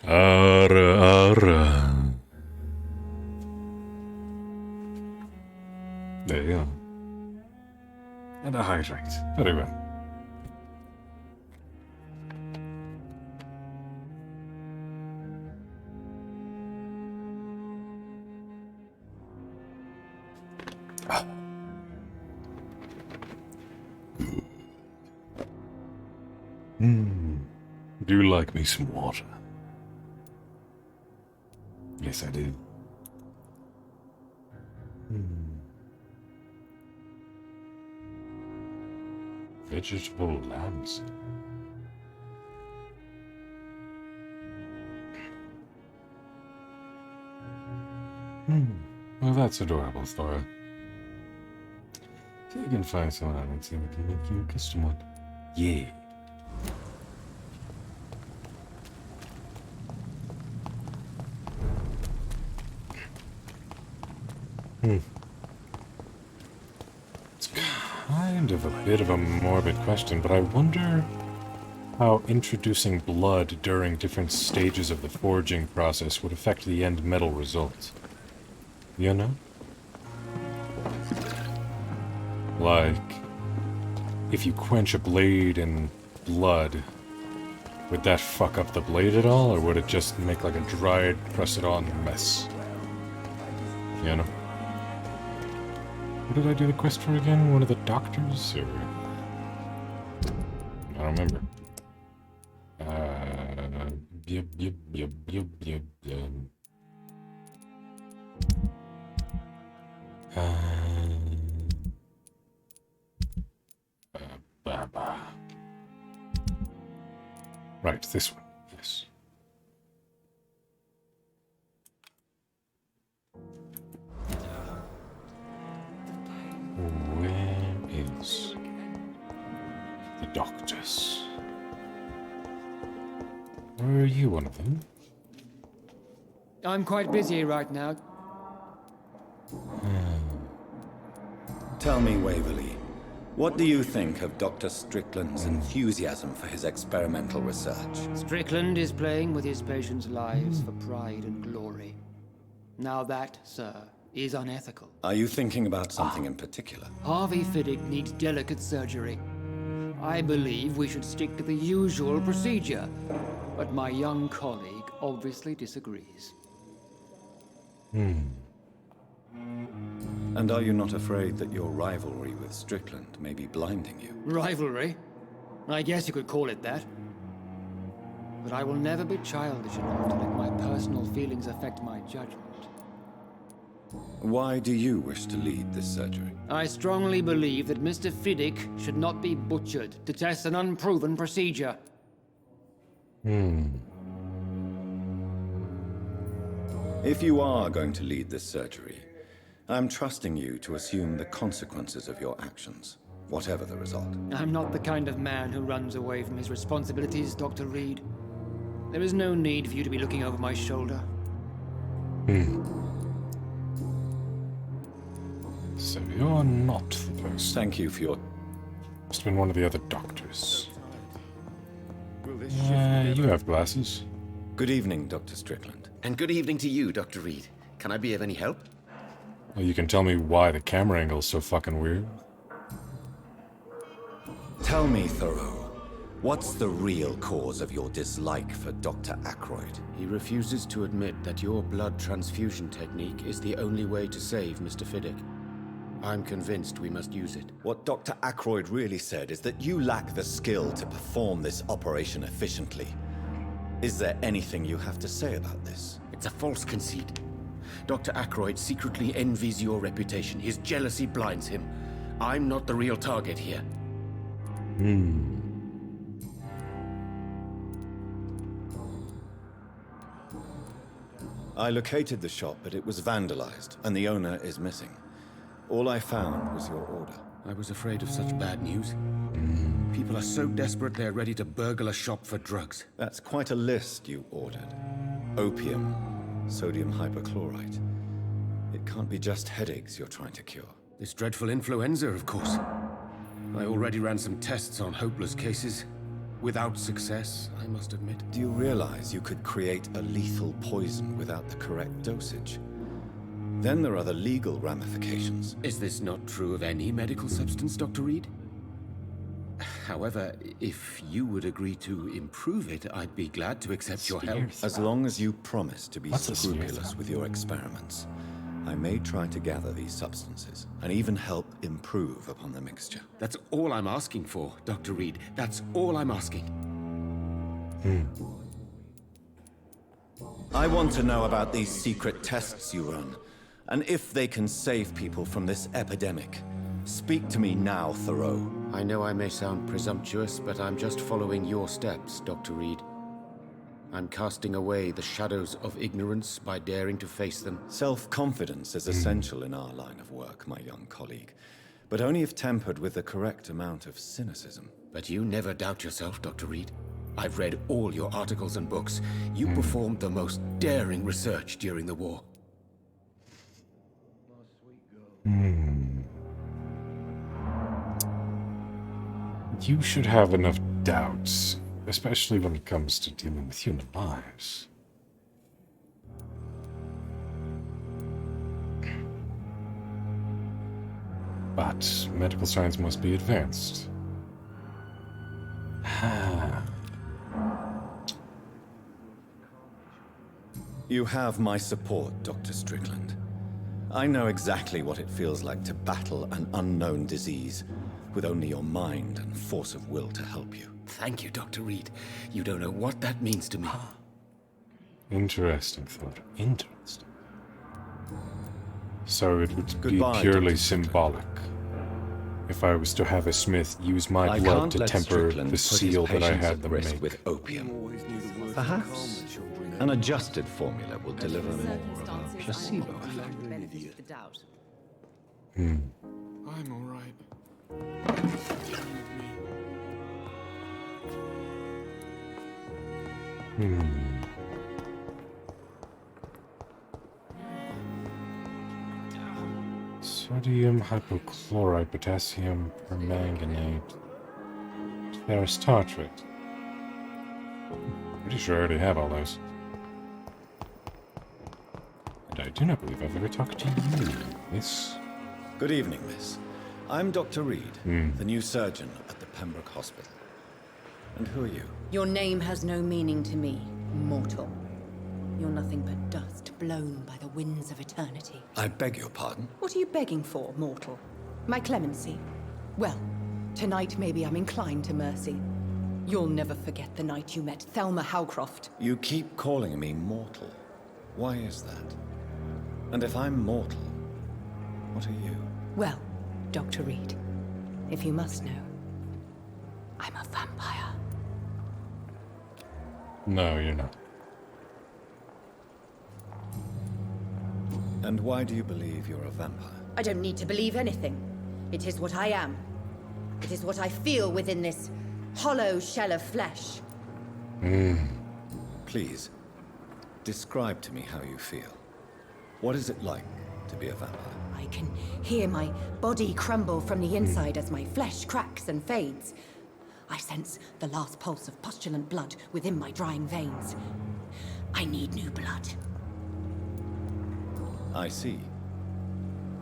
S1: Ara. There you go. And a hydrate. Very well. Do you like me some water? Yes, I do. Vegetable lands. Well, that's adorable, Thora. See if you can find someone out and see if we can make you a custom one. Yeah. It's kind of a bit of a morbid question, but I wonder how introducing blood during different stages of the forging process would affect the end metal result. You know? Like, if you quench a blade in blood, would that fuck up the blade at all, or would it just make like a dried, press-it-on mess? You know? What did I do the quest for again? One of the doctors? Or... I don't remember. Right, this one. Yes. Where is the doctors? Or are you one of them?
S2: I'm quite busy right now.
S4: Tell me, Waverly, what do you think of Dr. Strickland's enthusiasm for his experimental research?
S2: Strickland is playing with his patients' lives for pride and glory. Now that, sir, is unethical.
S4: Are you thinking about something in particular?
S2: Harvey Fiddick needs delicate surgery. I believe we should stick to the usual procedure, but my young colleague obviously disagrees.
S4: And are you not afraid that your rivalry with Strickland may be blinding you?
S2: Rivalry? I guess you could call it that. But I will never be childish enough to let my personal feelings affect my judgment.
S4: Why do you wish to lead this surgery?
S2: I strongly believe that Mr. Fiddick should not be butchered to test an unproven procedure.
S4: If you are going to lead this surgery, I'm trusting you to assume the consequences of your actions, whatever the result.
S2: I'm not the kind of man who runs away from his responsibilities, Dr. Reed. There is no need for you to be looking over my shoulder.
S1: So you're not the person.
S4: Thank you for your...
S1: Must have been one of the other doctors. You have glasses.
S4: Good evening, Dr. Strickland.
S17: And good evening to you, Dr. Reed. Can I be of any help?
S1: Well, you can tell me why the camera angle's so fucking weird.
S4: Tell me, Thoreau, what's the real cause of your dislike for Dr. Ackroyd?
S6: He refuses to admit that your blood transfusion technique is the only way to save Mr. Fiddick. I'm convinced we must use it.
S4: What Dr. Ackroyd really said is that you lack the skill to perform this operation efficiently. Is there anything you have to say about this?
S6: It's a false conceit. Dr. Ackroyd secretly envies your reputation. His jealousy blinds him. I'm not the real target here.
S4: I located the shop, but it was vandalized, and the owner is missing. All I found was your order.
S6: I was afraid of such bad news. People are so desperate they're ready to burgle a shop for drugs.
S4: That's quite a list you ordered. Opium, sodium hypochlorite. It can't be just headaches you're trying to cure.
S6: This dreadful influenza, of course. I already ran some tests on hopeless cases. Without success, I must admit.
S4: Do you realize you could create a lethal poison without the correct dosage? Then there are the legal ramifications.
S6: Is this not true of any medical substance, Dr. Reed? However, if you would agree to improve it, I'd be glad to accept your help.
S4: As long as you promise to be scrupulous with your experiments, I may try to gather these substances, and even help improve upon the mixture.
S6: That's all I'm asking for, Dr. Reed. That's all I'm asking.
S4: I want to know about these secret tests you run, and if they can save people from this epidemic. Speak to me now, Thoreau.
S6: I know I may sound presumptuous, but I'm just following your steps, Dr. Reed. I'm casting away the shadows of ignorance by daring to face them.
S4: Self-confidence is essential in our line of work, my young colleague, but only if tempered with the correct amount of cynicism.
S6: But you never doubt yourself, Dr. Reed. I've read all your articles and books. You performed the most daring research during the war.
S1: You should have enough doubts, especially when it comes to dealing with human lives. But medical science must be advanced.
S4: You have my support, Dr. Strickland. I know exactly what it feels like to battle an unknown disease, with only your mind and force of will to help you.
S6: Thank you, Dr. Reed. You don't know what that means to me.
S1: Interesting thought. Interesting. So it would
S4: Goodbye,
S1: be purely
S4: Dr.
S1: symbolic if I was to have a smith use my blood to temper the seal that I had them make.
S4: With opium. Perhaps an adjusted formula will deliver more of a placebo effect.
S16: I'm all right.
S1: So Sodium hypochlorite, potassium permanganate, ferrous tartrate. Pretty sure I already have all those. And I do not believe I've ever talked to you, Miss.
S4: Good evening, miss. I'm Dr. Reed, the new surgeon at the Pembroke Hospital. And who are you?
S18: Your name has no meaning to me, mortal. You're nothing but dust blown by the winds of eternity.
S4: I beg your pardon?
S18: What are you begging for, mortal? My clemency? Well, tonight maybe I'm inclined to mercy. You'll never forget the night you met Thelma Howcroft.
S4: You keep calling me mortal. Why is that? And if I'm mortal, what are you?
S18: Well, Dr. Reed, if you must know, I'm a vampire.
S1: No, you're not.
S4: And why do you believe you're a vampire?
S18: I don't need to believe anything. It is what I am. It is what I feel within this hollow shell of flesh.
S4: Please, describe to me how you feel. What is it like to be a vampire?
S18: I can hear my body crumble from the inside as my flesh cracks and fades. I sense the last pulse of pustulant blood within my drying veins. I need new blood.
S4: I see.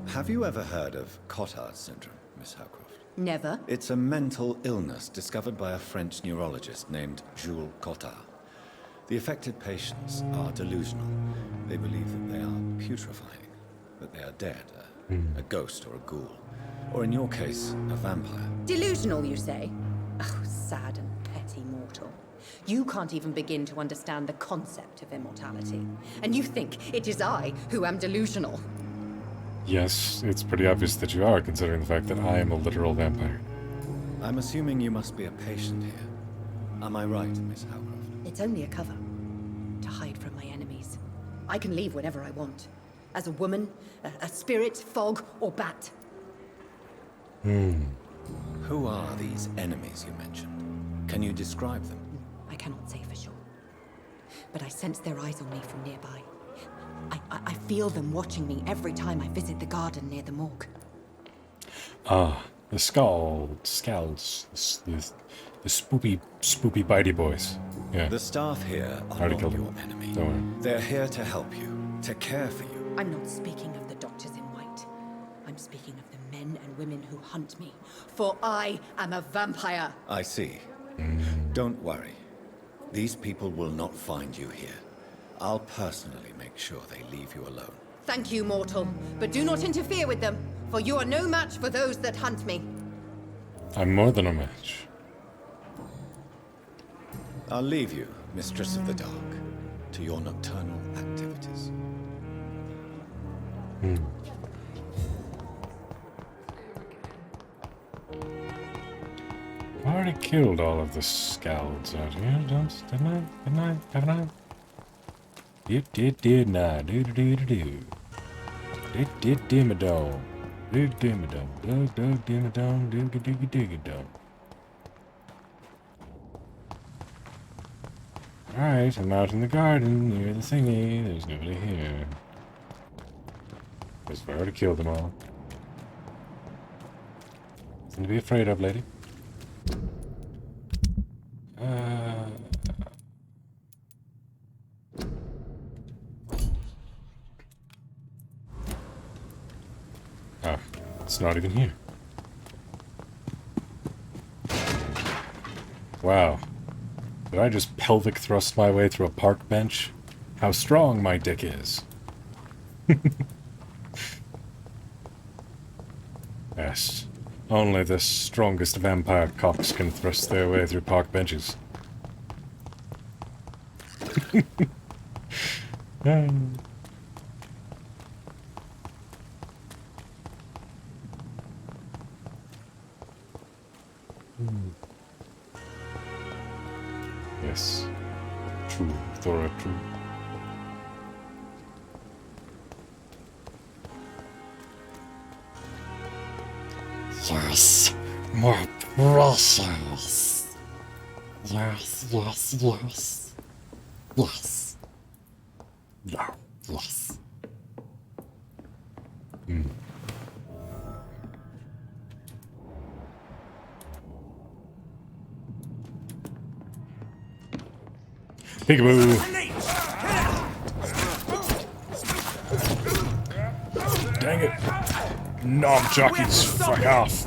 S4: Have you ever heard of Cotard syndrome, Miss Howcroft?
S18: Never.
S4: It's a mental illness discovered by a French neurologist named Jules Cotard. The affected patients are delusional. They believe that they are putrefying, that they are dead, a ghost or a ghoul. Or in your case, a vampire.
S18: Delusional, you say? Oh, sad and petty mortal. You can't even begin to understand the concept of immortality. And you think it is I who am delusional.
S1: Yes, it's pretty obvious that you are, considering the fact that I am a literal vampire.
S4: I'm assuming you must be a patient here. Am I right, Miss Howcroft?
S18: It's only a cover. To hide from my enemies. I can leave whenever I want. As a woman, a spirit, fog, or bat.
S4: Who are these enemies you mentioned? Can you describe them?
S18: I cannot say for sure. But I sense their eyes on me from nearby. I feel them watching me every time I visit the garden near the morgue.
S1: Ah, the scalds, the spoopy bitey boys. Yeah.
S4: The staff here are
S1: Already
S4: not
S1: killed
S4: your
S1: them.
S4: enemy.
S1: Don't worry.
S4: They're here to help you, to care for you.
S18: I'm not speaking of the doctors in white. I'm speaking of the men and women who hunt me. For I am a vampire.
S4: I see. Don't worry. These people will not find you here. I'll personally make sure they leave you alone.
S18: Thank you, mortal. But do not interfere with them, for you are no match for those that hunt me.
S1: I'm more than a match.
S4: I'll leave you, Mistress of the Dark, to your nocturnal activities.
S1: I already killed all of the scalds out here, didn't I? Haven't I? Did not. Do. Did dimmadome. Did dimmadome. Dug dimmadome. Digga. Alright, I'm out in the garden near the thingy. There's nobody here. Because I've already killed them all. Nothing to be afraid of, lady. It's not even here. Wow. Did I just pelvic thrust my way through a park bench? How strong my dick is. Yes. Only the strongest vampire cocks can thrust their way through park benches. Yes. True, Thora, true. Yes, more precious. Yes. Yes. No, yes. Peekaboo! Dang it! Knob jockeys, fuck off!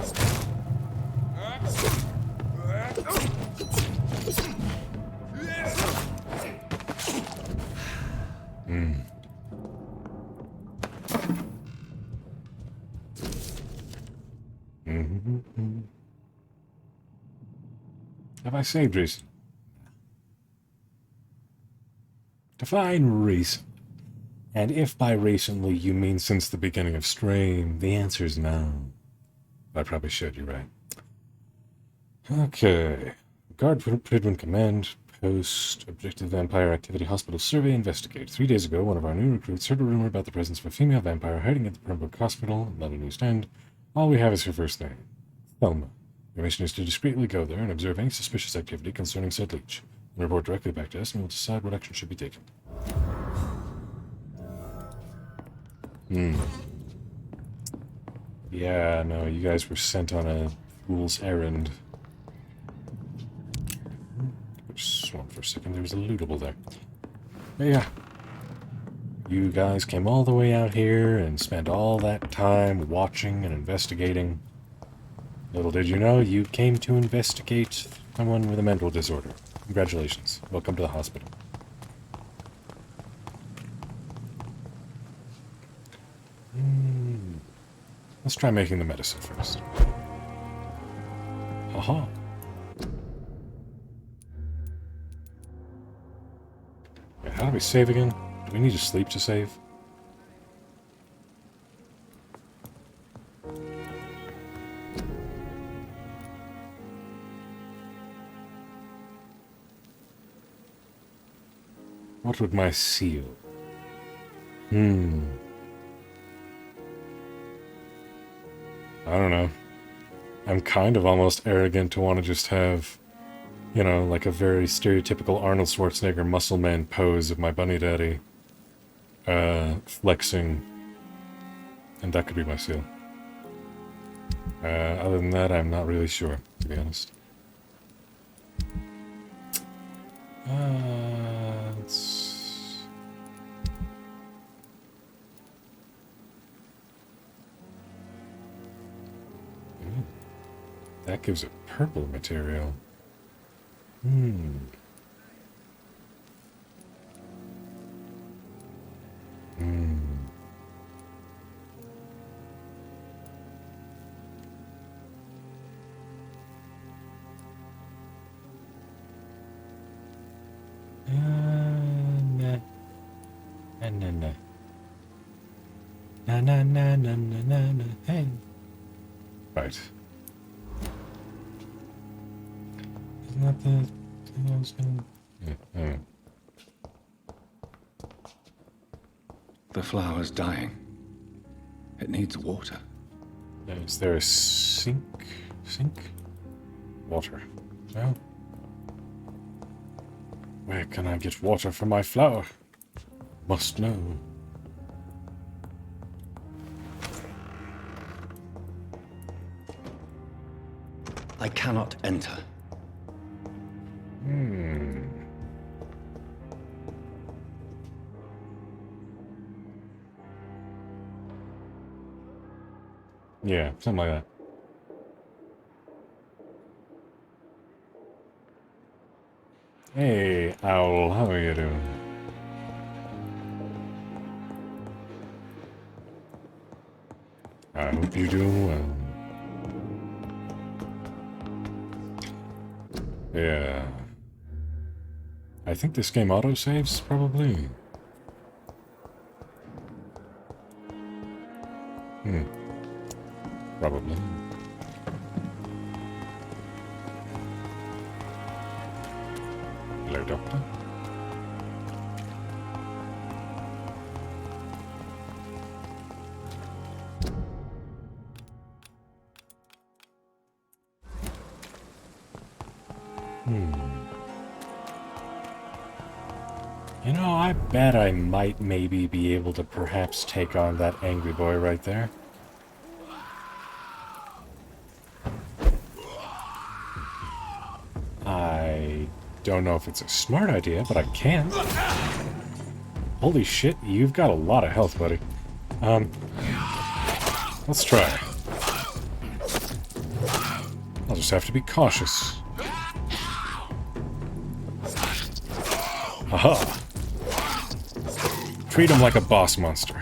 S1: Have I saved recent? Define recent. And if by recently you mean since the beginning of stream, the answer is no. I probably should, you're right. Okay. Guard Pridwin Command Post Objective Vampire Activity Hospital Survey Investigate. 3 days ago, one of our new recruits heard a rumor about the presence of a female vampire hiding at the Pembroke Hospital, London East End. All we have is her first name, Thelma. Your mission is to discreetly go there and observe any suspicious activity concerning said leech. And report directly back to us, and we'll decide what action should be taken. Yeah, no, you guys were sent on a fool's errand. Just swung for a second, there was a lootable there. But yeah. You guys came all the way out here and spent all that time watching and investigating. Little did you know, you came to investigate someone with a mental disorder. Congratulations. Welcome to the hospital. Let's try making the medicine first. Aha. Wait, how do we save again? Do we need to sleep to save? What would my seal? I don't know. I'm kind of almost arrogant to want to just have, you know, like a very stereotypical Arnold Schwarzenegger muscle man pose of my bunny daddy, flexing, and that could be my seal. Other than that, I'm not really sure, to be honest. That gives a purple material. Hey. Right. Isn't that the thing I was gonna... Yeah,
S14: The flower's dying. It needs water.
S1: Is there a sink? Water. No? Where can I get water for my flower? Must know.
S14: I cannot enter.
S1: Yeah, something like that. Hey, Owl, how are you doing? I hope you're doing well. Yeah. I think this game autosaves, probably. Probably. Hello, Doctor. You know, I bet I might maybe be able to perhaps take on that angry boy right there. I don't know if it's a smart idea, but I can. Holy shit, you've got a lot of health, buddy. Let's try. I'll just have to be cautious. Aha! Treat him like a boss monster.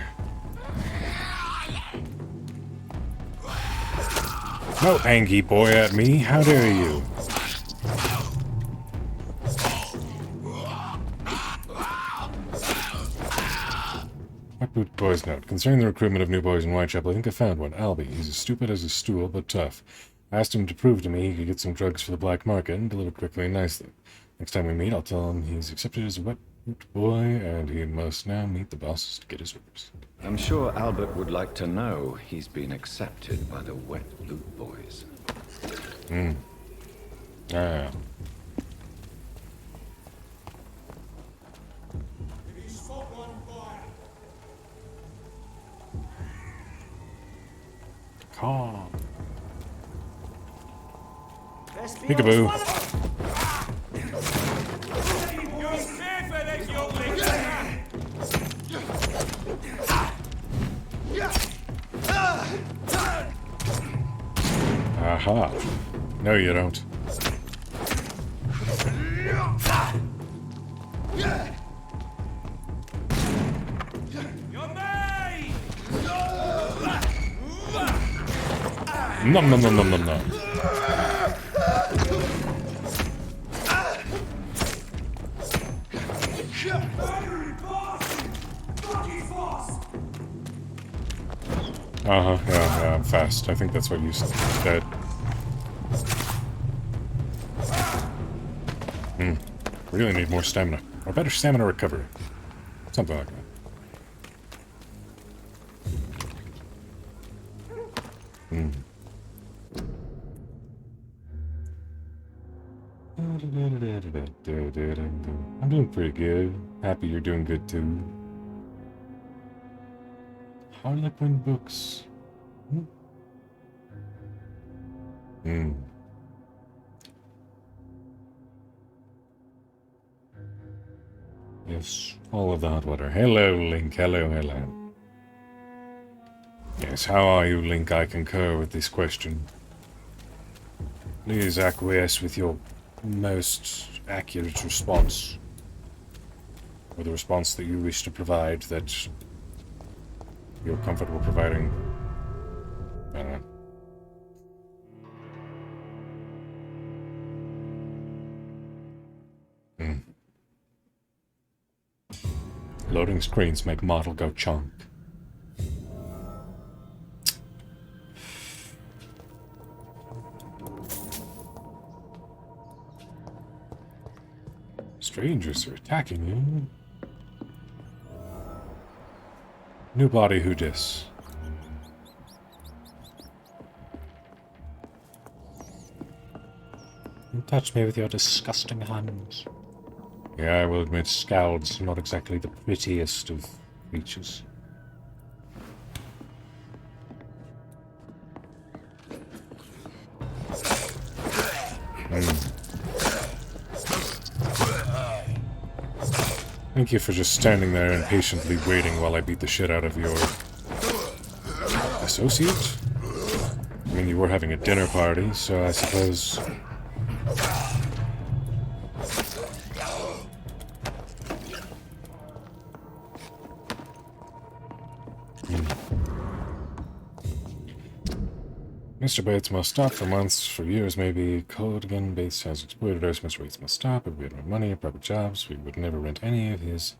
S1: No angy boy at me, how dare you? White Boot Boy's note. Concerning the recruitment of new boys in Whitechapel, I think I found one. Albie. He's as stupid as a stool, but tough. I asked him to prove to me he could get some drugs for the black market and deliver quickly and nicely. Next time we meet, I'll tell him he's accepted as a Wet Boot Boy, and he must now meet the bosses to get his orders.
S4: I'm sure Albert would like to know he's been accepted by the Wet Boot Boys.
S1: Ah. Calm. Peekaboo. Aha. No, you don't. Nom nom nom nom nom nom. Yeah, I'm fast. I think that's what you said. Really need more stamina. Or better stamina recovery. Something like that. I'm doing pretty good. Happy you're doing good too. Harlequin books. Yes, all of the hot water. Hello, Link. Hello, hello. Yes, how are you, Link? I concur with this question. Please acquiesce with your most accurate response. Or the response that you wish to provide that you're comfortable providing. I don't know. Loading screens make model go chunk. Strangers are attacking you. New body, who dis? Don't touch me with your disgusting hands. Yeah, I will admit, Scowls are not exactly the prettiest of creatures. Thank you for just standing there and patiently waiting while I beat the shit out of your associate. I mean, you were having a dinner party, so I suppose... Mr. Bates must stop for months, for years maybe. Code again, Bates has exploited us. Mr. Bates must stop. If we had more money or proper jobs, we would never rent any of his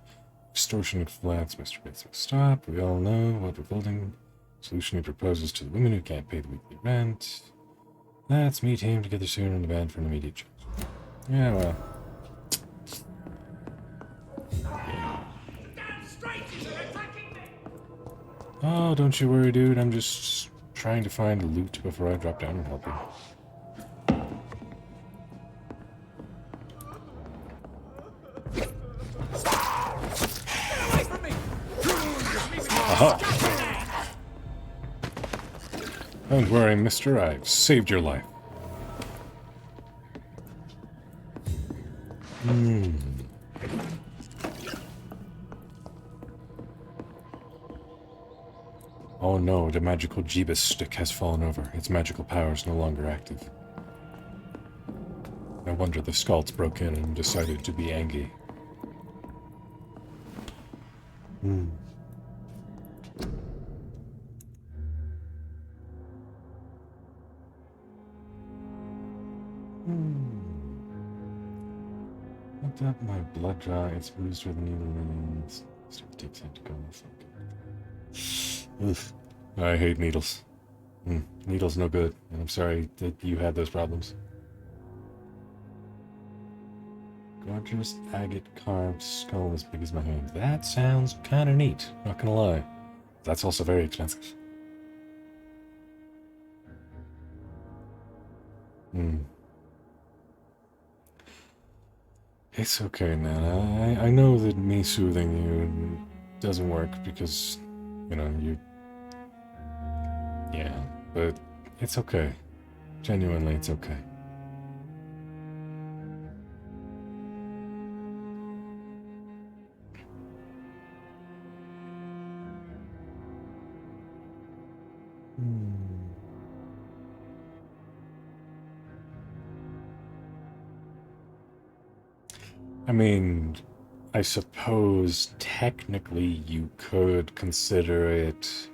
S1: extortionate flats. Mr. Bates must stop. We all know what we're building. Solution he proposes to the women who can't pay the weekly rent. Let's meet him together soon in the band for an immediate change. Yeah, well. Oh, don't you worry, dude. I'm just trying to find loot before I drop down and help you. Aha! Don't worry, mister. I've saved your life. Oh no, the magical Jeebus stick has fallen over. Its magical power is no longer active. No wonder the Skalds broke in and decided to be angry. Looked up my blood draw, it's bruised where the needle remains. It takes time to go. Oof. I hate needles. Needles no good, and I'm sorry that you had those problems. Gorgeous agate carved skull as big as my hand. That sounds kind of neat, not gonna lie. That's also very expensive. It's okay, man. I know that me soothing you doesn't work because, you know, you... Yeah, but it's okay. Genuinely, it's okay. I mean, I suppose technically you could consider it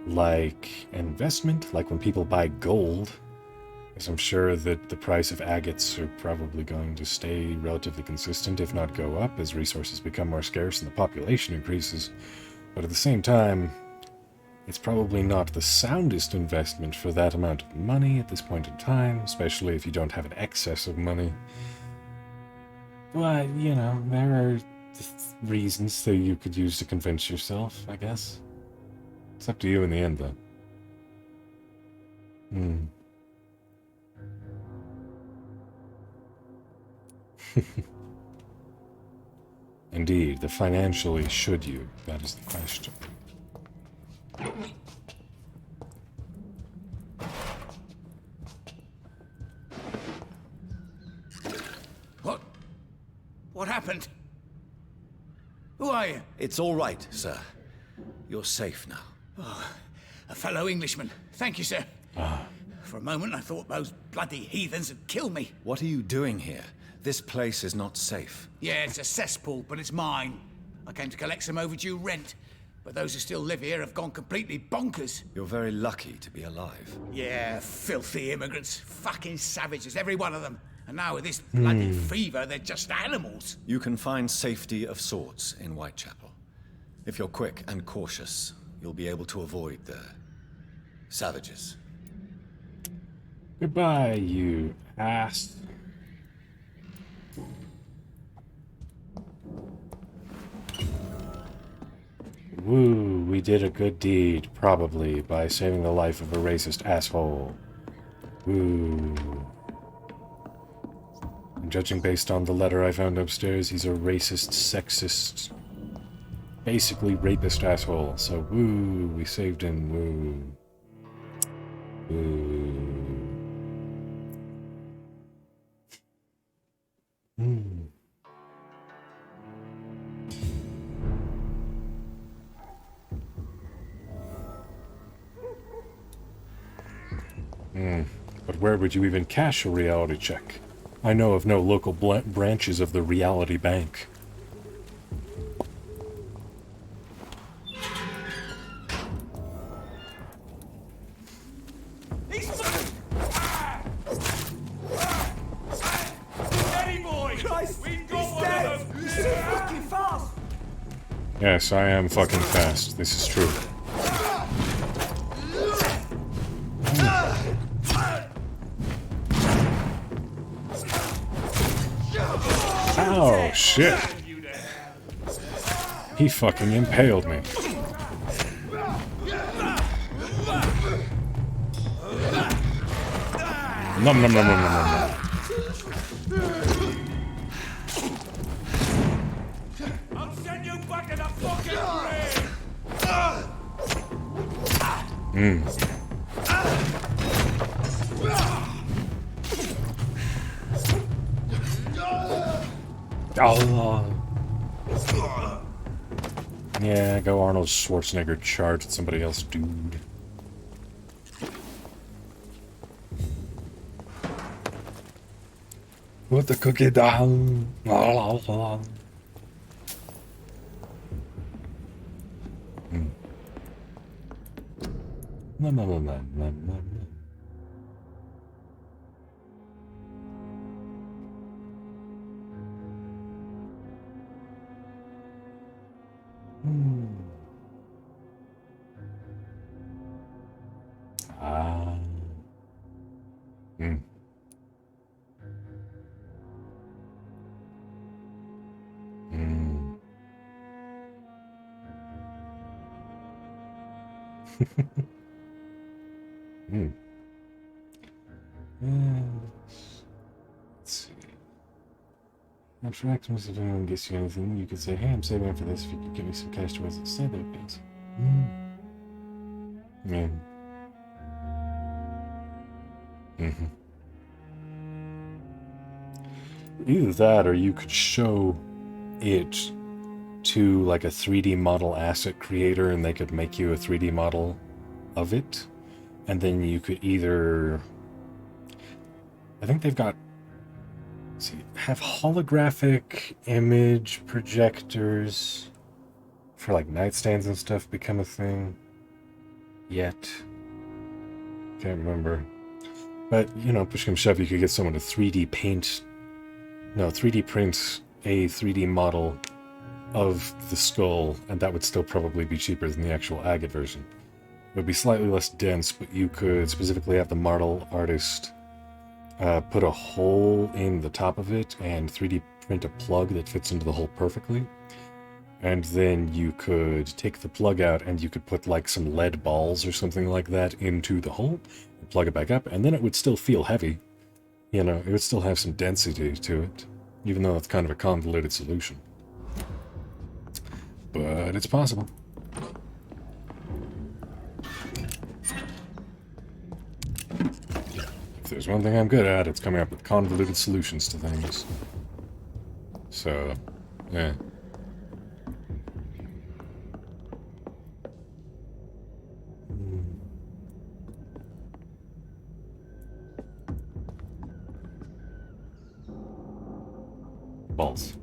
S1: like an investment, like when people buy gold, because I'm sure that the price of agates are probably going to stay relatively consistent, if not go up, as resources become more scarce and the population increases. But at the same time, it's probably not the soundest investment for that amount of money at this point in time, especially if you don't have an excess of money. But, you know, there are reasons that you could use to convince yourself, I guess. It's up to you in the end, though. Indeed, the financially should you? That is the question.
S8: What happened? Who are you?
S4: It's all right, sir. You're safe now.
S8: Oh, a fellow Englishman. Thank you, sir. For a moment, I thought those bloody heathens had killed me.
S4: What are you doing here? This place is not safe.
S8: Yeah, it's a cesspool, but it's mine. I came to collect some overdue rent, but those who still live here have gone completely bonkers.
S4: You're very lucky to be alive.
S8: Yeah, filthy immigrants. Fucking savages, every one of them. And now with this bloody fever, they're just animals.
S4: You can find safety of sorts in Whitechapel. If you're quick and cautious, you'll be able to avoid the savages.
S1: Goodbye, you ass. Woo, we did a good deed, probably, by saving the life of a racist asshole. Woo. And judging based on the letter I found upstairs, he's a racist, sexist, basically rapist asshole. So, woo, we saved him, woo. Woo. But where would you even cash a reality check? I know of no local branches of the Reality Bank. Yes, I am fucking fast. This is true. Oh, shit. He fucking impaled me. Nom nom nom nom nom nom.
S9: I'll send you back to the fucking grave!
S1: Oh. Yeah, go Arnold Schwarzenegger charge at somebody else, dude. Put the cookie down. No, no, no, no, no, no. Ah. Hmm. Hmm. Hmm. Yes. Let's see. After Xmas, if anyone gets you anything, you could say, hey, I'm saving up for this if you could give me some cash towards it. Say that, please. Yeah. Mm-hmm. Either that, or you could show it to like a 3D model asset creator and they could make you a 3D model of it. And then you could either... I think they've got... Let's see, have holographic image projectors for like nightstands and stuff become a thing yet. Can't remember. But, you know, push come shove, you could get someone to 3D print a 3D model of the skull, and that would still probably be cheaper than the actual agate version. It would be slightly less dense, but you could specifically have the model artist put a hole in the top of it and 3D print a plug that fits into the hole perfectly. And then you could take the plug out and you could put like some lead balls or something like that into the hole, and plug it back up, and then it would still feel heavy. You know, it would still have some density to it, even though it's kind of a convoluted solution. But it's possible. If there's one thing I'm good at, it's coming up with convoluted solutions to things. So, yeah. Balls.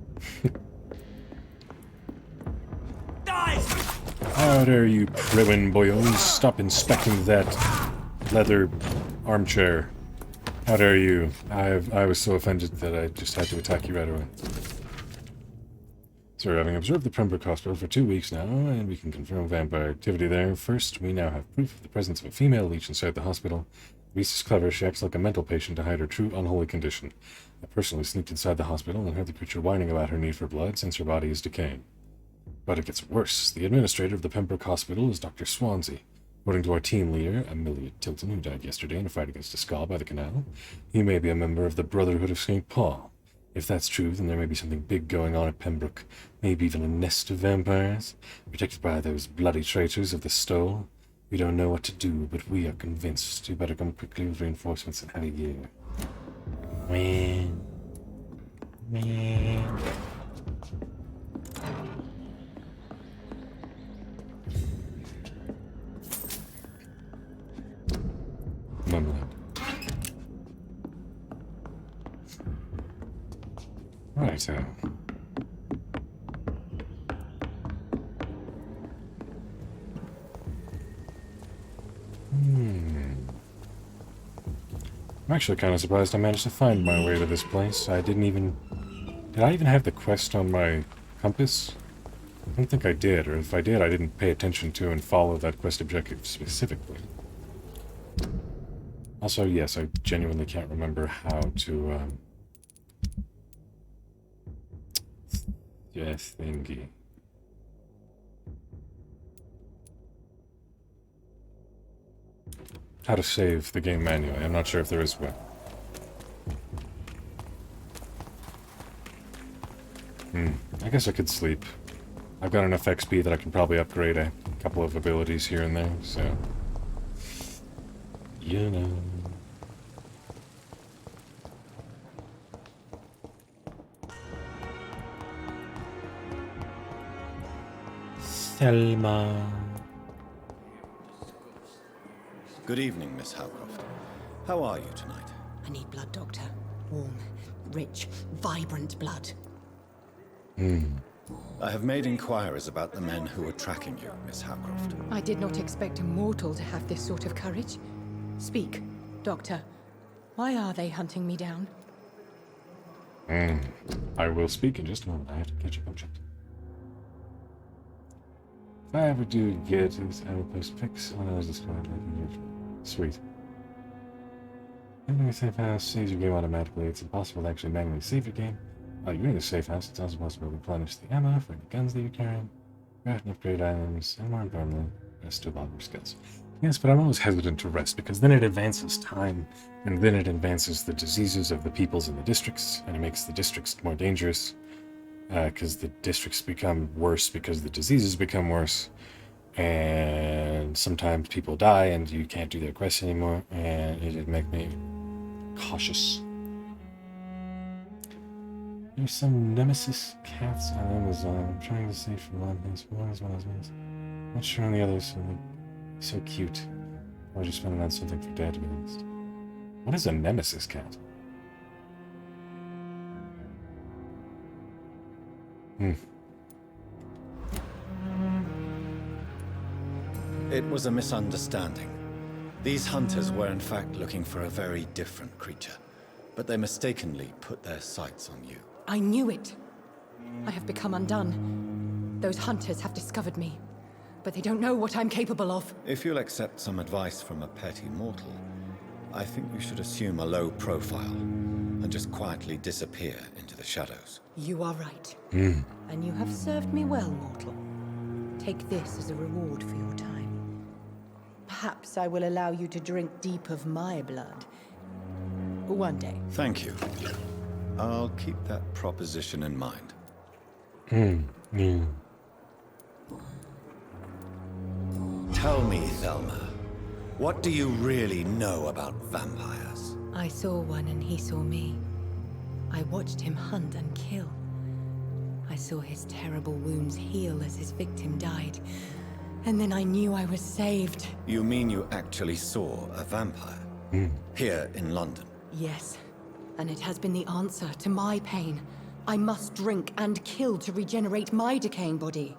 S1: How dare you, Priwen boyos, stop inspecting that leather armchair. How dare you? I was so offended that I just had to attack you right away. Sir, having observed the Pembroke Hospital for 2 weeks now, and we can confirm vampire activity there. First, we now have proof of the presence of a female leech inside the hospital. The beast is clever. She acts like a mental patient to hide her true unholy condition. I personally sneaked inside the hospital and heard the creature whining about her need for blood since her body is decaying. But it gets worse. The administrator of the Pembroke Hospital is Dr. Swansea. According to our team leader, Amelia Tilton, who died yesterday in a fight against a skull by the canal, he may be a member of the Brotherhood of St. Paul. If that's true, then there may be something big going on at Pembroke. Maybe even a nest of vampires, protected by those bloody traitors of the Stole. We don't know what to do, but we are convinced. You better come quickly with reinforcements and have a year. Man. Mumland. Right, I'm actually kind of surprised I managed to find my way to this place. Did I even have the quest on my compass? I don't think I did, or if I did, I didn't pay attention to and follow that quest objective specifically. Also, yes, I genuinely can't remember how to, yes, thingy. How to save the game manually. I'm not sure if there is one. I guess I could sleep. I've got enough XP that I can probably upgrade a couple of abilities here and there, so... You know... Thelma.
S4: Good evening, Miss Howcroft. How are you tonight?
S18: I need blood, Doctor. Warm, rich, vibrant blood.
S4: I have made inquiries about the men who were tracking you, Miss Howcroft.
S18: I did not expect a mortal to have this sort of courage. Speak, Doctor. Why are they hunting me down?
S1: I will speak in just a moment. I have to catch up on chat. If I ever do get it, I will post pics on others described like usual. Sweet. Entering a safe house saves your game automatically. It's impossible to actually manually save your game. While you're in a safe house, it's also possible to replenish the ammo for the guns that you're carrying, craft and upgrade items, and more importantly, rest to evolve your skills. Yes, but I'm always hesitant to rest because then it advances time, and then it advances the diseases of the peoples in the districts, and it makes the districts more dangerous because the districts become worse because the diseases become worse, and sometimes people die and you can't do their quests anymore, and it'd make me cautious. There's some Nemesis cats on Amazon. I'm trying to save for one thing, but one is one of those. Not sure on the others, so they're so cute. Or just spend it on something for Dad, to be honest. What is a Nemesis cat?
S4: It was a misunderstanding. These hunters were in fact looking for a very different creature, but they mistakenly put their sights on you.
S18: I knew it. I have become undone. Those hunters have discovered me, but they don't know what I'm capable of.
S4: If you'll accept some advice from a petty mortal, I think you should assume a low profile and just quietly disappear into the shadows.
S18: You are right. And you have served me well, mortal. Take this as a reward for your time. Perhaps I will allow you to drink deep of my blood. One day.
S4: Thank you. I'll keep that proposition in mind. Tell me, Thelma, what do you really know about vampires?
S18: I saw one and he saw me. I watched him hunt and kill. I saw his terrible wounds heal as his victim died. And then I knew I was saved.
S4: You mean you actually saw a vampire? Here in London?
S18: Yes. And it has been the answer to my pain. I must drink and kill to regenerate my decaying body.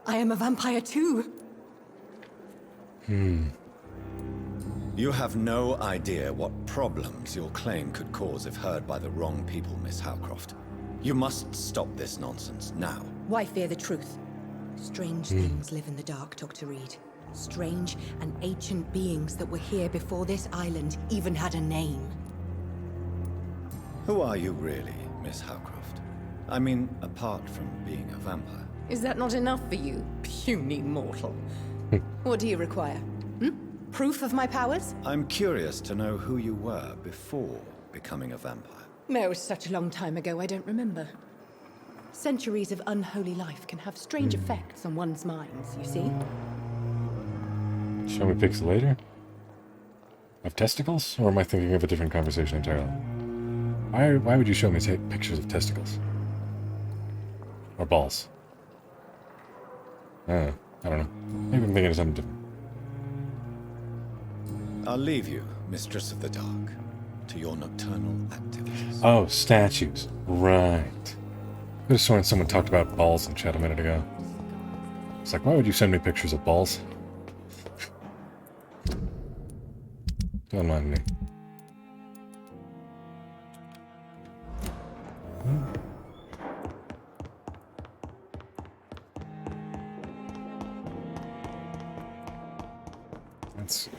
S18: I am a vampire too.
S4: You have no idea what problems your claim could cause if heard by the wrong people, Miss Howcroft. You must stop this nonsense now.
S18: Why fear the truth? Strange things live in the dark, Dr. Reed. Strange and ancient beings that were here before this island even had a name.
S4: Who are you really, Miss Howcroft? I mean, apart from being a vampire.
S18: Is that not enough for you, puny mortal? What do you require? Proof of my powers?
S4: I'm curious to know who you were before becoming a vampire.
S18: It was such a long time ago, I don't remember. Centuries of unholy life can have strange effects on one's minds, you see?
S1: Show me pics later? Of testicles? Or am I thinking of a different conversation entirely? Why would you show me pictures of testicles? Or balls? I don't know. Maybe I'm thinking of something different.
S4: I'll leave you, Mistress of the Dark, to your nocturnal activities.
S1: Oh, statues. Right. Could have sworn someone talked about balls in chat a minute ago. It's like, why would you send me pictures of balls? Don't mind me. Let's see.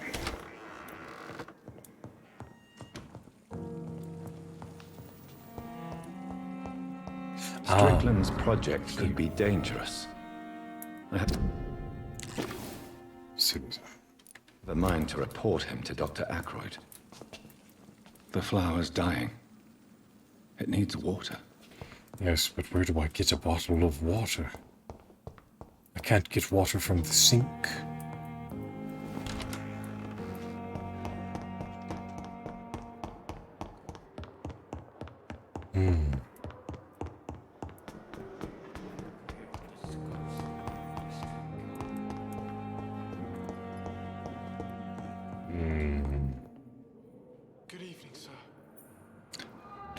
S14: Strickland's project could be dangerous. I have a mind to report him to Dr. Ackroyd. The flower's dying. It needs water.
S1: Yes, but where do I get a bottle of water? I can't get water from the sink.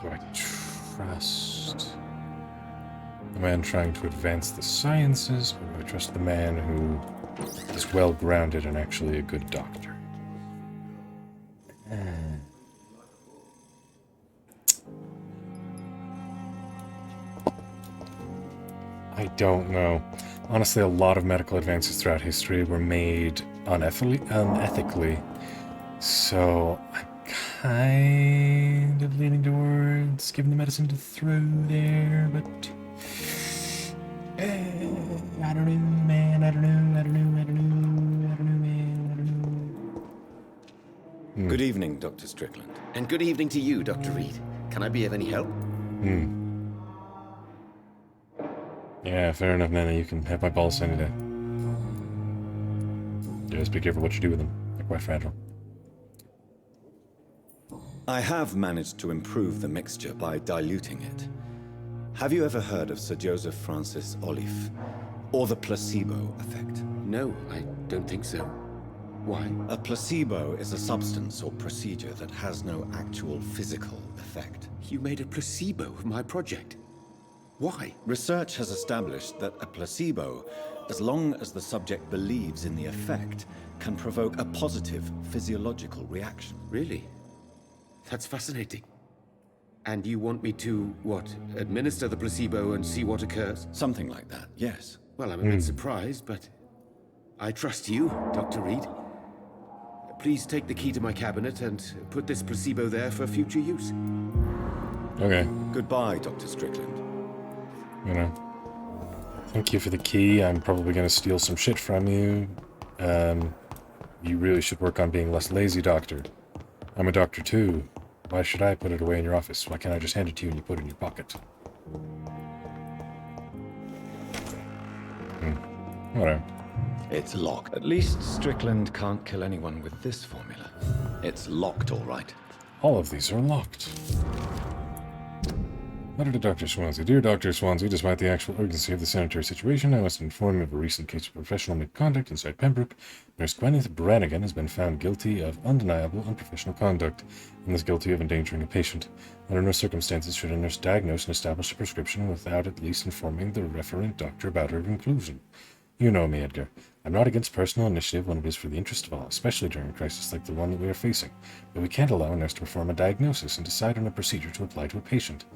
S1: Do I trust the man trying to advance the sciences, or do I trust the man who is well-grounded and actually a good doctor? I don't know. Honestly, a lot of medical advances throughout history were made unethically, so I'm kind of leaning towards giving the medicine to throw there, but I don't know, man. I don't know.
S4: Good evening, Dr. Strickland.
S17: And good evening to you, Dr. Reed. Can I be of any help?
S1: Yeah, fair enough, Nana. You can have my balls any day. Just be careful what you do with them. They're quite fragile.
S4: I have managed to improve the mixture by diluting it. Have you ever heard of Sir Joseph Francis Olive, or the placebo effect?
S6: No, I don't think so. Why?
S4: A placebo is a substance or procedure that has no actual physical effect.
S6: You made a placebo of my project. Why?
S4: Research has established that a placebo, as long as the subject believes in the effect, can provoke a positive physiological reaction.
S6: Really? That's fascinating. And you want me to, what, administer the placebo and see what occurs?
S4: Something like that, yes.
S6: Well, I'm a bit surprised, but I trust you, Dr. Reed. Please take the key to my cabinet and put this placebo there for future use.
S1: Okay.
S4: Goodbye, Dr. Strickland.
S1: You know, thank you for the key. I'm probably going to steal some shit from you. You really should work on being less lazy, Doctor. I'm a doctor too. Why should I put it away in your office? Why can't I just hand it to you and you put it in your pocket? Whatever.
S4: It's locked. At least Strickland can't kill anyone with this formula. It's locked, all right.
S1: All of these are locked. Letter to Dr. Swansea. Dear Dr. Swansea, despite the actual urgency of the sanitary situation, I must inform you of a recent case of professional misconduct inside Pembroke. Nurse Gwyneth Brannigan has been found guilty of undeniable unprofessional conduct, and is guilty of endangering a patient. Under no circumstances should a nurse diagnose and establish a prescription without at least informing the referent doctor about her conclusion. You know me, Edgar. I'm not against personal initiative when it is for the interest of all, especially during a crisis like the one that we are facing, but we can't allow a nurse to perform a diagnosis and decide on a procedure to apply to a patient.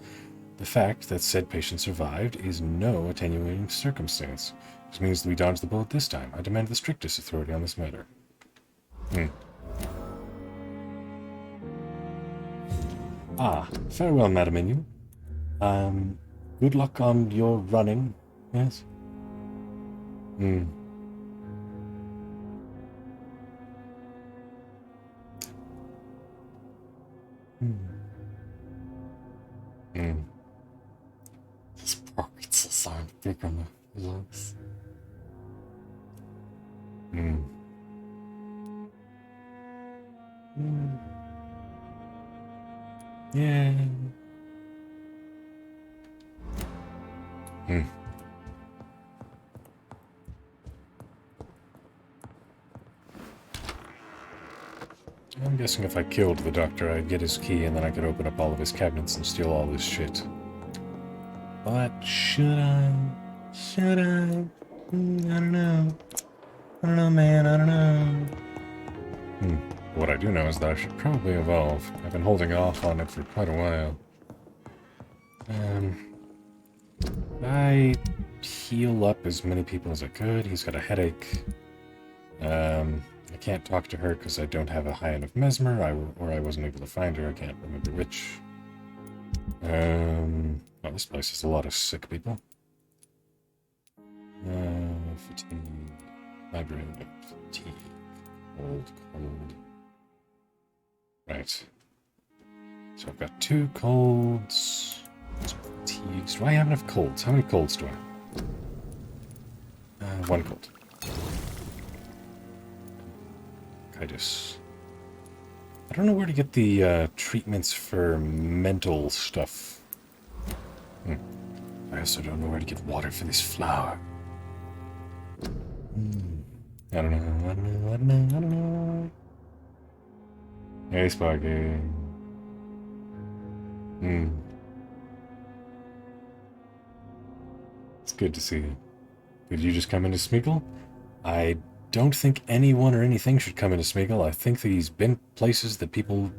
S1: The fact that said patient survived is no attenuating circumstance, which means that we dodged the bullet this time. I demand the strictest authority on this matter. Farewell, Madam Inu. Good luck on your running, yes? These pockets are so big on the looks. Yeah. I'm guessing if I killed the doctor, I'd get his key and then I could open up all of his cabinets and steal all his shit. But should I? Should I? I don't know. I don't know, man. I don't know. What I do know is that I should probably evolve. I've been holding off on it for quite a while. I heal up as many people as I could. He's got a headache. I can't talk to her because I don't have a high enough mesmer, or I wasn't able to find her. I can't remember which. Well, this place has a lot of sick people. Fatigue. Library note. Fatigue. Cold. Right. So I've got 2 colds. 2 fatigues. Do I have enough colds? How many colds do I have? 1 cold. Chitis. I don't know where to get the treatments for mental stuff. I also don't know where to get water for this flower. I don't know. Hey, Sparky. Hmm. It's good to see you. Did you just come into Smeagol? I don't think anyone or anything should come into Smeagol. I think that he's been places that people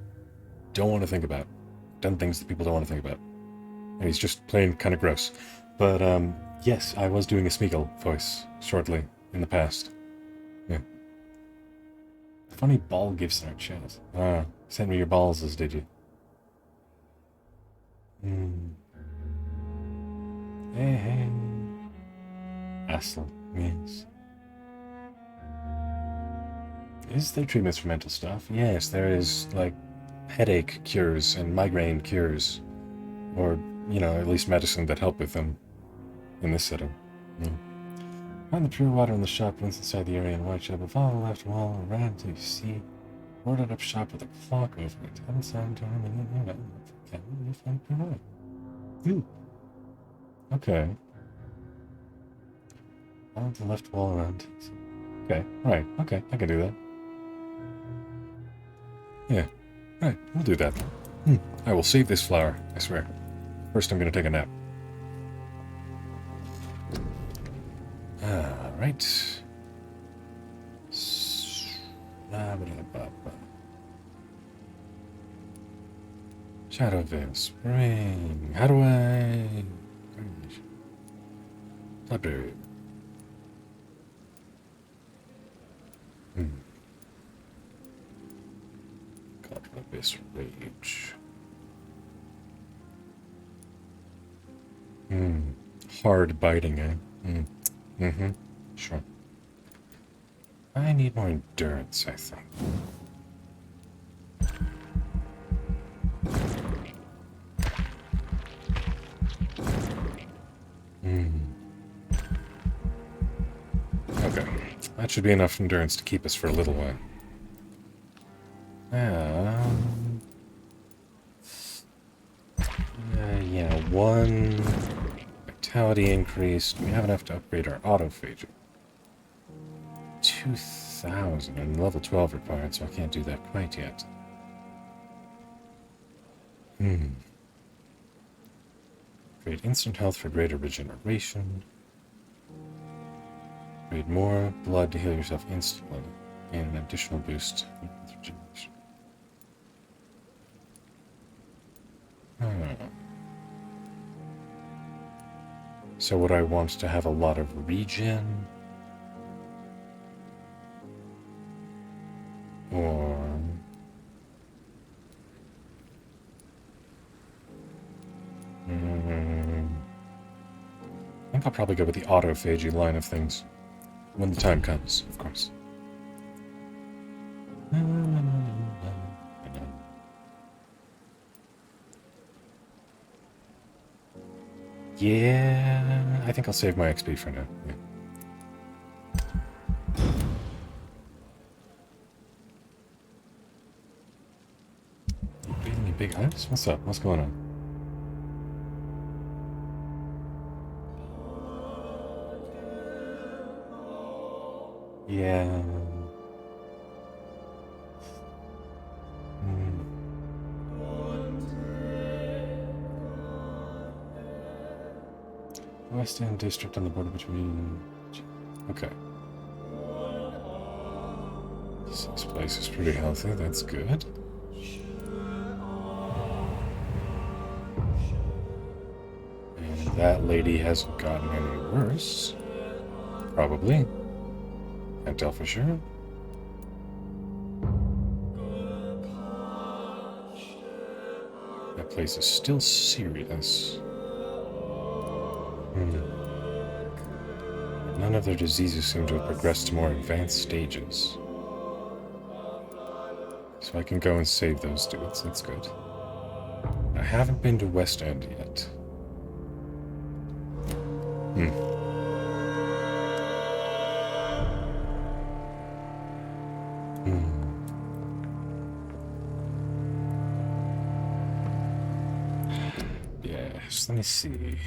S1: don't want to think about. Done things that people don't want to think about. And he's just plain kind of gross. But, yes, I was doing a Smeagol voice shortly in the past. Yeah. Funny ball gifts in our chat. Ah, sent me your balls, did you? Hmm. Hey. Asshole, yes. Is there treatments for mental stuff? Yes, there is, like, headache cures and migraine cures. Or, you know, at least medicine that help with them in this setting. Yeah. Find the pure water in the shop once inside the area in Whitechapel. Follow the left wall around until you see boarded up shop with a clock over it. Have a sign to you'll find pure water. Ooh. Okay. Follow the left wall around. Okay, right, okay, I can do that. Yeah, right, we'll do that. I will save this flower, I swear. First I'm gonna take a nap. Alright. Shadowvale Spring. How do I... Library. God, Abyss Rage. Hard biting, eh? Sure. I need more endurance, I think. Okay. That should be enough endurance to keep us for a little while. Yeah, 1 vitality increase. Do we have enough to upgrade our autophagy? 2,000 and level 12 required, so I can't do that quite yet. Create instant health for greater regeneration. Create more blood to heal yourself instantly. And an additional boost with regeneration. So would I want to have a lot of regen? Or... I think I'll probably go with the autophagy line of things. When the time comes, of course. Yeah, I think I'll save my XP for now. Yeah. You beating me big eyes? What's up? What's going on? Yeah. West End District on the border between... Okay. This place is pretty healthy, that's good. And that lady hasn't gotten any worse. Probably. Can't tell for sure. That place is still serious. None of their diseases seem to have progressed to more advanced stages. So I can go and save those dudes, that's good. I haven't been to West End yet. Yes, let me see.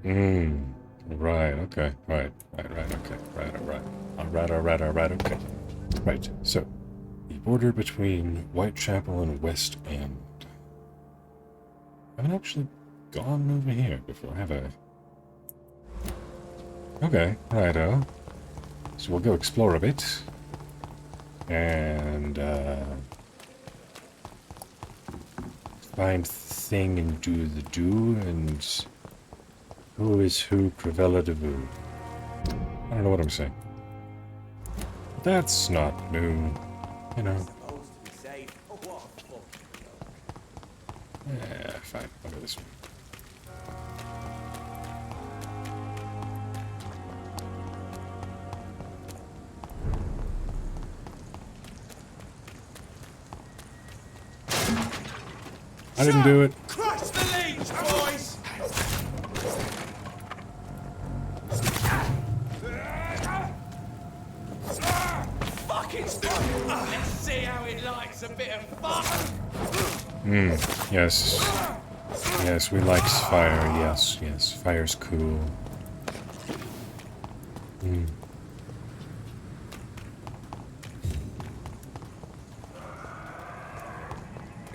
S1: Right, okay. Right, okay. Alright, okay. Right, so, the border between Whitechapel and West End. I haven't actually gone over here before, have I? Okay, righto. So we'll go explore a bit. And, find the thing and do the do, and who is who, Cravella de Vu. I don't know what I'm saying. That's not new, you know. Yeah, fine. I'll go this way. I didn't do it.
S9: Crush the leech, boys! Fucking stupid! Let's see how it likes a bit of fun!
S1: Yes. Yes, we like fire. Yes, yes. Fire's cool.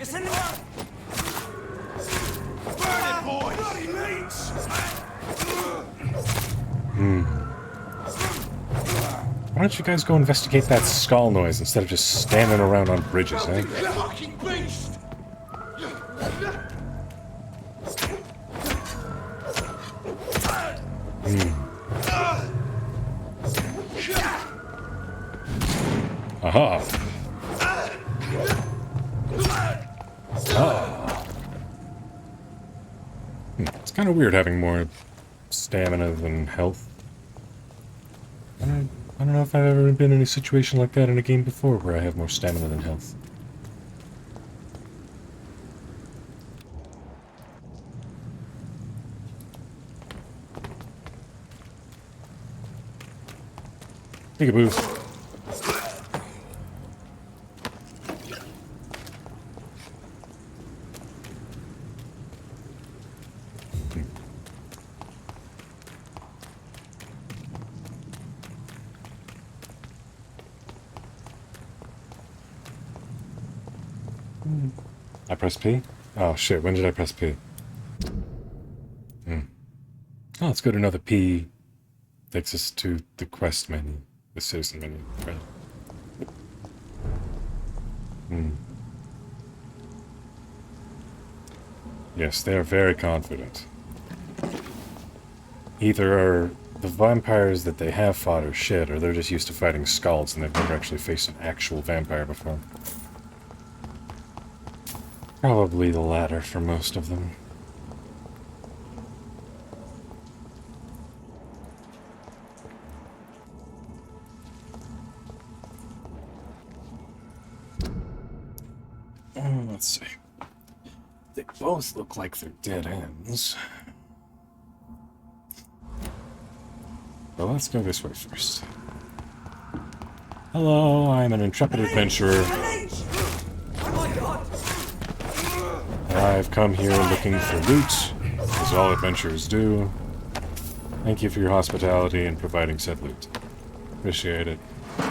S9: It's in the burn it, boys! Bloody leech!
S1: Why don't you guys go investigate that skull noise instead of just standing around on bridges, eh?
S9: Fucking beast!
S1: Aha! It's kind of weird having more stamina than health. I don't know if I've ever been in a situation like that in a game before where I have more stamina than health. Peekaboo. I press P? Oh shit, when did I press P? Oh, let's go to another P. Takes us to the quest menu. The citizen menu, right? Yes, they are very confident. Either are the vampires that they have fought are shit, or they're just used to fighting skalds and they've never actually faced an actual vampire before. Probably the latter for most of them. Let's see. They both look like they're dead ends. But let's go this way first. Hello, I'm an intrepid adventurer. I've come here looking for loot, as all adventurers do. Thank you for your hospitality and providing said loot. Appreciate it.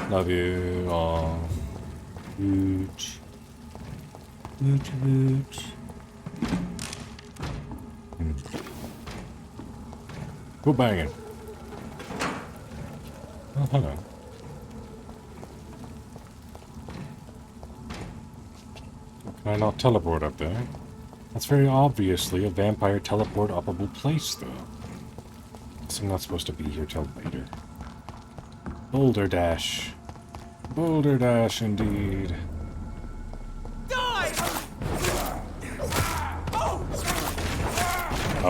S1: Love you all. Loot. Loot, loot. Go banging. Oh, hello. Can I not teleport up there? That's very obviously a vampire teleport-uppable place, though. Guess I'm not supposed to be here till later. Boulder Dash. Boulder Dash, indeed.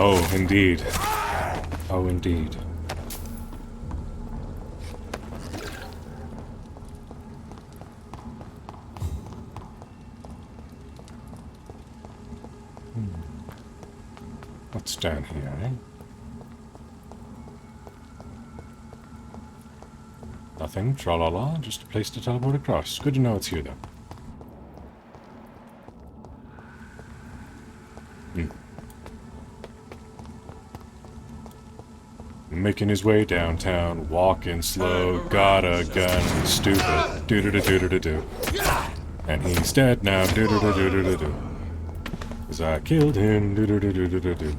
S1: Oh, indeed. Oh, indeed. What's down here, eh? Nothing, tra-la-la, just a place to teleport across. Good to know it's here, though. Making his way downtown, walking slow, got a gun, stupid, do-do-do-do-do-do-do. And he's dead now, do-do-do-do-do-do-do. 'Cause I killed him, do-do-do-do-do-do-do.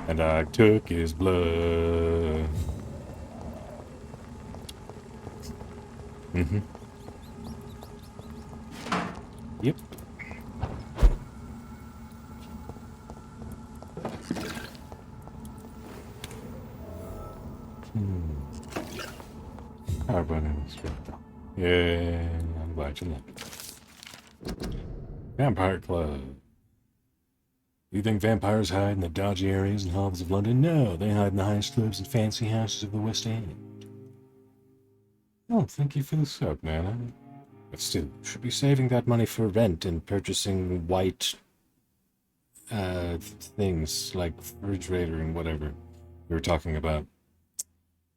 S1: And I took his blood. Mm-hmm. Yep. How about it? Yeah, I'm glad you like it. Vampire Club. You think vampires hide in the dodgy areas and hovels of London? No, they hide in the highest clubs and fancy houses of the West End. Oh, thank you for the sub, man. But still, should be saving that money for rent and purchasing white things like refrigerator and whatever we were talking about.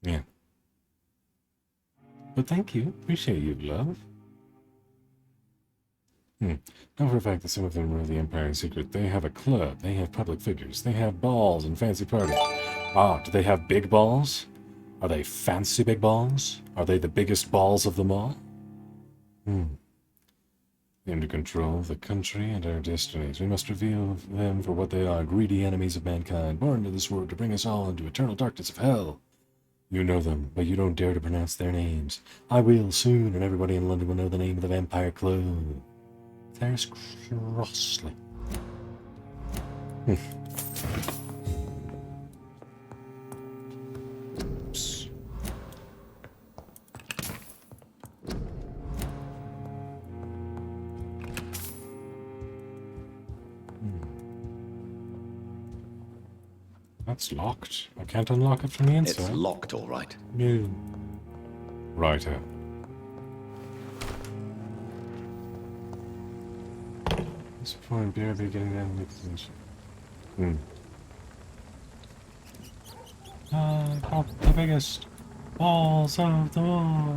S1: Yeah. But thank you. Appreciate you, love. Know for a fact that some of them rule the Empire in secret. They have a club. They have public figures. They have balls and fancy parties. Ah, do they have big balls? Are they fancy big balls? Are they the biggest balls of them all? Aim to control the country and our destinies. We must reveal them for what they are, greedy enemies of mankind, born into this world to bring us all into eternal darkness of hell. You know them, but you don't dare to pronounce their names. I will soon, and everybody in London will know the name of the Vampire Club. There's Crossley. Oops. That's locked. I can't unlock it from the inside.
S4: It's locked, all right.
S1: No. Righto. This point, barely getting down the position. Pop the biggest balls of them all.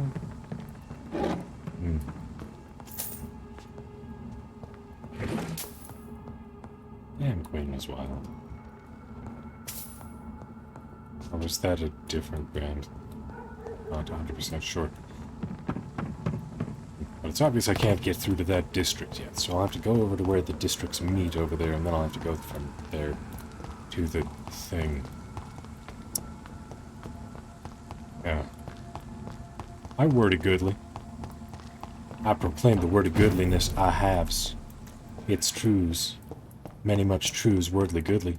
S1: Damn, Queen was wild. Or was that a different band? Not 100% sure. But it's obvious I can't get through to that district yet, so I'll have to go over to where the districts meet over there, and then I'll have to go from there to the thing. Yeah. I wordy goodly. I proclaim the word of goodliness I haves. Its truths. Many much truths wordly goodly.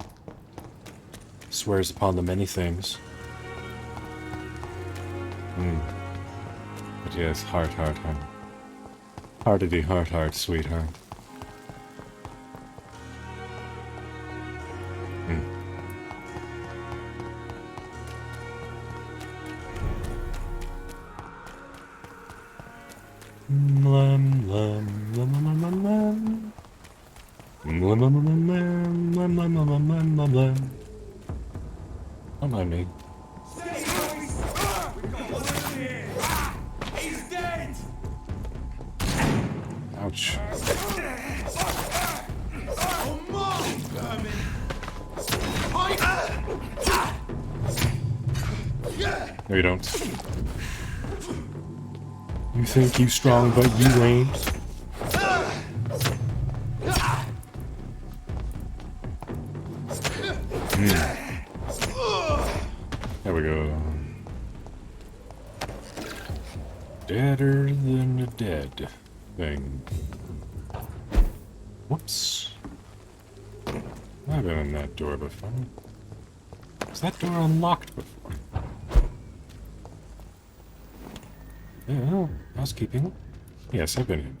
S1: Swears upon the many things. But yes, heart. Heartity, heart, sweetheart. Don't mind me.
S9: He's dead!
S1: Ouch. No, you don't. You think you strong, but you ain't. There we go. Deader than the dead thing. Whoops. I've been in that door before. Was that door unlocked before? Yeah, housekeeping. Yes, I've been in.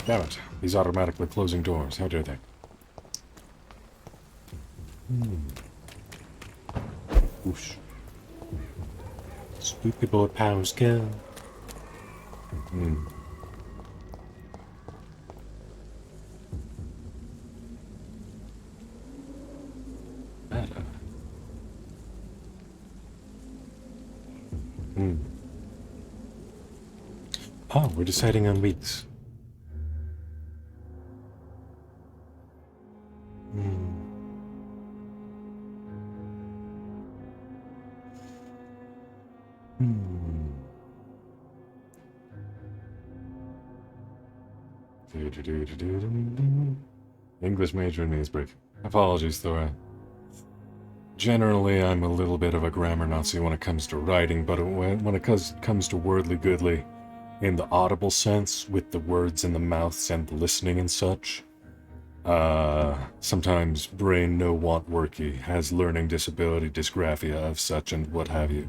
S1: Damn it. These automatically closing doors. How dare they? Whoosh. Spooky boy pounds kill. Better. Oh, we're deciding on weeks. English major in music. Apologies, Thora. Generally, I'm a little bit of a grammar Nazi when it comes to writing, but when it comes to wordly goodly, in the audible sense, with the words in the mouths and the listening and such, sometimes brain no want worky, has learning disability, dysgraphia of such and what have you.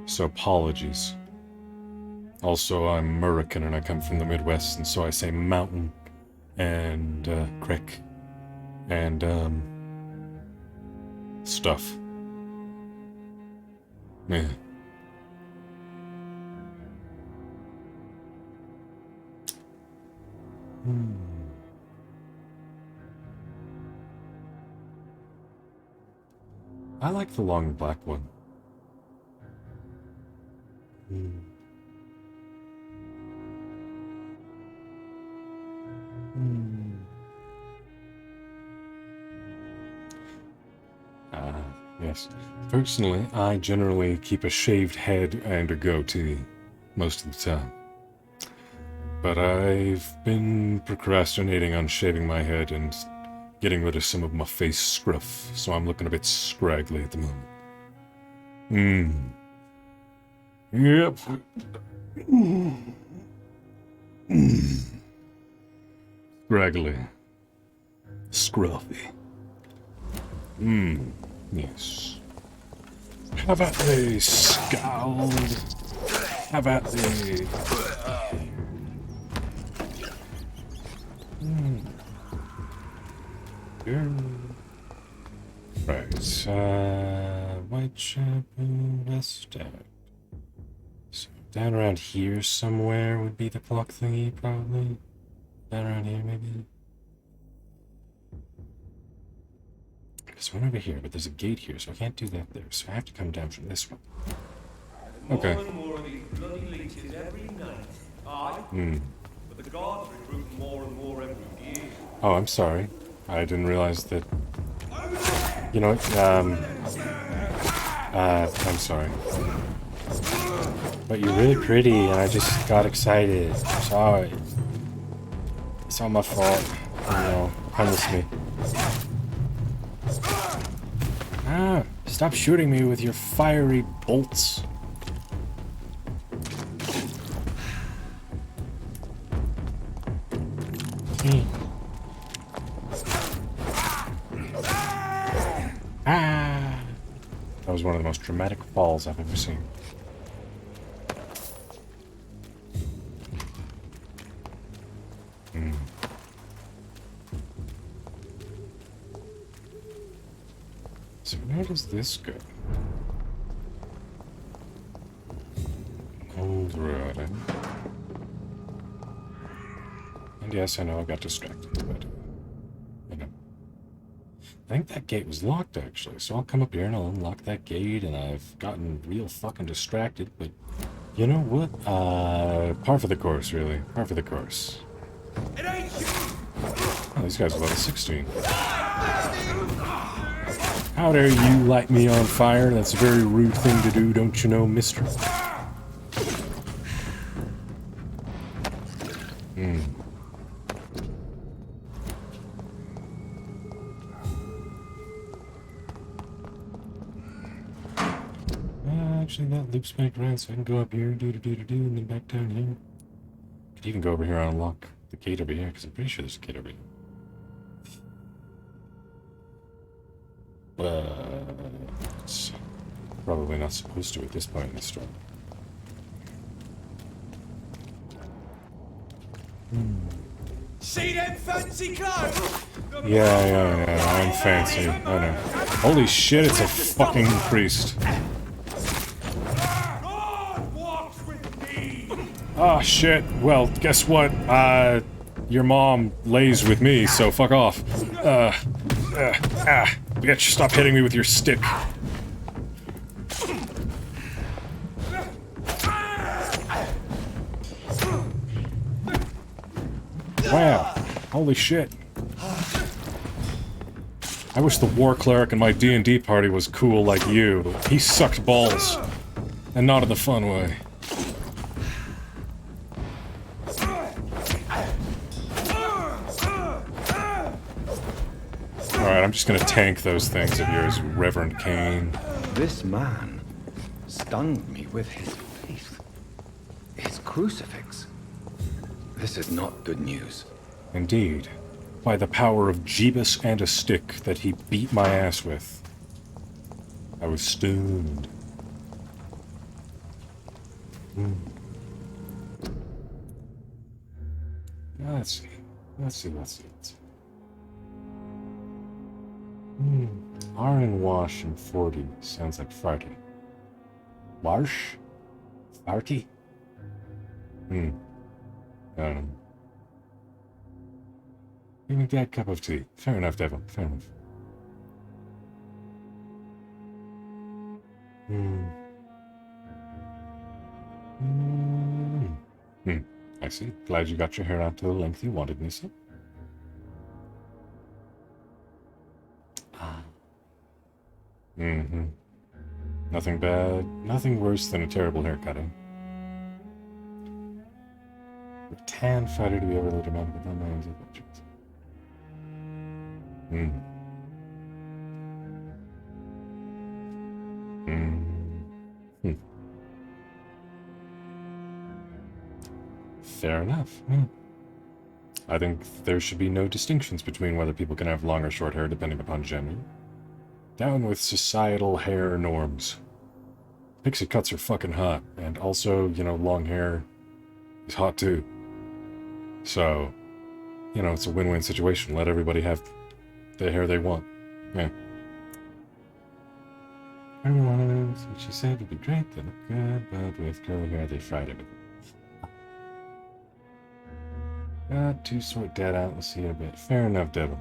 S1: So apologies. Also, I'm American and I come from the Midwest, and so I say mountain and creek and stuff. Yeah. I like the long black one. Yes. Personally, I generally keep a shaved head and a goatee most of the time. But I've been procrastinating on shaving my head and getting rid of some of my face scruff, so I'm looking a bit scraggly at the moment. Yep. Scraggly. Scruffy. Yes. How about the scald? How about the... Right, Whitechapel, West End. So down around here somewhere would be the clock thingy, probably. Down around here, maybe. There's one over here, but there's a gate here, so I can't do that there. So I have to come down from this one. Okay.
S9: More and more of these bloody leeches every night. Aye. But the guards recruit more and more every year.
S1: Oh, I'm sorry. I didn't realize that... You know what, I'm sorry. But you're really pretty, and I just got excited. I'm sorry. It's all my fault. You know, promise me. Ah, stop shooting me with your fiery bolts. Ah! That was one of the most dramatic falls I've ever seen. So where does this go? Old road. And yes, I know I got distracted, but you know. I think that gate was locked actually, so I'll come up here and I'll unlock that gate, and I've gotten real fucking distracted, but you know what? Par for the course, really. Par for the course.
S9: It ain't you.
S1: Oh, these guys are level 16. How dare you light me on fire? That's a very rude thing to do, don't you know, mister? Actually, that loops back around, so I can go up here, and then back down here. Could even go over here and unlock the gate over here, because I'm pretty sure there's a gate over here. It's probably not supposed to at this point in the story.
S9: See them fancy clothes?
S1: Yeah, I'm fancy. I know. Holy shit, it's a fucking priest. Oh shit, well, guess what? Your mom lays with me, so fuck off. Bitch, stop hitting me with your stick. Wow, holy shit. I wish the war cleric in my D&D party was cool like you. He sucked balls. And not in the fun way. Alright, I'm just gonna tank those things of yours, Reverend Kane.
S14: This man stunned me with his faith. His crucifix. This is not good news.
S1: Indeed. By the power of Jeebus and a stick that he beat my ass with. I was stunned. Let's see. Iron Wash and 40 sounds like farty. Wash? Farty? I don't know. Give me that cup of tea. Fair enough, Devil. Fair enough. I see. Glad you got your hair out to the length you wanted, Nissa. Nothing bad, nothing worse than a terrible haircutting. A tan fighter to be overly dramatic with unknowns of adventures. Fair enough. I think there should be no distinctions between whether people can have long or short hair depending upon gender. Down with societal hair norms. Pixie cuts are fucking hot, and also, you know, long hair is hot too. So, you know, it's a win-win situation. Let everybody have the hair they want. Yeah. Everyone knows what she said would be great, they look good, but with curly hair they fried everything. Got to sort that out, let's see a bit. Fair enough, Devil.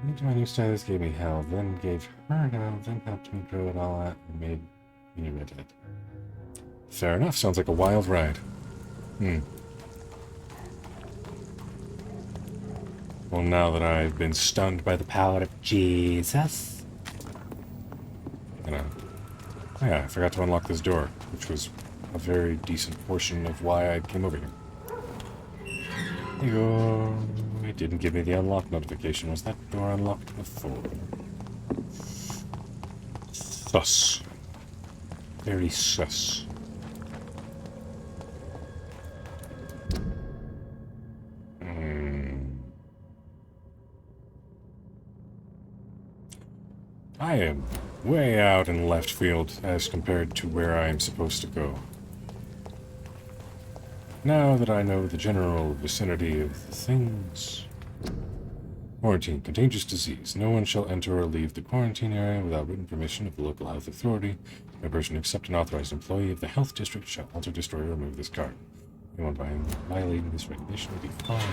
S1: Into my new stylist gave me hell, then gave her hell, then helped me grow it all out and made me a redhead. Fair enough, sounds like a wild ride. Well, now that I've been stunned by the power of Jesus... You know... Oh yeah, I forgot to unlock this door, which was a very decent portion of why I came over here. There you go. It didn't give me the unlock notification. Was that door unlocked before? Sus. Very sus. I am way out in left field as compared to where I am supposed to go. Now that I know the general vicinity of the things... Quarantine. Contagious disease. No one shall enter or leave the quarantine area without written permission of the local health authority. No person except an authorized employee of the health district shall alter, destroy, or remove this card. Anyone violating this regulation will be fined.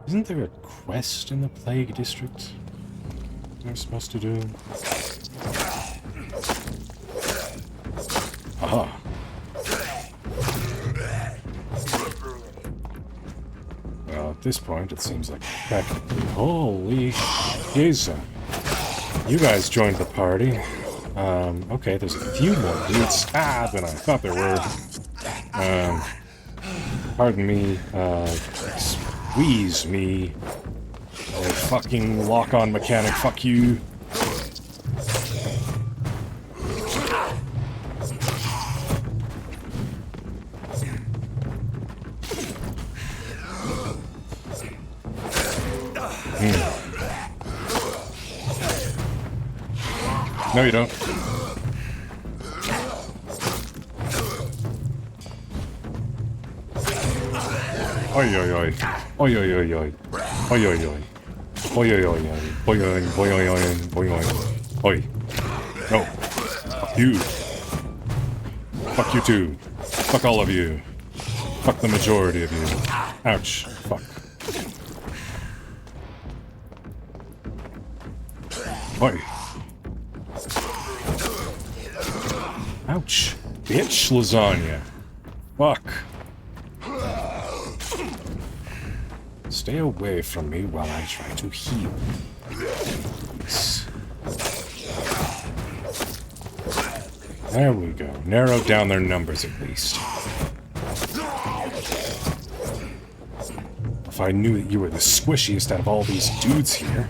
S1: Isn't there a quest in the Plague District I'm supposed to do? Aha! Well, at this point, it seems like practically... Holy Jesus! You guys joined the party. Okay, there's a few more dudes than I thought there were. Pardon me, squeeze me. Oh, fucking lock-on mechanic, fuck you. No, you don't. Oi, oi, oi. Oi, oi, oi, oi. Oi, oi, oi. Oi, oi, oi, oi. Oi, oi, oi, oi, oi, oi, oi. Oi. No. Fuck you. Fuck you too. Fuck all of you. Fuck the majority of you. Ouch. Fuck. Oi. Ouch. Bitch lasagna. Fuck. Stay away from me while I try to heal. There we go. Narrow down their numbers at least. If I knew that you were the squishiest out of all these dudes here,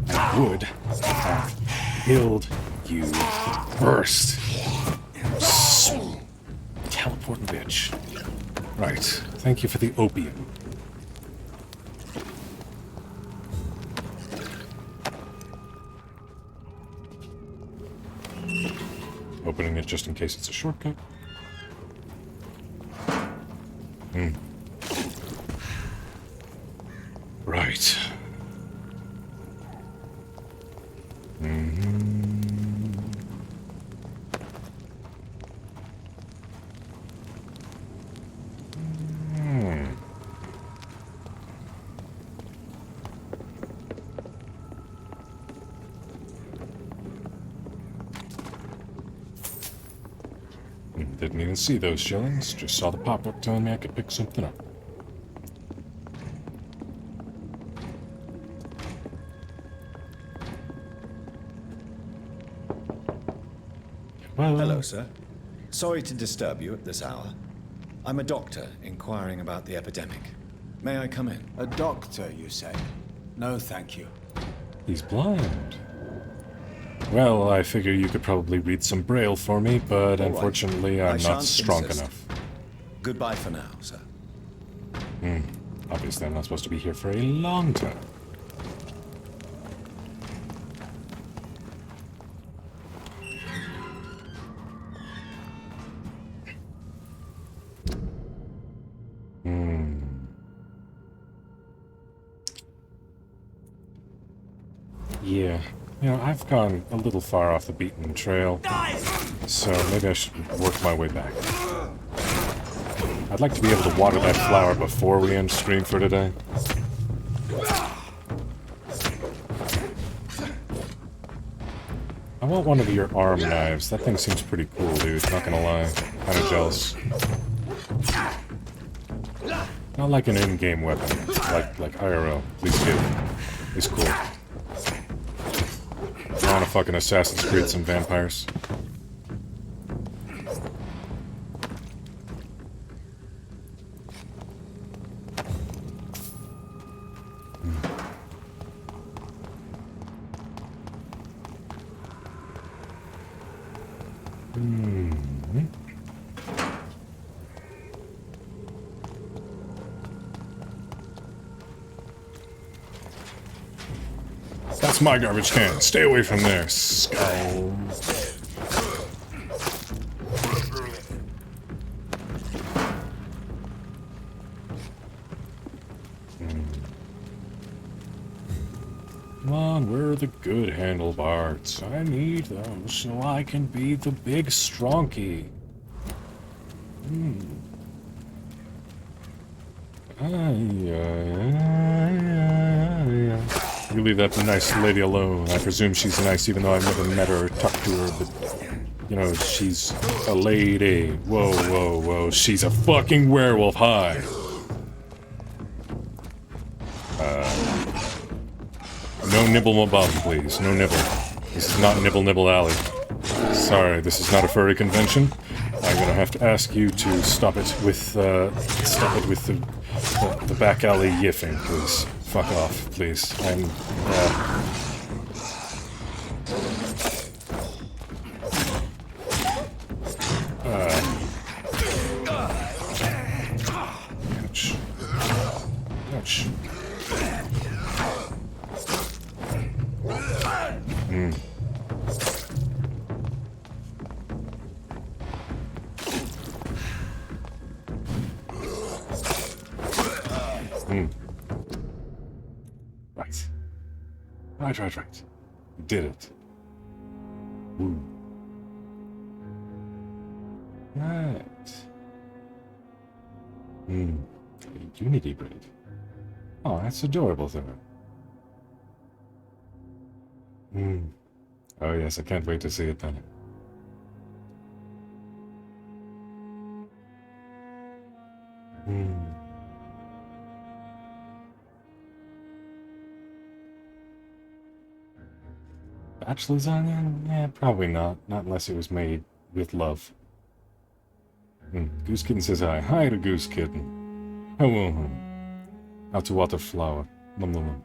S1: I would have killed you first. Teleporting bitch. Right. Thank you for the opium. Opening it just in case it's a shortcut. Right. Didn't even see those shillings, just saw the pop-up telling me I could pick something up. Well,
S4: hello, sir. Sorry to disturb you at this hour. I'm a doctor inquiring about the epidemic. May I come in?
S8: A doctor, you say? No, thank you.
S1: He's blind. Well, I figure you could probably read some Braille for me, but unfortunately I'm not strong enough.
S4: Goodbye for now, sir.
S1: Obviously I'm not supposed to be here for a long time. Yeah. You know, I've gone a little far off the beaten trail, so maybe I should work my way back. I'd like to be able to water that flower before we end stream for today. I want one of your arm knives. That thing seems pretty cool, dude. Not gonna lie. Kinda jealous. Not like an in-game weapon. Like IRL. Please do. It's cool. I want to fucking Assassin's Creed some vampires. That's my garbage can. Stay away from there, skull. Come on, where are the good handlebars? I need those so I can be the big stronky. You leave that nice lady alone. I presume she's nice even though I've never met her or talked to her, but, you know, she's a lady. Whoa, whoa, whoa. She's a fucking werewolf. Hi. No nibble my bum, please. No nibble. This is not Nibble Nibble Alley. Sorry, this is not a furry convention. I'm gonna have to ask you to stop it with the back alley yiffing, please. Fuck off, please. I'm, ouch. Ouch. Right. You did it. Woo. Right. A Unity braid. Oh, that's adorable, though. Oh, yes, I can't wait to see it then. Batch lasagna? Yeah, probably not. Not unless it was made with love. Goose Kitten says hi. Hi to Goose Kitten. Hello. Out to Waterflower. Nom nom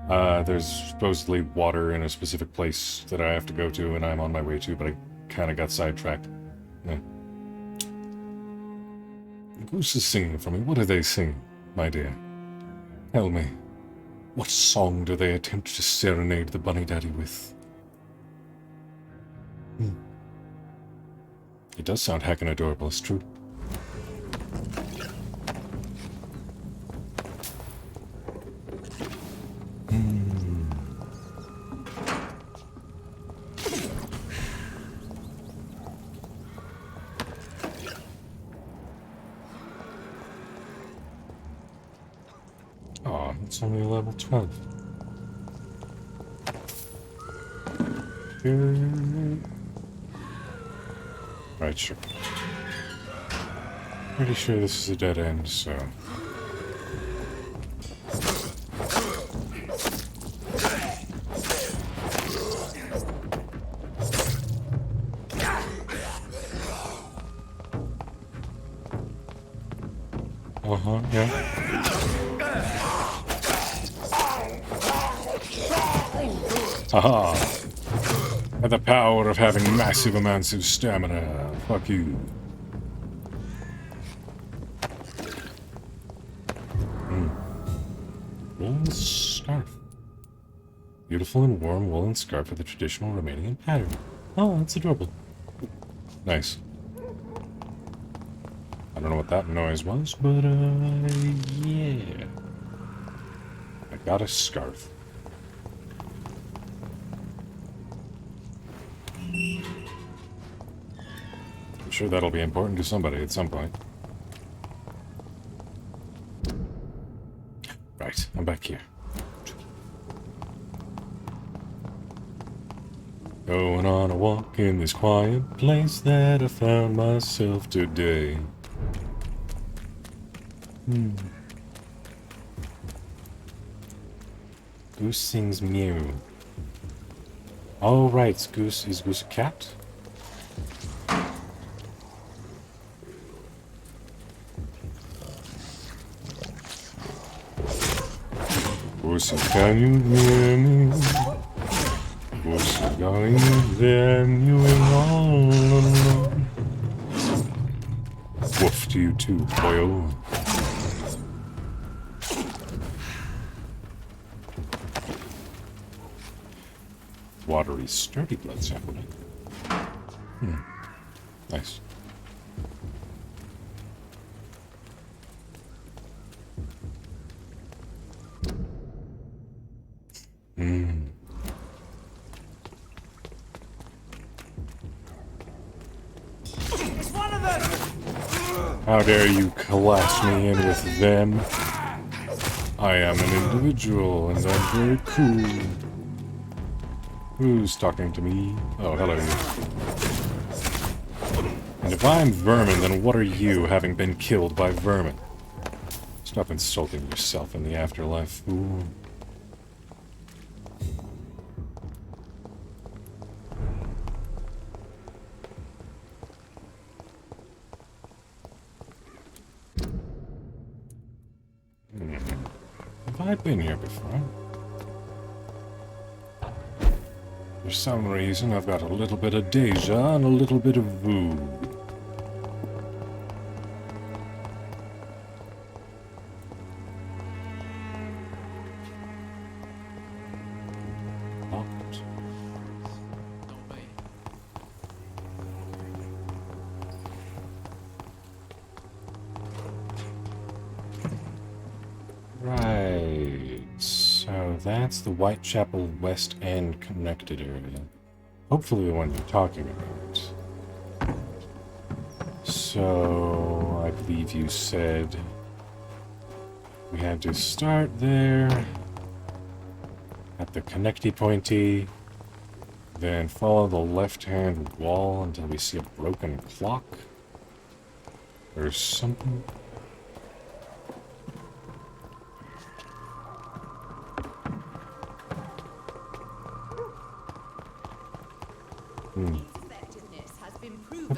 S1: nom. There's supposedly water in a specific place that I have to go to, and I'm on my way to, but I kind of got sidetracked. Yeah. Goose is singing for me. What do they sing, my dear? Tell me. What song do they attempt to serenade the bunny daddy with? It does sound heckin' adorable, it's true. Oh, it's only level 12. Right, sure. Pretty sure this is a dead end, so... yeah. Haha! And the power of having massive amounts of stamina. Fuck you. Woolen scarf. Beautiful and warm woolen scarf with a traditional Romanian pattern. Oh, that's adorable. Nice. I don't know what that noise was, but yeah. I got a scarf. I'm sure that'll be important to somebody at some point. Right, I'm back here. Going on a walk in this quiet place that I found myself today. Goose sings mew. Oh, right, Goose. Is Goose a cat? Goosey, can you hear me? Goosey, going there mewing all alone. Woof to you too, boyo. Watery, sturdy blood sample. Nice.
S2: It's one of them!
S1: How dare you class me in with them? I am an individual and I'm very cool. Who's talking to me? Oh, hello you. And if I'm vermin, then what are you, having been killed by vermin? Stop insulting yourself in the afterlife, fool. Have I been here before? For some reason, I've got a little bit of deja and a little bit of vu. Locked. Right. So that's the Whitechapel West End connected area. Hopefully the one you're talking about. So I believe you said we had to start there at the connecty pointy, then follow the left-hand wall until we see a broken clock or something.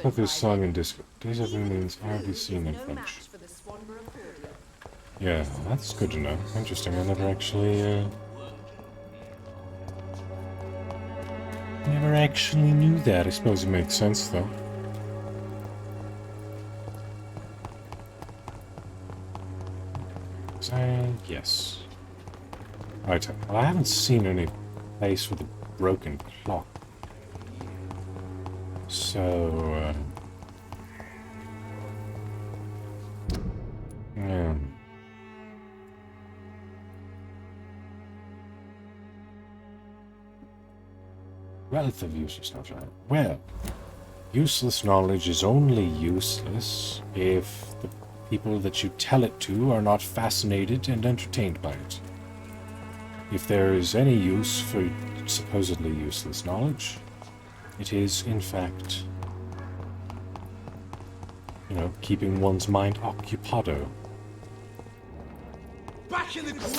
S1: put this song in Discord. Déjà vu means I have seen in French. Yeah, that's good to know. Interesting. I never actually knew that. I suppose it makes sense though. Yes. Right. Well, I haven't seen any place with a broken clock. So, yeah. Wealth of useless knowledge. Well, useless knowledge is only useless if the people that you tell it to are not fascinated and entertained by it. If there is any use for supposedly useless knowledge, it is, in fact, keeping one's mind occupado.
S2: Back in the grave!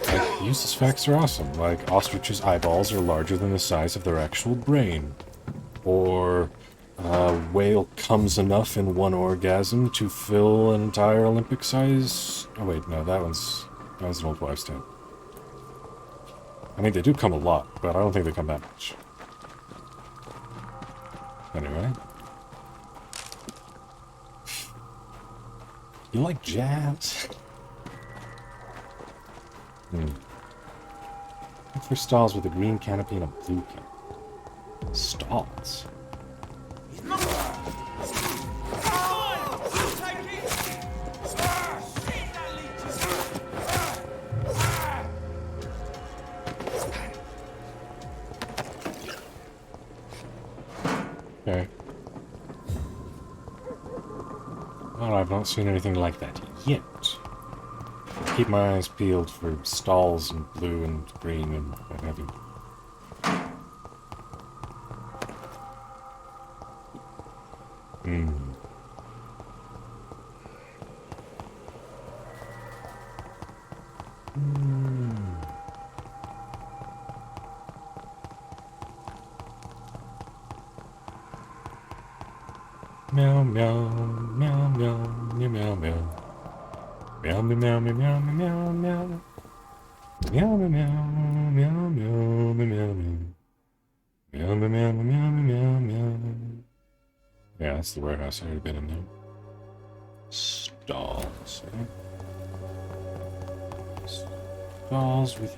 S1: Like, useless facts are awesome, like ostriches' eyeballs are larger than the size of their actual brain. Or a whale comes enough in one orgasm to fill an entire Olympic size... Oh wait, no, that was an old wives' tale. I mean, they do come a lot, but I don't think they come that much. Anyway. You like jazz? Look for stalls with a green canopy and a blue canopy. Stalls? Okay. Well, I've not seen anything like that yet. Keep my eyes peeled for stalls in blue and green and what have you. Meow meow meow meow meow meow meow. Meow meow meow meow meow meow. Meow meow meow meow meow meow meow. Meow meow meow meow meow meow. Yeah, that's the warehouse. I've already been in there. Stalls. Stalls with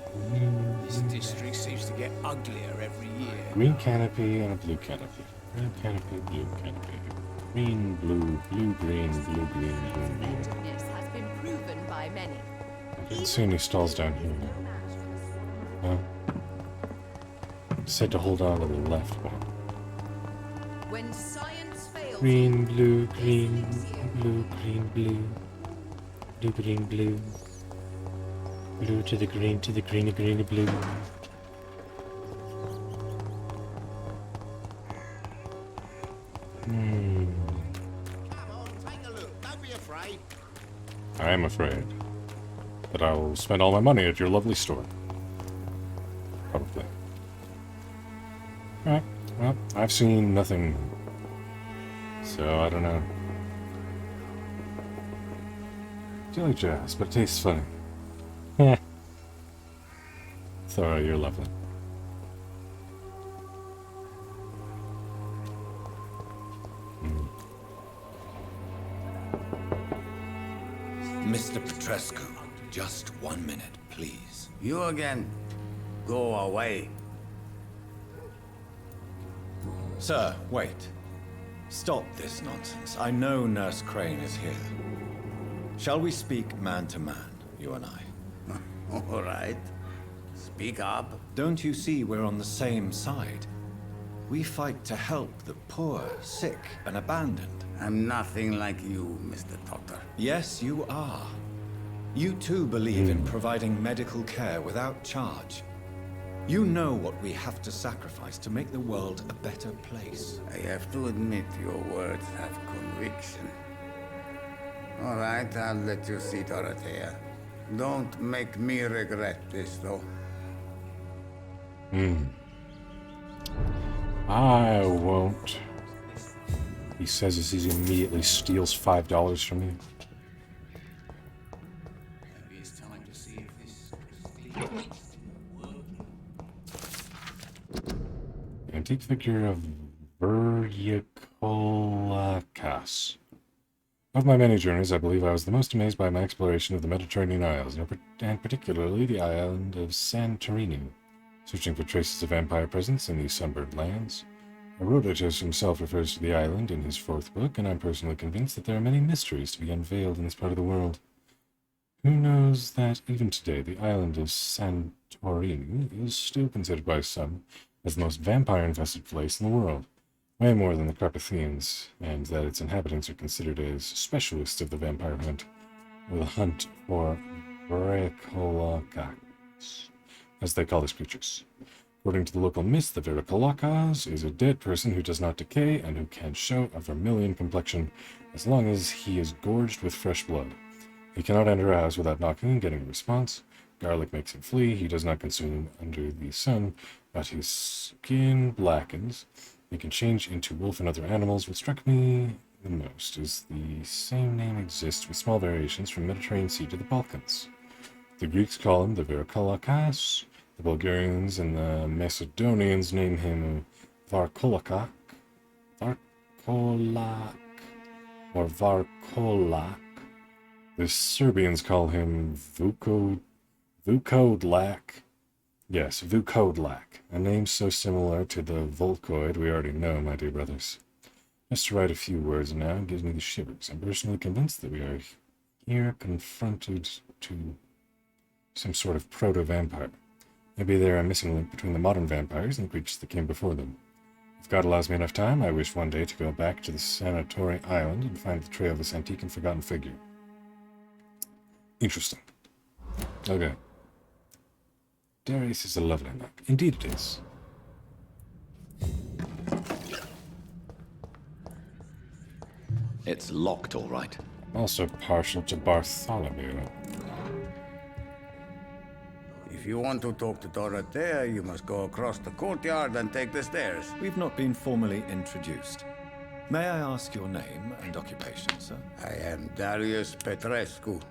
S8: This district seems to get uglier every year.
S1: green canopy and a blue canopy. Green canopy, blue canopy. Green, blue, blue, green, blue, green, blue, green.
S10: Has been proven by many.
S1: I didn't see any stalls down here. Huh? Said to hold on to the left one.
S10: When science fails,
S1: Green, blue, green, blue, green, blue. Blue, green, blue. Blue to the green, to the greeny, greeny, blue. I am afraid that I will spend all my money at your lovely store. Probably. Alright, well, I've seen nothing, so I don't know. I do like jazz, but it tastes funny. Heh. Sorry, you're lovely.
S4: Mr. Petrescu, just 1 minute, please.
S8: You again. Go away.
S4: Sir, wait. Stop this nonsense. I know Nurse Crane is here. Shall we speak man to man, you and I?
S8: All right. Speak up.
S4: Don't you see we're on the same side? We fight to help the poor, sick, and abandoned.
S8: I'm nothing like you, Mr. Doctor.
S4: Yes, you are. You too believe in providing medical care without charge. You know what we have to sacrifice to make the world a better place.
S8: I have to admit your words have conviction. All right, I'll let you see, Dorothea. Don't make me regret this, though.
S1: I won't. He says as he immediately steals $5 from you.
S8: Maybe it's time to see if this
S1: Antique figure of Veryakolakos. Of my many journeys, I believe I was the most amazed by my exploration of the Mediterranean Isles, and particularly the island of Santorini, searching for traces of vampire presence in these sunburned lands. Herodotus himself refers to the island in his 4th book, and I'm personally convinced that there are many mysteries to be unveiled in this part of the world. Who knows that even today the island of Santorini is still considered by some as the most vampire-infested place in the world, way more than the Carpathians, and that its inhabitants are considered as specialists of the vampire hunt, or the hunt for Veryakolakos, as they call these creatures. According to the local myths, the Veryakolakos is a dead person who does not decay and who can show a vermilion complexion as long as he is gorged with fresh blood. He cannot enter a house without knocking and getting a response. Garlic makes him flee. He does not consume under the sun, but his skin blackens. He can change into wolf and other animals. What struck me the most is the same name exists with small variations from Mediterranean Sea to the Balkans. The Greeks call him the Veryakolakos. The Bulgarians and the Macedonians name him Varkolak, or Varkolak. The Serbians call him Vukodlak. Yes, Vukodlak, a name so similar to the Volkoid we already know, my dear brothers. Just to write a few words now gives me the shivers. I'm personally convinced that we are here confronted to some sort of proto-vampire. Maybe they're a missing link between the modern vampires and the creatures that came before them. If God allows me enough time, I wish one day to go back to the Santorini Island and find the trail of this antique and forgotten figure. Interesting. Okay. Darius is a lovely knock. Indeed it is.
S14: It's locked, all right.
S1: Also partial to Bartholomew.
S19: If you want to talk to Dorothea, you must go across the courtyard and take the stairs.
S4: We've not been formally introduced. May I ask your name and occupation, sir?
S19: I am Darius Petrescu.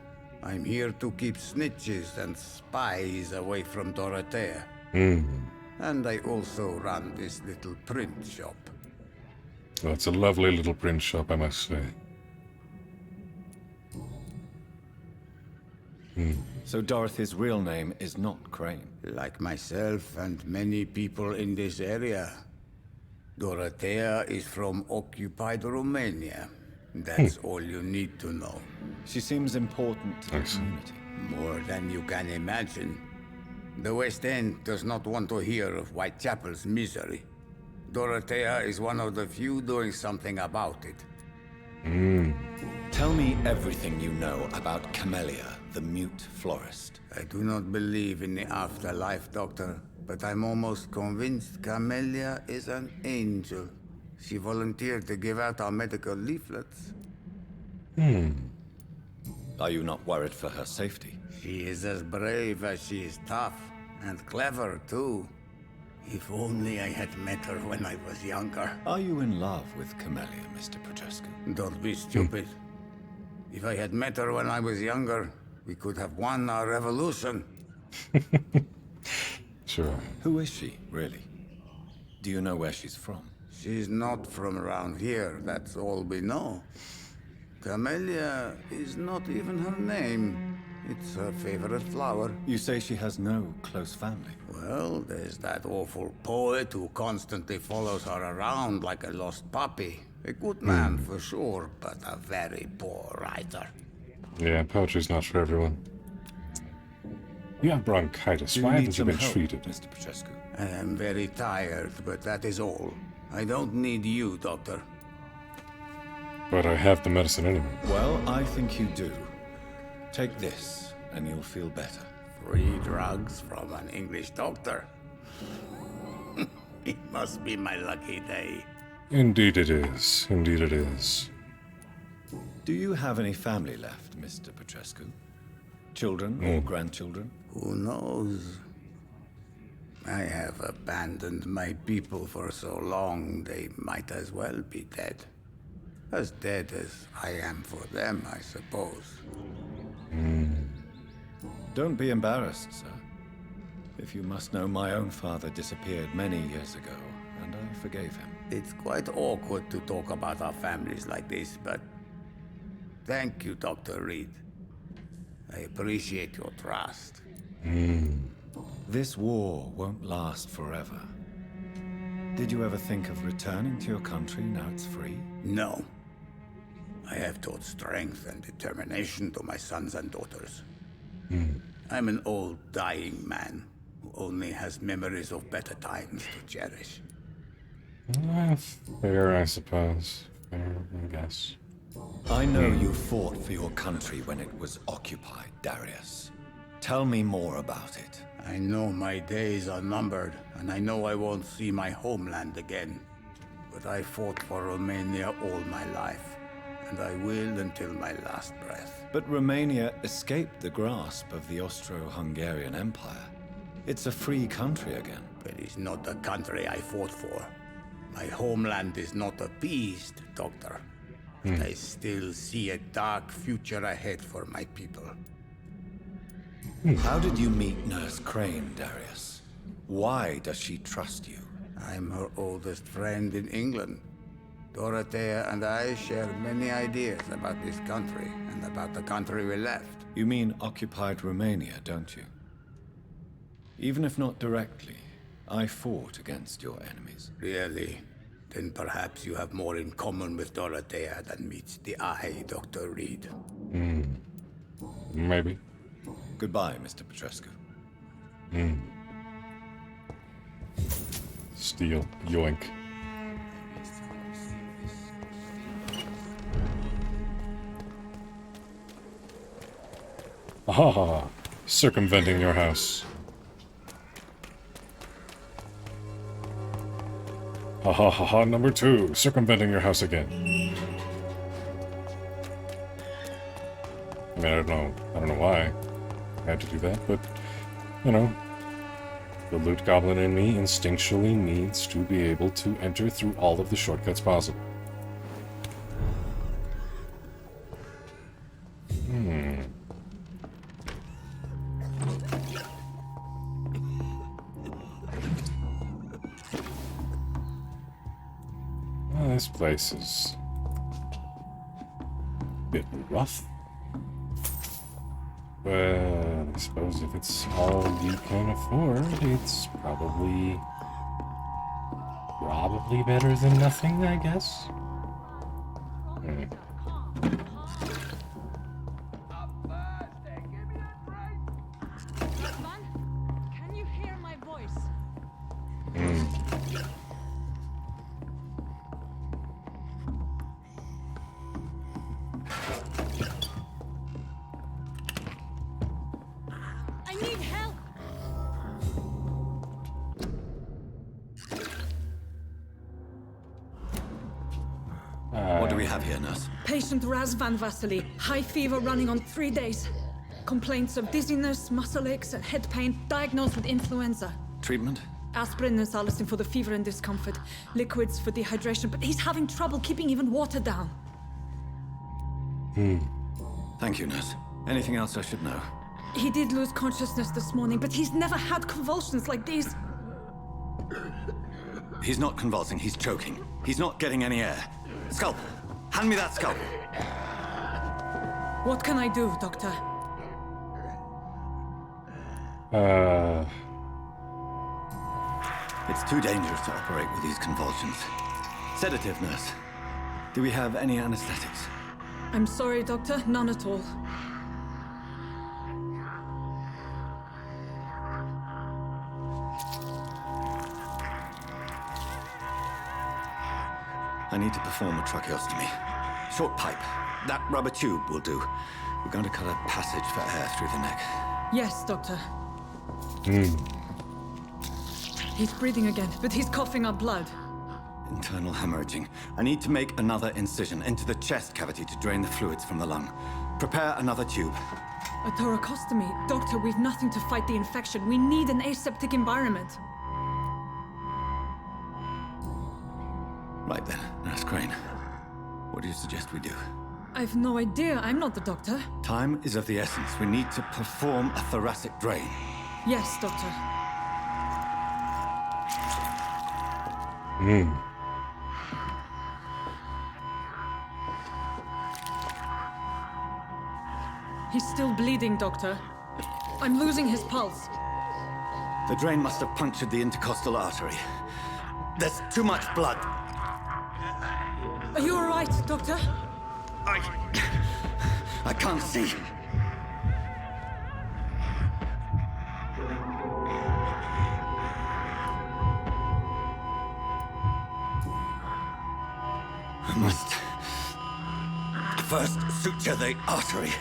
S19: I'm here to keep snitches and spies away from Dorothea. And I also run this little print shop.
S1: Well, it's a lovely little print shop, I must say.
S4: So Dorothy's real name is not Crane?
S19: Like myself and many people in this area. Dorothea is from occupied Romania. That's all you need to know.
S4: She seems important to the community.
S19: More than you can imagine. The West End does not want to hear of Whitechapel's misery. Dorothea is one of the few doing something about it.
S4: Tell me everything you know about Camellia, the mute florist.
S19: I do not believe in the afterlife, Doctor, but I'm almost convinced Camellia is an angel. She volunteered to give out our medical leaflets.
S4: Are you not worried for her safety?
S19: She is as brave as she is tough, and clever, too. If only I had met her when I was younger.
S4: Are you in love with Camellia, Mr. Petrescu?
S19: Don't be stupid. If I had met her when I was younger, we could have won our revolution.
S1: Sure.
S4: Who is she, really? Do you know where she's from?
S19: She's not from around here, that's all we know. Camellia is not even her name. It's her favorite flower.
S4: You say she has no close family?
S19: Well, there's that awful poet who constantly follows her around like a lost puppy. A good man for sure, but a very poor writer.
S1: Yeah, poetry's not for everyone. You have bronchitis. Why haven't you been treated?
S4: Mr. Petrescu?
S19: I am very tired, but that is all. I don't need you, Doctor.
S1: But I have the medicine anyway.
S4: Well, I think you do. Take this, and you'll feel better.
S19: Free drugs from an English doctor. It must be my lucky day.
S1: Indeed it is. Indeed it is.
S4: Do you have any family left, Mr. Petrescu? Children or grandchildren?
S19: Who knows? I have abandoned my people for so long, they might as well be dead. As dead as I am for them, I suppose.
S4: Don't be embarrassed, sir. If you must know, my own father disappeared many years ago, and I forgave him.
S19: It's quite awkward to talk about our families like this, but thank you, Dr. Reed. I appreciate your trust.
S4: This war won't last forever. Did you ever think of returning to your country now it's free?
S19: No. I have taught strength and determination to my sons and daughters. I'm an old, dying man who only has memories of better times to cherish.
S1: Fair, I suppose. Fair, I guess.
S4: I know you fought for your country when it was occupied, Darius. Tell me more about it.
S19: I know my days are numbered, and I know I won't see my homeland again. But I fought for Romania all my life, and I will until my last breath.
S4: But Romania escaped the grasp of the Austro-Hungarian Empire. It's a free country again.
S19: But it's not the country I fought for. My homeland is not appeased, Doctor. But I still see a dark future ahead for my people.
S4: How did you meet Nurse Crane, Darius? Why does she trust you?
S19: I'm her oldest friend in England. Dorothea and I share many ideas about this country and about the country we left.
S4: You mean occupied Romania, don't you? Even if not directly, I fought against your enemies.
S19: Really? Then perhaps you have more in common with Dorothea than meets the eye, Dr. Reed.
S1: Maybe.
S4: Goodbye, Mr. Petrescu.
S1: Steel. Yoink. Ah, circumventing your house. Ha ha ha ha, number 2, circumventing your house again. I mean, I don't know why I had to do that, but, you know, the loot goblin in me instinctually needs to be able to enter through all of the shortcuts possible. Well, this place is a bit rough. Well, I suppose if it's all you can afford, it's probably better than nothing, I guess.
S10: Can you hear my voice? I need help.
S4: What do we have here, nurse?
S20: Patient Raz Van Vasily. High fever running on 3 days. Complaints of dizziness, muscle aches, and head pain. Diagnosed with influenza.
S4: Treatment?
S20: Aspirin and salicin for the fever and discomfort. Liquids for dehydration, but he's having trouble keeping even water down.
S4: Thank you, nurse. Anything else I should know?
S20: He did lose consciousness this morning, but he's never had convulsions like these.
S4: He's not convulsing, he's choking. He's not getting any air. Scalpel! Hand me that scalpel!
S20: What can I do, Doctor?
S4: It's too dangerous to operate with these convulsions. Sedative, nurse. Do we have any anesthetics?
S20: I'm sorry, Doctor. None at all.
S4: I need to perform a tracheostomy. Short pipe. That rubber tube will do. We're going to cut a passage for air through the neck.
S20: Yes, Doctor. He's breathing again, but he's coughing up blood.
S4: Internal hemorrhaging. I need to make another incision into the chest cavity to drain the fluids from the lung. Prepare another tube.
S20: A thoracostomy? Doctor, we've nothing to fight the infection. We need an aseptic environment.
S4: Right then, Nurse Crane. What do you suggest we do?
S20: I've no idea. I'm not the doctor.
S4: Time is of the essence. We need to perform a thoracic drain.
S20: Yes, doctor. He's still bleeding, doctor. I'm losing his pulse.
S4: The drain must have punctured the intercostal artery. There's too much blood.
S20: Are you all right, doctor?
S4: I can't see. I must first suture the artery.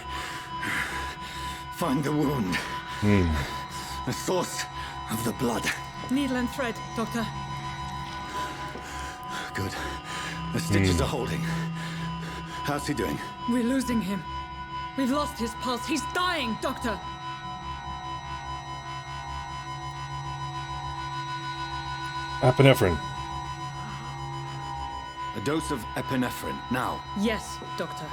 S4: Find the wound. The source of the blood.
S20: Needle and thread, doctor.
S4: Good. The stitches are holding. How's he doing?
S20: We're losing him. We've lost his pulse. He's dying, doctor.
S1: Epinephrine.
S4: A dose of epinephrine, now.
S20: Yes, doctor.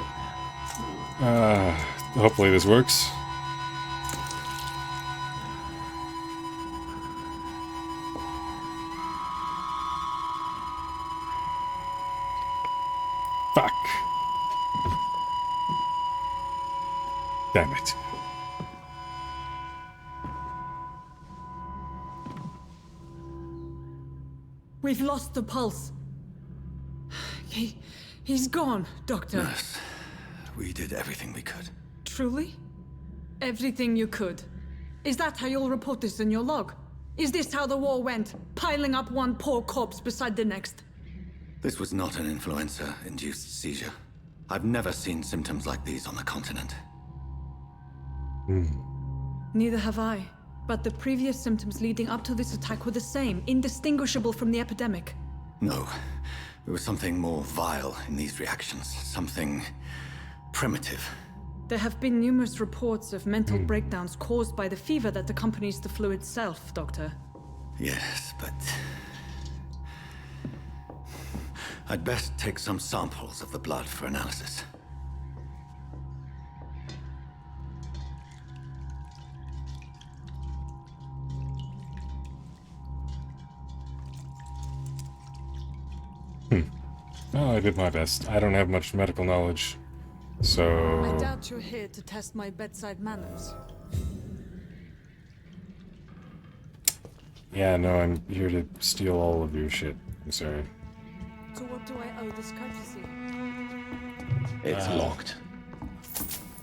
S1: Hopefully this works. Fuck. Damn it.
S20: We've lost the pulse. He's gone, doctor.
S4: Nurse, we did everything we could.
S20: Truly? Everything you could. Is that how you'll report this in your log? Is this how the war went? Piling up one poor corpse beside the next?
S4: This was not an influenza-induced seizure. I've never seen symptoms like these on the continent.
S20: Neither have I. But the previous symptoms leading up to this attack were the same, indistinguishable from the epidemic.
S4: No. There was something more vile in these reactions. Something primitive.
S20: There have been numerous reports of mental breakdowns caused by the fever that accompanies the flu itself, Doctor.
S4: Yes, but... I'd best take some samples of the blood for analysis.
S1: Oh, I did my best. I don't have much medical knowledge, so...
S20: I doubt you're here to test my bedside manners.
S1: Yeah, no, I'm here to steal all of your shit. I'm sorry.
S20: So what do I owe this courtesy?
S14: It's locked.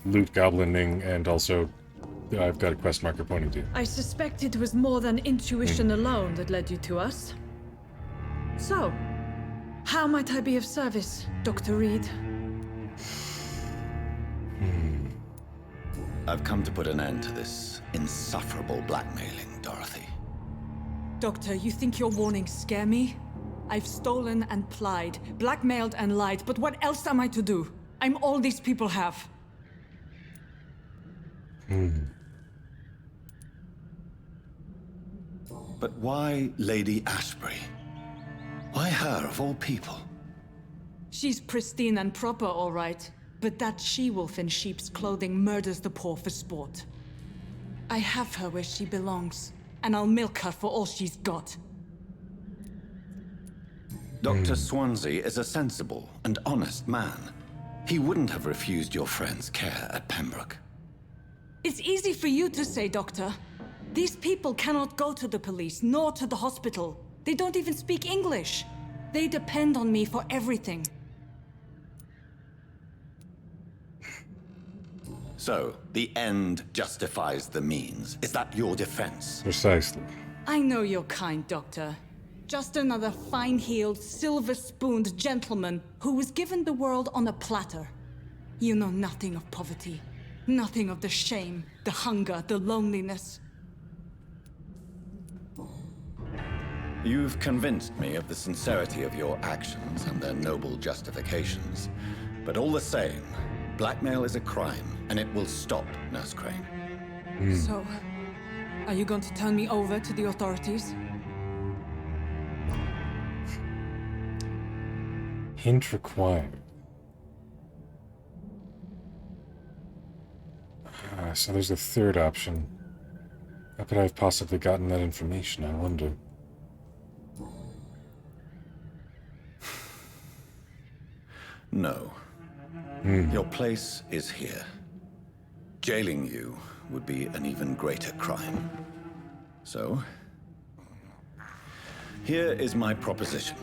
S1: Loot goblining, and also I've got a quest marker pointing to.
S20: I suspect it was more than intuition alone that led you to us. So, how might I be of service, Dr. Reed?
S4: I've come to put an end to this insufferable blackmailing, Dorothy.
S20: Doctor, you think your warnings scare me? I've stolen and plied, blackmailed and lied, but what else am I to do? I'm all these people have.
S4: But why Lady Ashbury? Why her, of all people?
S20: She's pristine and proper, all right. But that she-wolf in sheep's clothing murders the poor for sport. I have her where she belongs, and I'll milk her for all she's got.
S4: Dr. Swansea is a sensible and honest man. He wouldn't have refused your friend's care at Pembroke.
S20: It's easy for you to say, Doctor. These people cannot go to the police, nor to the hospital. They don't even speak English. They depend on me for everything.
S4: So, the end justifies the means. Is that your defense?
S1: Precisely.
S20: I know you're kind, Doctor. Just another fine-heeled, silver-spooned gentleman who was given the world on a platter. You know nothing of poverty. Nothing of the shame, the hunger, the loneliness.
S4: You've convinced me of the sincerity of your actions and their noble justifications. But all the same, blackmail is a crime, and it will stop, Nurse Crane.
S20: So, are you going to turn me over to the authorities?
S1: Hint required. So there's a third option. How could I have possibly gotten that information, I wonder?
S4: No. Your place is here. Jailing you would be an even greater crime. So, here is my proposition.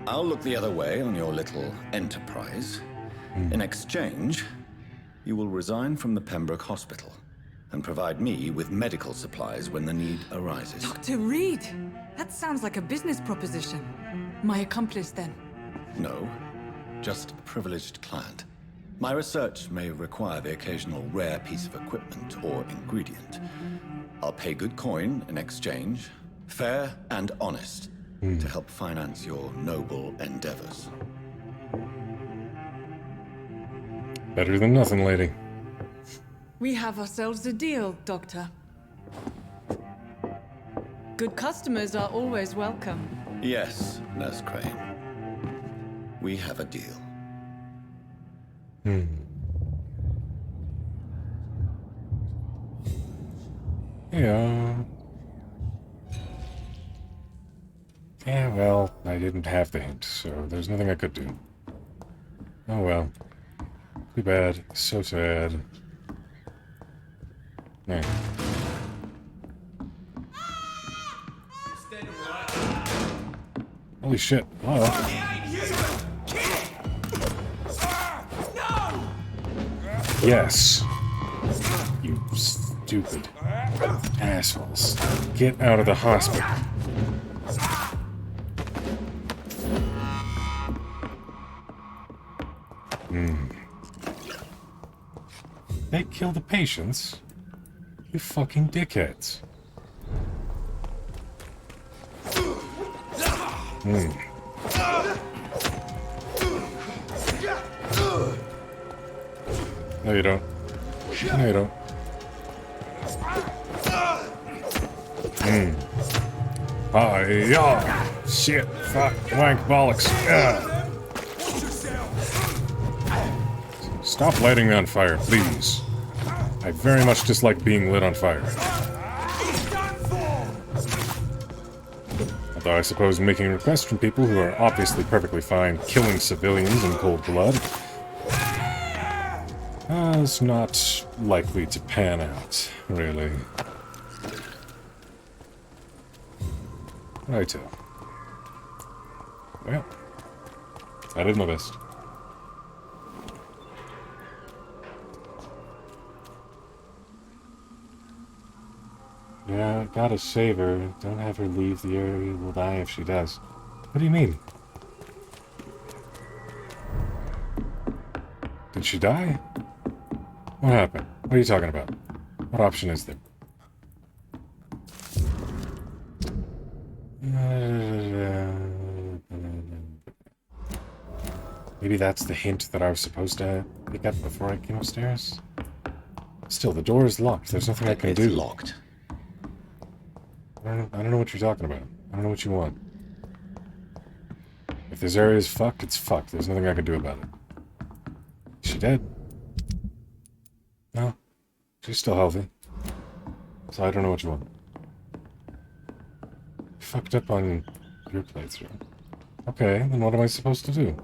S4: I'll look the other way on your little enterprise. In exchange, you will resign from the Pembroke Hospital and provide me with medical supplies when the need arises.
S20: Dr. Reed! That sounds like a business proposition. My accomplice, then?
S4: No, just a privileged client. My research may require the occasional rare piece of equipment or ingredient. I'll pay good coin in exchange, fair and honest, to help finance your noble endeavors.
S1: Better than nothing, lady.
S20: We have ourselves a deal, Doctor. Good customers are always welcome.
S4: Yes, Nurse Crane. We have a deal.
S1: Yeah. Yeah, well, I didn't have the hint, so there's nothing I could do. Oh well. Too bad. So sad. Yeah. Holy shit. Hello. Yes. You stupid assholes. Get out of the hospital. They kill the patients? You fucking dickheads. No, you don't. No, you don't. Yeah. Shit. Fuck. Wank. Bollocks. Stop lighting me on fire, please. I very much dislike being lit on fire. Although I suppose making requests from people who are obviously perfectly fine killing civilians in cold blood is not likely to pan out, really. Righto. Well, I did my best. Yeah, gotta save her. Don't have her leave the area. Will die if she does. What do you mean? Did she die? What happened? What are you talking about? What option is there? Maybe that's the hint that I was supposed to pick up before I came upstairs? Still, the door is locked. There's nothing I can do.
S4: It's locked.
S1: I don't know what you're talking about. I don't know what you want. If this area is fucked, it's fucked. There's nothing I can do about it. Is she dead? No. She's still healthy. So I don't know what you want. You fucked up on your playthrough. Okay, then what am I supposed to do?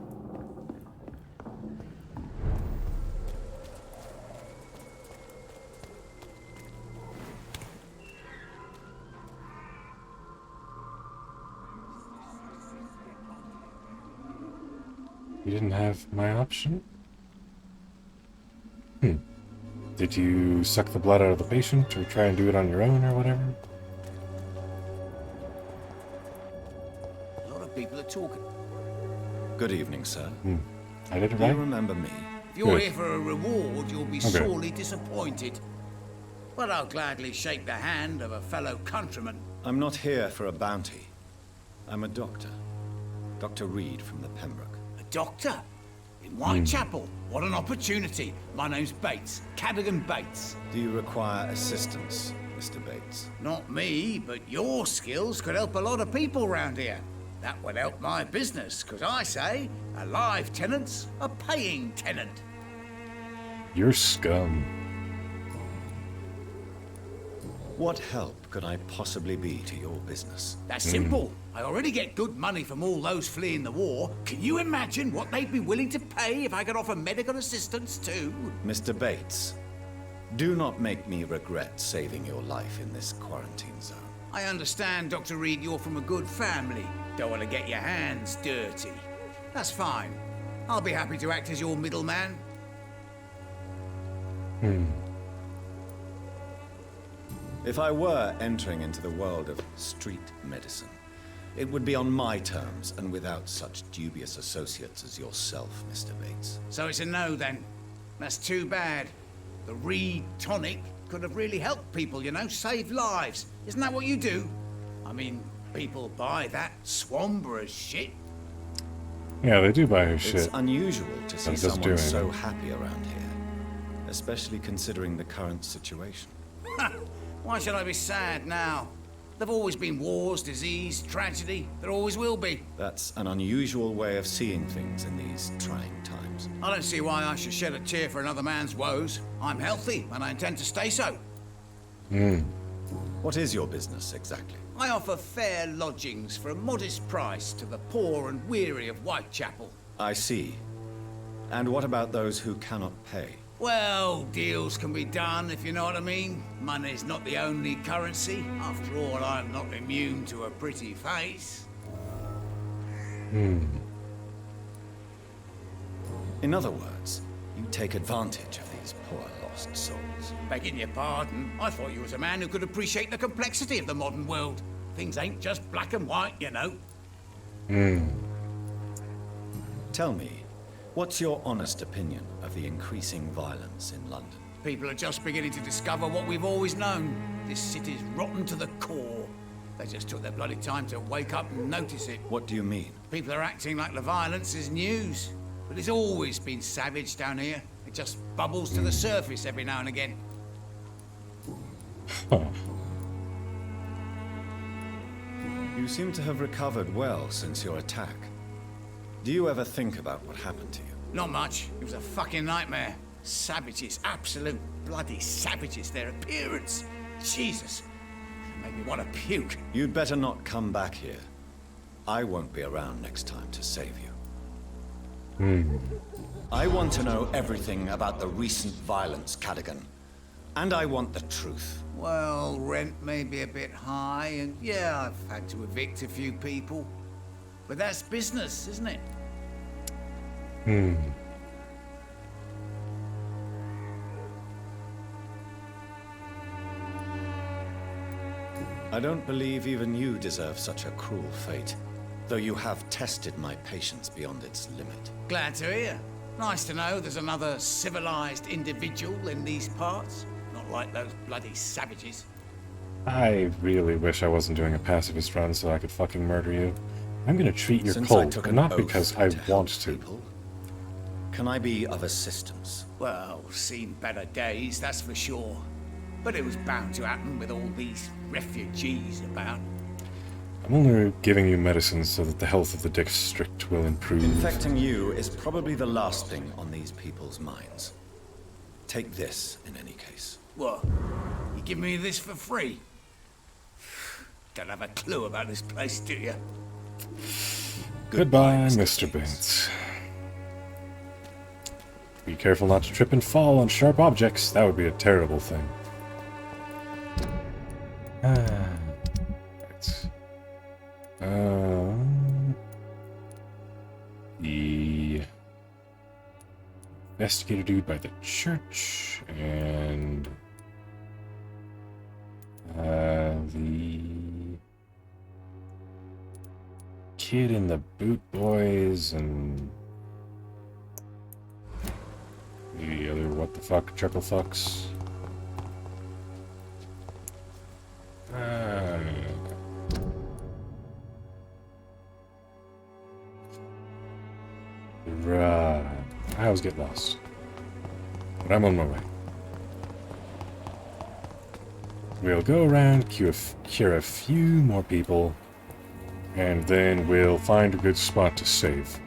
S1: You didn't have my option? Did you suck the blood out of the patient, or try and do it on your own, or whatever?
S8: A lot of people are talking.
S4: Good evening, sir.
S1: I did it
S4: Do
S1: right?
S4: you remember me?
S8: If you're here for a reward, you'll be
S1: Okay.
S8: sorely disappointed. But I'll gladly shake the hand of a fellow countryman.
S4: I'm not here for a bounty. I'm a doctor. Dr. Reed from the Pembroke.
S8: A doctor? In Whitechapel? What an opportunity. My name's Bates. Cadogan Bates.
S4: Do you require assistance, Mr. Bates?
S8: Not me, but your skills could help a lot of people round here.
S19: That would help my business, because I say a live tenant's a paying tenant.
S1: You're scum.
S4: What help could I possibly be to your business?
S19: That's simple. I already get good money from all those fleeing the war. Can you imagine what they'd be willing to pay if I could offer medical assistance too?
S4: Mr. Bates, do not make me regret saving your life in this quarantine zone.
S19: I understand, Dr. Reed, you're from a good family. Don't want to get your hands dirty. That's fine. I'll be happy to act as your middleman.
S4: If I were entering into the world of street medicine, it would be on my terms and without such dubious associates as yourself, Mr. Bates.
S19: So it's a no then. That's too bad. The Reed tonic could have really helped people, you know, save lives. Isn't that what you do? I mean, people buy that Swamborough shit.
S1: Yeah, they do buy her shit.
S4: It's unusual to see someone so
S1: anything.
S4: happy around here, especially considering the current situation.
S19: Why should I be sad now? There've always been wars, disease, tragedy. There always will be.
S4: That's an unusual way of seeing things in these trying times.
S19: I don't see why I should shed a tear for another man's woes. I'm healthy, and I intend to stay so.
S4: What is your business, exactly?
S19: I offer fair lodgings for a modest price to the poor and weary of Whitechapel.
S4: I see. And what about those who cannot pay?
S19: Well, deals can be done, if you know what I mean. Money's not the only currency. After all, I'm not immune to a pretty face.
S4: In other words, you take advantage of these poor lost souls.
S19: Begging your pardon, I thought you was a man who could appreciate the complexity of the modern world. Things ain't just black and white, you know.
S4: Tell me, what's your honest opinion of the increasing violence in London?
S19: People are just beginning to discover what we've always known. This city's rotten to the core. They just took their bloody time to wake up and notice it.
S4: What do you mean?
S19: People are acting like the violence is news. But it's always been savage down here. It just bubbles to the surface every now and again.
S4: You seem to have recovered well since your attack. Do you ever think about what happened to you?
S19: Not much. It was a fucking nightmare. Savages, absolute bloody savages. Their appearance. Jesus. It made me want to puke.
S4: You'd better not come back here. I won't be around next time to save you. I want to know everything about the recent violence, Cadogan. And I want the truth.
S19: Well, rent may be a bit high, and yeah, I've had to evict a few people. But that's business, isn't it?
S4: I don't believe even you deserve such a cruel fate, though you have tested my patience beyond its limit.
S19: Glad to hear. Nice to know there's another civilized individual in these parts. Not like those bloody savages.
S1: I really wish I wasn't doing a pacifist run so I could fucking murder you. I'm gonna treat your
S4: Since I
S1: cult,
S4: took
S1: and
S4: an
S1: not
S4: oath
S1: because I
S4: to
S1: want
S4: help
S1: to.
S4: people, can I be of assistance?
S19: Well, seen better days, that's for sure. But it was bound to happen with all these refugees about.
S1: I'm only giving you medicine so that the health of the district will improve.
S4: Infecting you is probably the last thing on these people's minds. Take this, in any case.
S19: What? You give me this for free? Don't have a clue about this place, do you?
S1: Goodbye, Mr. Bates. Be careful not to trip and fall on sharp objects. That would be a terrible thing. Right. The investigator dude by the church and the kid in the Boot Boys and the other what the fuck chuckle fucks. Right. I always get lost. But I'm on my way. We'll go around, cure a few more people, And then we'll find a good spot to save.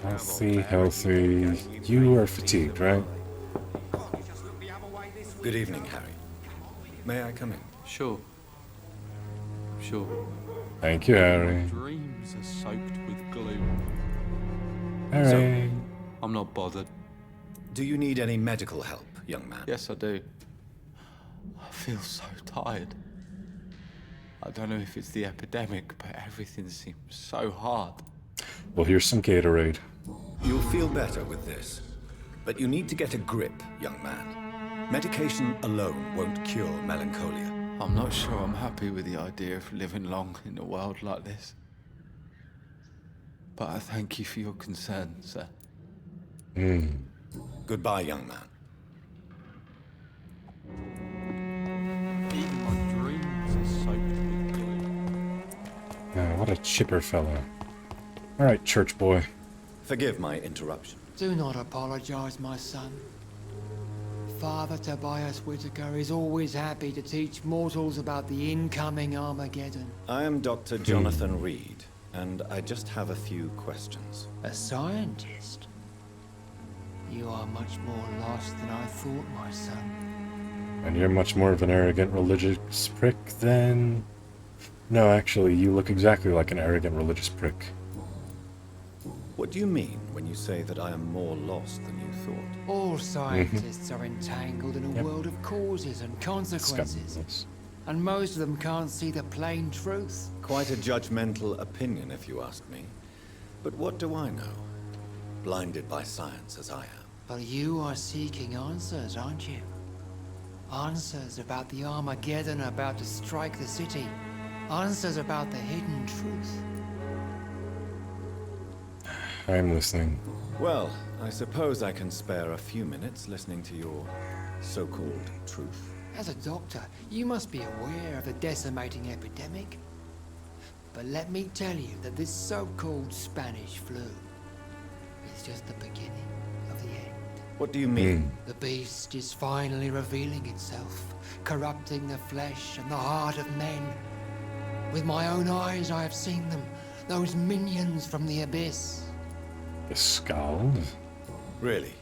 S1: Healthy, healthy. You are fatigued, right?
S4: Good evening, Harry. May I come in?
S16: Sure. Sure.
S1: Thank you, Harry.
S16: Dreams are soaked with gloom.
S1: Harry.
S16: So, I'm not bothered.
S4: Do you need any medical help, young man?
S16: Yes, I do. I feel so tired. I don't know if it's the epidemic, but everything seems so hard.
S1: Well, here's some Gatorade.
S4: You'll feel better with this. But you need to get a grip, young man. Medication alone won't cure melancholia.
S16: I'm not sure I'm happy with the idea of living long in a world like this. But I thank you for your concern, sir.
S4: Goodbye, young man.
S16: Even my dreams are soaked with gloom.
S1: What a chipper fellow. Alright, church boy.
S4: Forgive my interruption.
S2: Do not apologize, my son. Father Tobias Whitaker is always happy to teach mortals about the incoming Armageddon.
S4: I am Dr. Jonathan Reed, and I just have a few questions.
S2: A scientist? You are much more lost than I thought, my son.
S1: And you're much more of an arrogant religious prick than... No, actually, you look exactly like an arrogant religious prick.
S4: What do you mean when you say that I am more lost than you thought?
S2: All scientists are entangled in a world of causes and consequences. And most of them can't see the plain truth.
S4: Quite a judgmental opinion, if you ask me. But what do I know? Blinded by science as I am.
S2: But you are seeking answers, aren't you? Answers about the Armageddon about to strike the city. Answers about the hidden truth.
S1: I'm listening.
S4: Well, I suppose I can spare a few minutes listening to your so-called truth.
S2: As a doctor, you must be aware of the decimating epidemic. But let me tell you that this so-called Spanish flu is just the beginning of the end.
S4: What do you mean?
S2: The beast is finally revealing itself, corrupting the flesh and the heart of men. With my own eyes I have seen them, those minions from the abyss.
S1: The Scald?
S4: Really?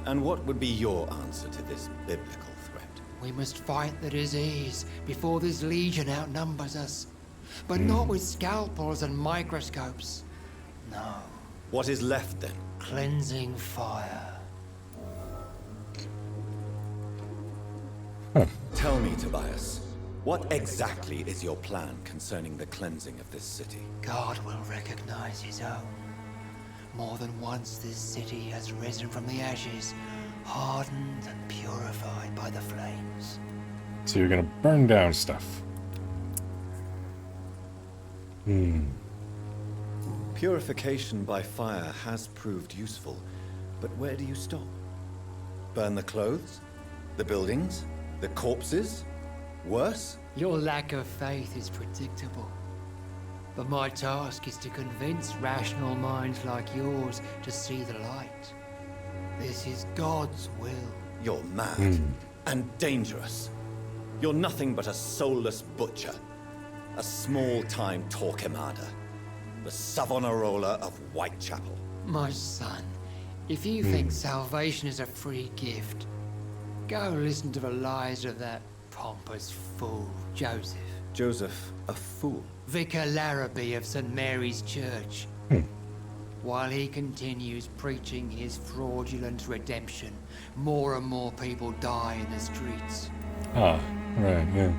S4: And what would be your answer to this biblical threat?
S2: We must fight the disease before this legion outnumbers us. But not with scalpels and microscopes. No.
S4: What is left then?
S2: Cleansing fire.
S4: Tell me, Tobias, what exactly is your plan concerning the cleansing of this city?
S2: God will recognize his own. More than once this city has risen from the ashes, hardened and purified by the flames.
S1: So you're gonna burn down stuff.
S4: Purification by fire has proved useful, but where do you stop? Burn the clothes? The buildings? The corpses? Worse?
S2: Your lack of faith is predictable. But my task is to convince rational minds like yours to see the light. This is God's will.
S4: You're mad and dangerous. You're nothing but a soulless butcher. A small-time Torquemada. The Savonarola of Whitechapel.
S2: My son, if you think salvation is a free gift, go listen to the lies of that pompous fool, Joseph.
S4: Joseph, a fool?
S2: Vicar Larrabee of St. Mary's Church. While he continues preaching his fraudulent redemption, more and more people die in the streets.
S1: Ah, right, yeah.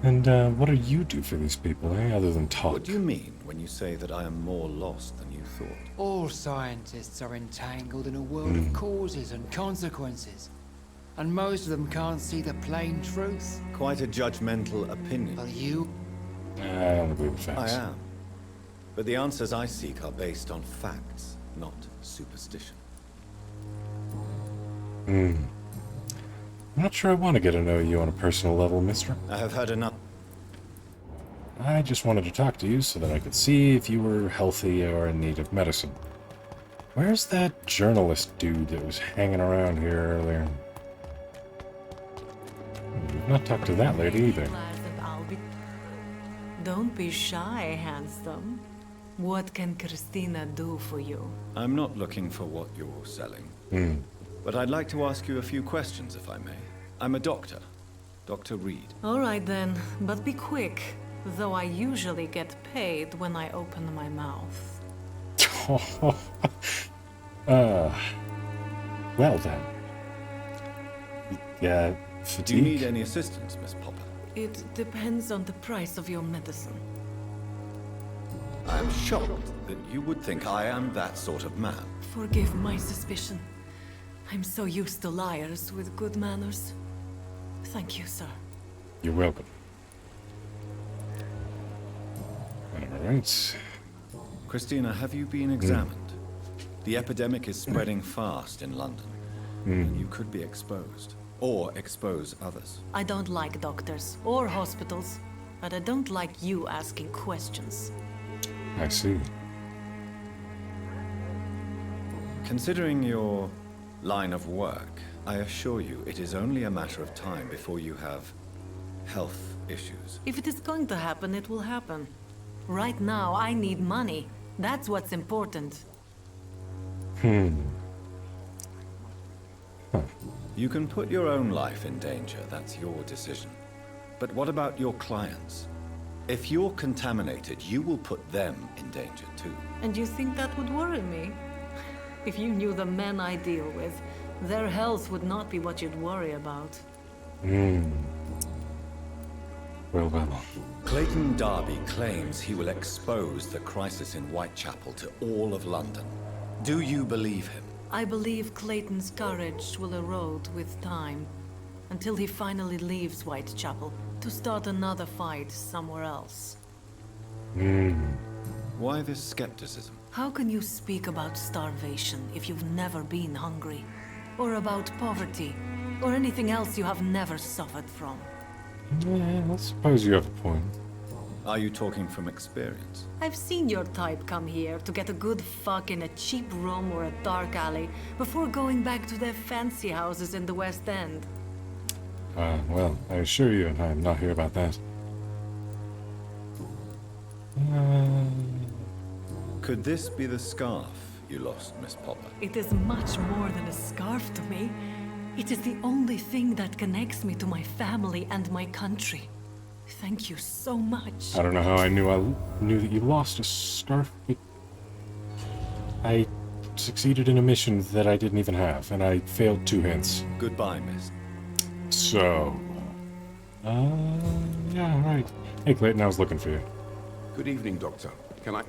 S1: And what do you do for these people, other than talk?
S4: What do you mean when you say that I am more lost than you thought?
S2: All scientists are entangled in a world of causes and consequences. And most of them can't see the plain truth.
S4: Quite a judgmental opinion.
S2: But you...
S1: I don't agree with facts.
S4: I am. But the answers I seek are based on facts, not superstition.
S1: I'm not sure I want to get to know you on a personal level, mister.
S4: I have heard enough.
S1: I just wanted to talk to you so that I could see if you were healthy or in need of medicine. Where's that journalist dude that was hanging around here earlier? We've not talked to that lady either.
S21: Don't be shy, handsome. What can Christina do for you?
S4: I'm not looking for what you're selling. But I'd like to ask you a few questions, if I may. I'm a doctor. Dr. Reed.
S21: All right then, but be quick. Though I usually get paid when I open my mouth.
S1: Well then. Yeah, fatigue?
S4: Do you need any assistance, Miss Popper?
S21: It depends on the price of your medicine.
S4: I'm shocked that you would think I am that sort of man.
S21: Forgive my suspicion. I'm so used to liars with good manners. Thank you, sir.
S1: You're welcome. Alright.
S4: Christina, have you been examined? The epidemic is spreading fast in London. And you could be exposed. Or expose others.
S21: I don't like doctors or hospitals, but I don't like you asking questions.
S1: I see.
S4: Considering your line of work, I assure you it is only a matter of time before you have health issues.
S21: If it is going to happen, it will happen. Right now, I need money. That's what's important.
S4: You can put your own life in danger, that's your decision. But what about your clients? If you're contaminated, you will put them in danger too.
S21: And you think that would worry me? If you knew the men I deal with, their health would not be what you'd worry about.
S1: Well.
S4: Clayton Darby claims he will expose the crisis in Whitechapel to all of London. Do you believe him?
S21: I believe Clayton's courage will erode with time, until he finally leaves Whitechapel to start another fight somewhere else.
S4: Why this skepticism?
S21: How can you speak about starvation if you've never been hungry? Or about poverty? Or anything else you have never suffered from?
S1: Yeah, I suppose you have a point.
S4: Are you talking from experience?
S21: I've seen your type come here to get a good fuck in a cheap room or a dark alley before going back to their fancy houses in the West End.
S1: Well, I assure you, I'm not here about that.
S4: Could this be the scarf you lost, Miss Popper?
S21: It is much more than a scarf to me. It is the only thing that connects me to my family and my country. Thank you so much.
S1: I don't know how I knew that you lost a scarf. I succeeded in a mission that I didn't even have, and I failed 2 hints.
S4: Goodbye, miss.
S1: So... yeah, right. Hey, Clayton, I was looking for you.
S7: Good evening, Doctor. Can I...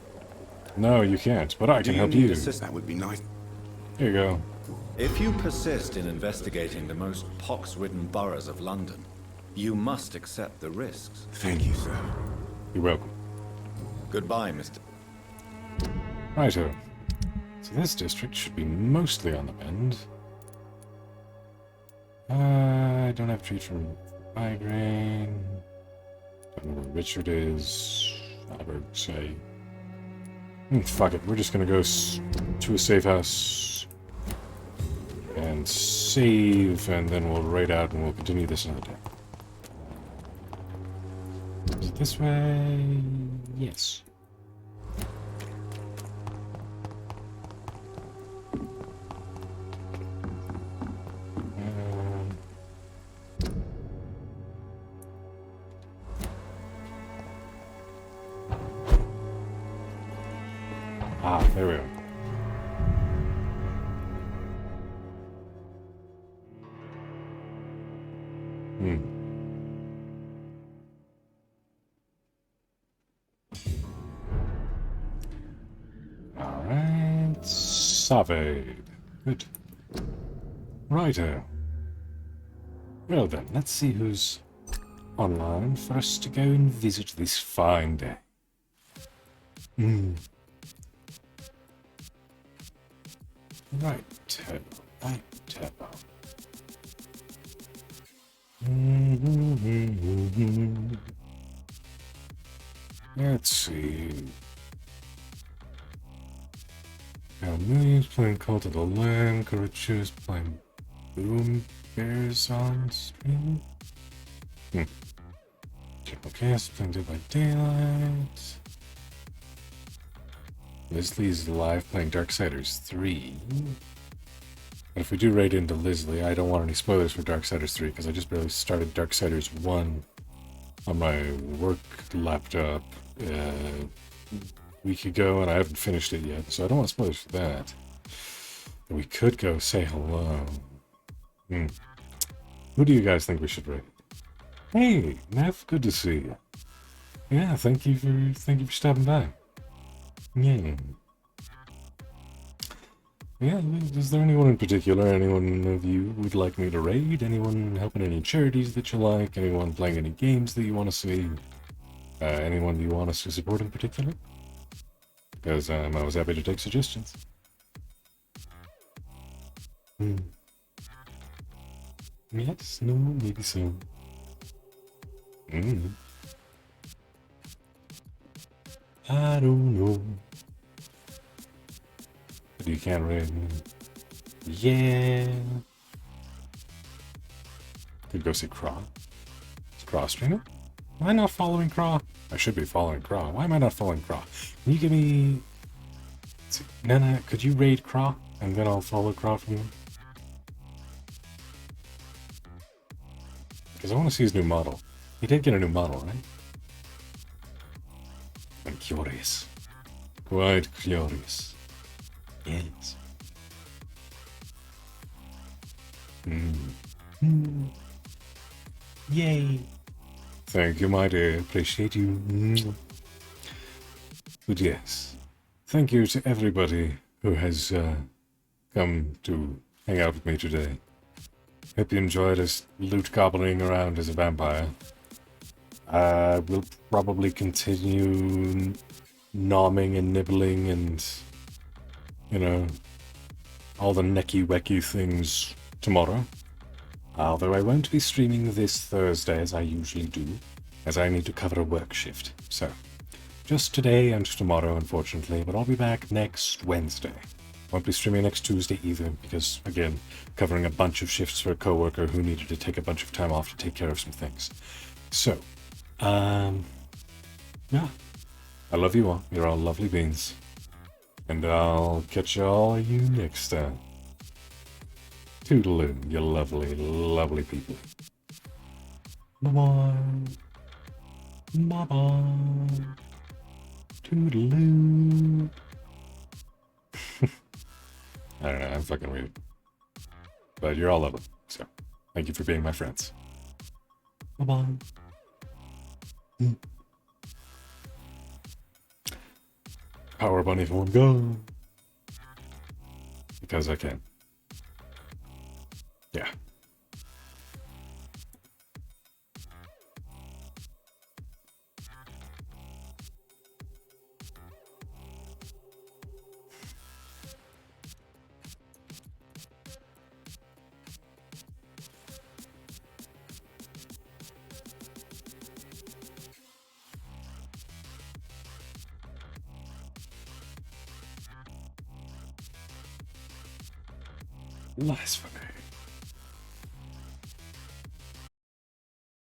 S1: No, you can't, but I can help you.
S7: That would be nice.
S1: Here you go.
S4: If you persist in investigating the most pox-ridden boroughs of London, you must accept the risks.
S7: Thank you, sir.
S1: You're welcome.
S4: Goodbye, Mr.
S1: Righto. So this district should be mostly on the mend. I don't have treat for migraine. Don't know where Richard is. I would say... fuck it, we're just gonna go to a safe house and save, and then we'll raid out and we'll continue this another day. Is it this way? Yes. There we are. Alright, Savade. Good. Righto. Well then, let's see who's online for us to go and visit this fine day. Righto. Let's see. Now, Millions playing Cult of the Lamb, Courageous playing Boom Bears on stream. Okay, something to do by daylight. Leslie's live playing Darksiders 3. But if we do raid into Leslie, I don't want any spoilers for Darksiders 3 because I just barely started Darksiders 1 on my work laptop a week ago and I haven't finished it yet, so I don't want spoilers for that. But we could go say hello. Who do you guys think we should raid? Hey, Nev, good to see you. Yeah, thank you for stopping by. Yeah. Yeah, is there anyone in particular, anyone of you would like me to raid? Anyone helping any charities that you like? Anyone playing any games that you want to see? Anyone you want us to support in particular? Because I'm always happy to take suggestions. Yes, no, maybe so. I don't know. But you can't raid me. Yeah. Could go see Craw. Is Craw streaming? Am I not following Craw? I should be following Craw. Why am I not following Craw? Can you give me... Nana, could you raid Craw? And then I'll follow Craw from you? Because I want to see his new model. He did get a new model, right? I'm curious. Quite curious. Yes. Yay. Thank you, my dear. Appreciate you. But yes, thank you to everybody who has come to hang out with me today. Hope you enjoyed us loot gobbling around as a vampire. We'll probably continue nomming and nibbling and, you know, all the necky-wecky things tomorrow. Although I won't be streaming this Thursday as I usually do, as I need to cover a work shift. So, just today and tomorrow, unfortunately, but I'll be back next Wednesday. Won't be streaming next Tuesday either, because, again, covering a bunch of shifts for a coworker who needed to take a bunch of time off to take care of some things. So, yeah. I love you all. You're all lovely beans. And I'll catch all you next time. Toodaloo, you lovely, lovely people. Bye-bye. Bye-bye. Toodaloo. I don't know, I'm fucking weird. But you're all lovely, so thank you for being my friends. Bye-bye. Power bunny for one go. Because I can. Yeah. Blasphemy.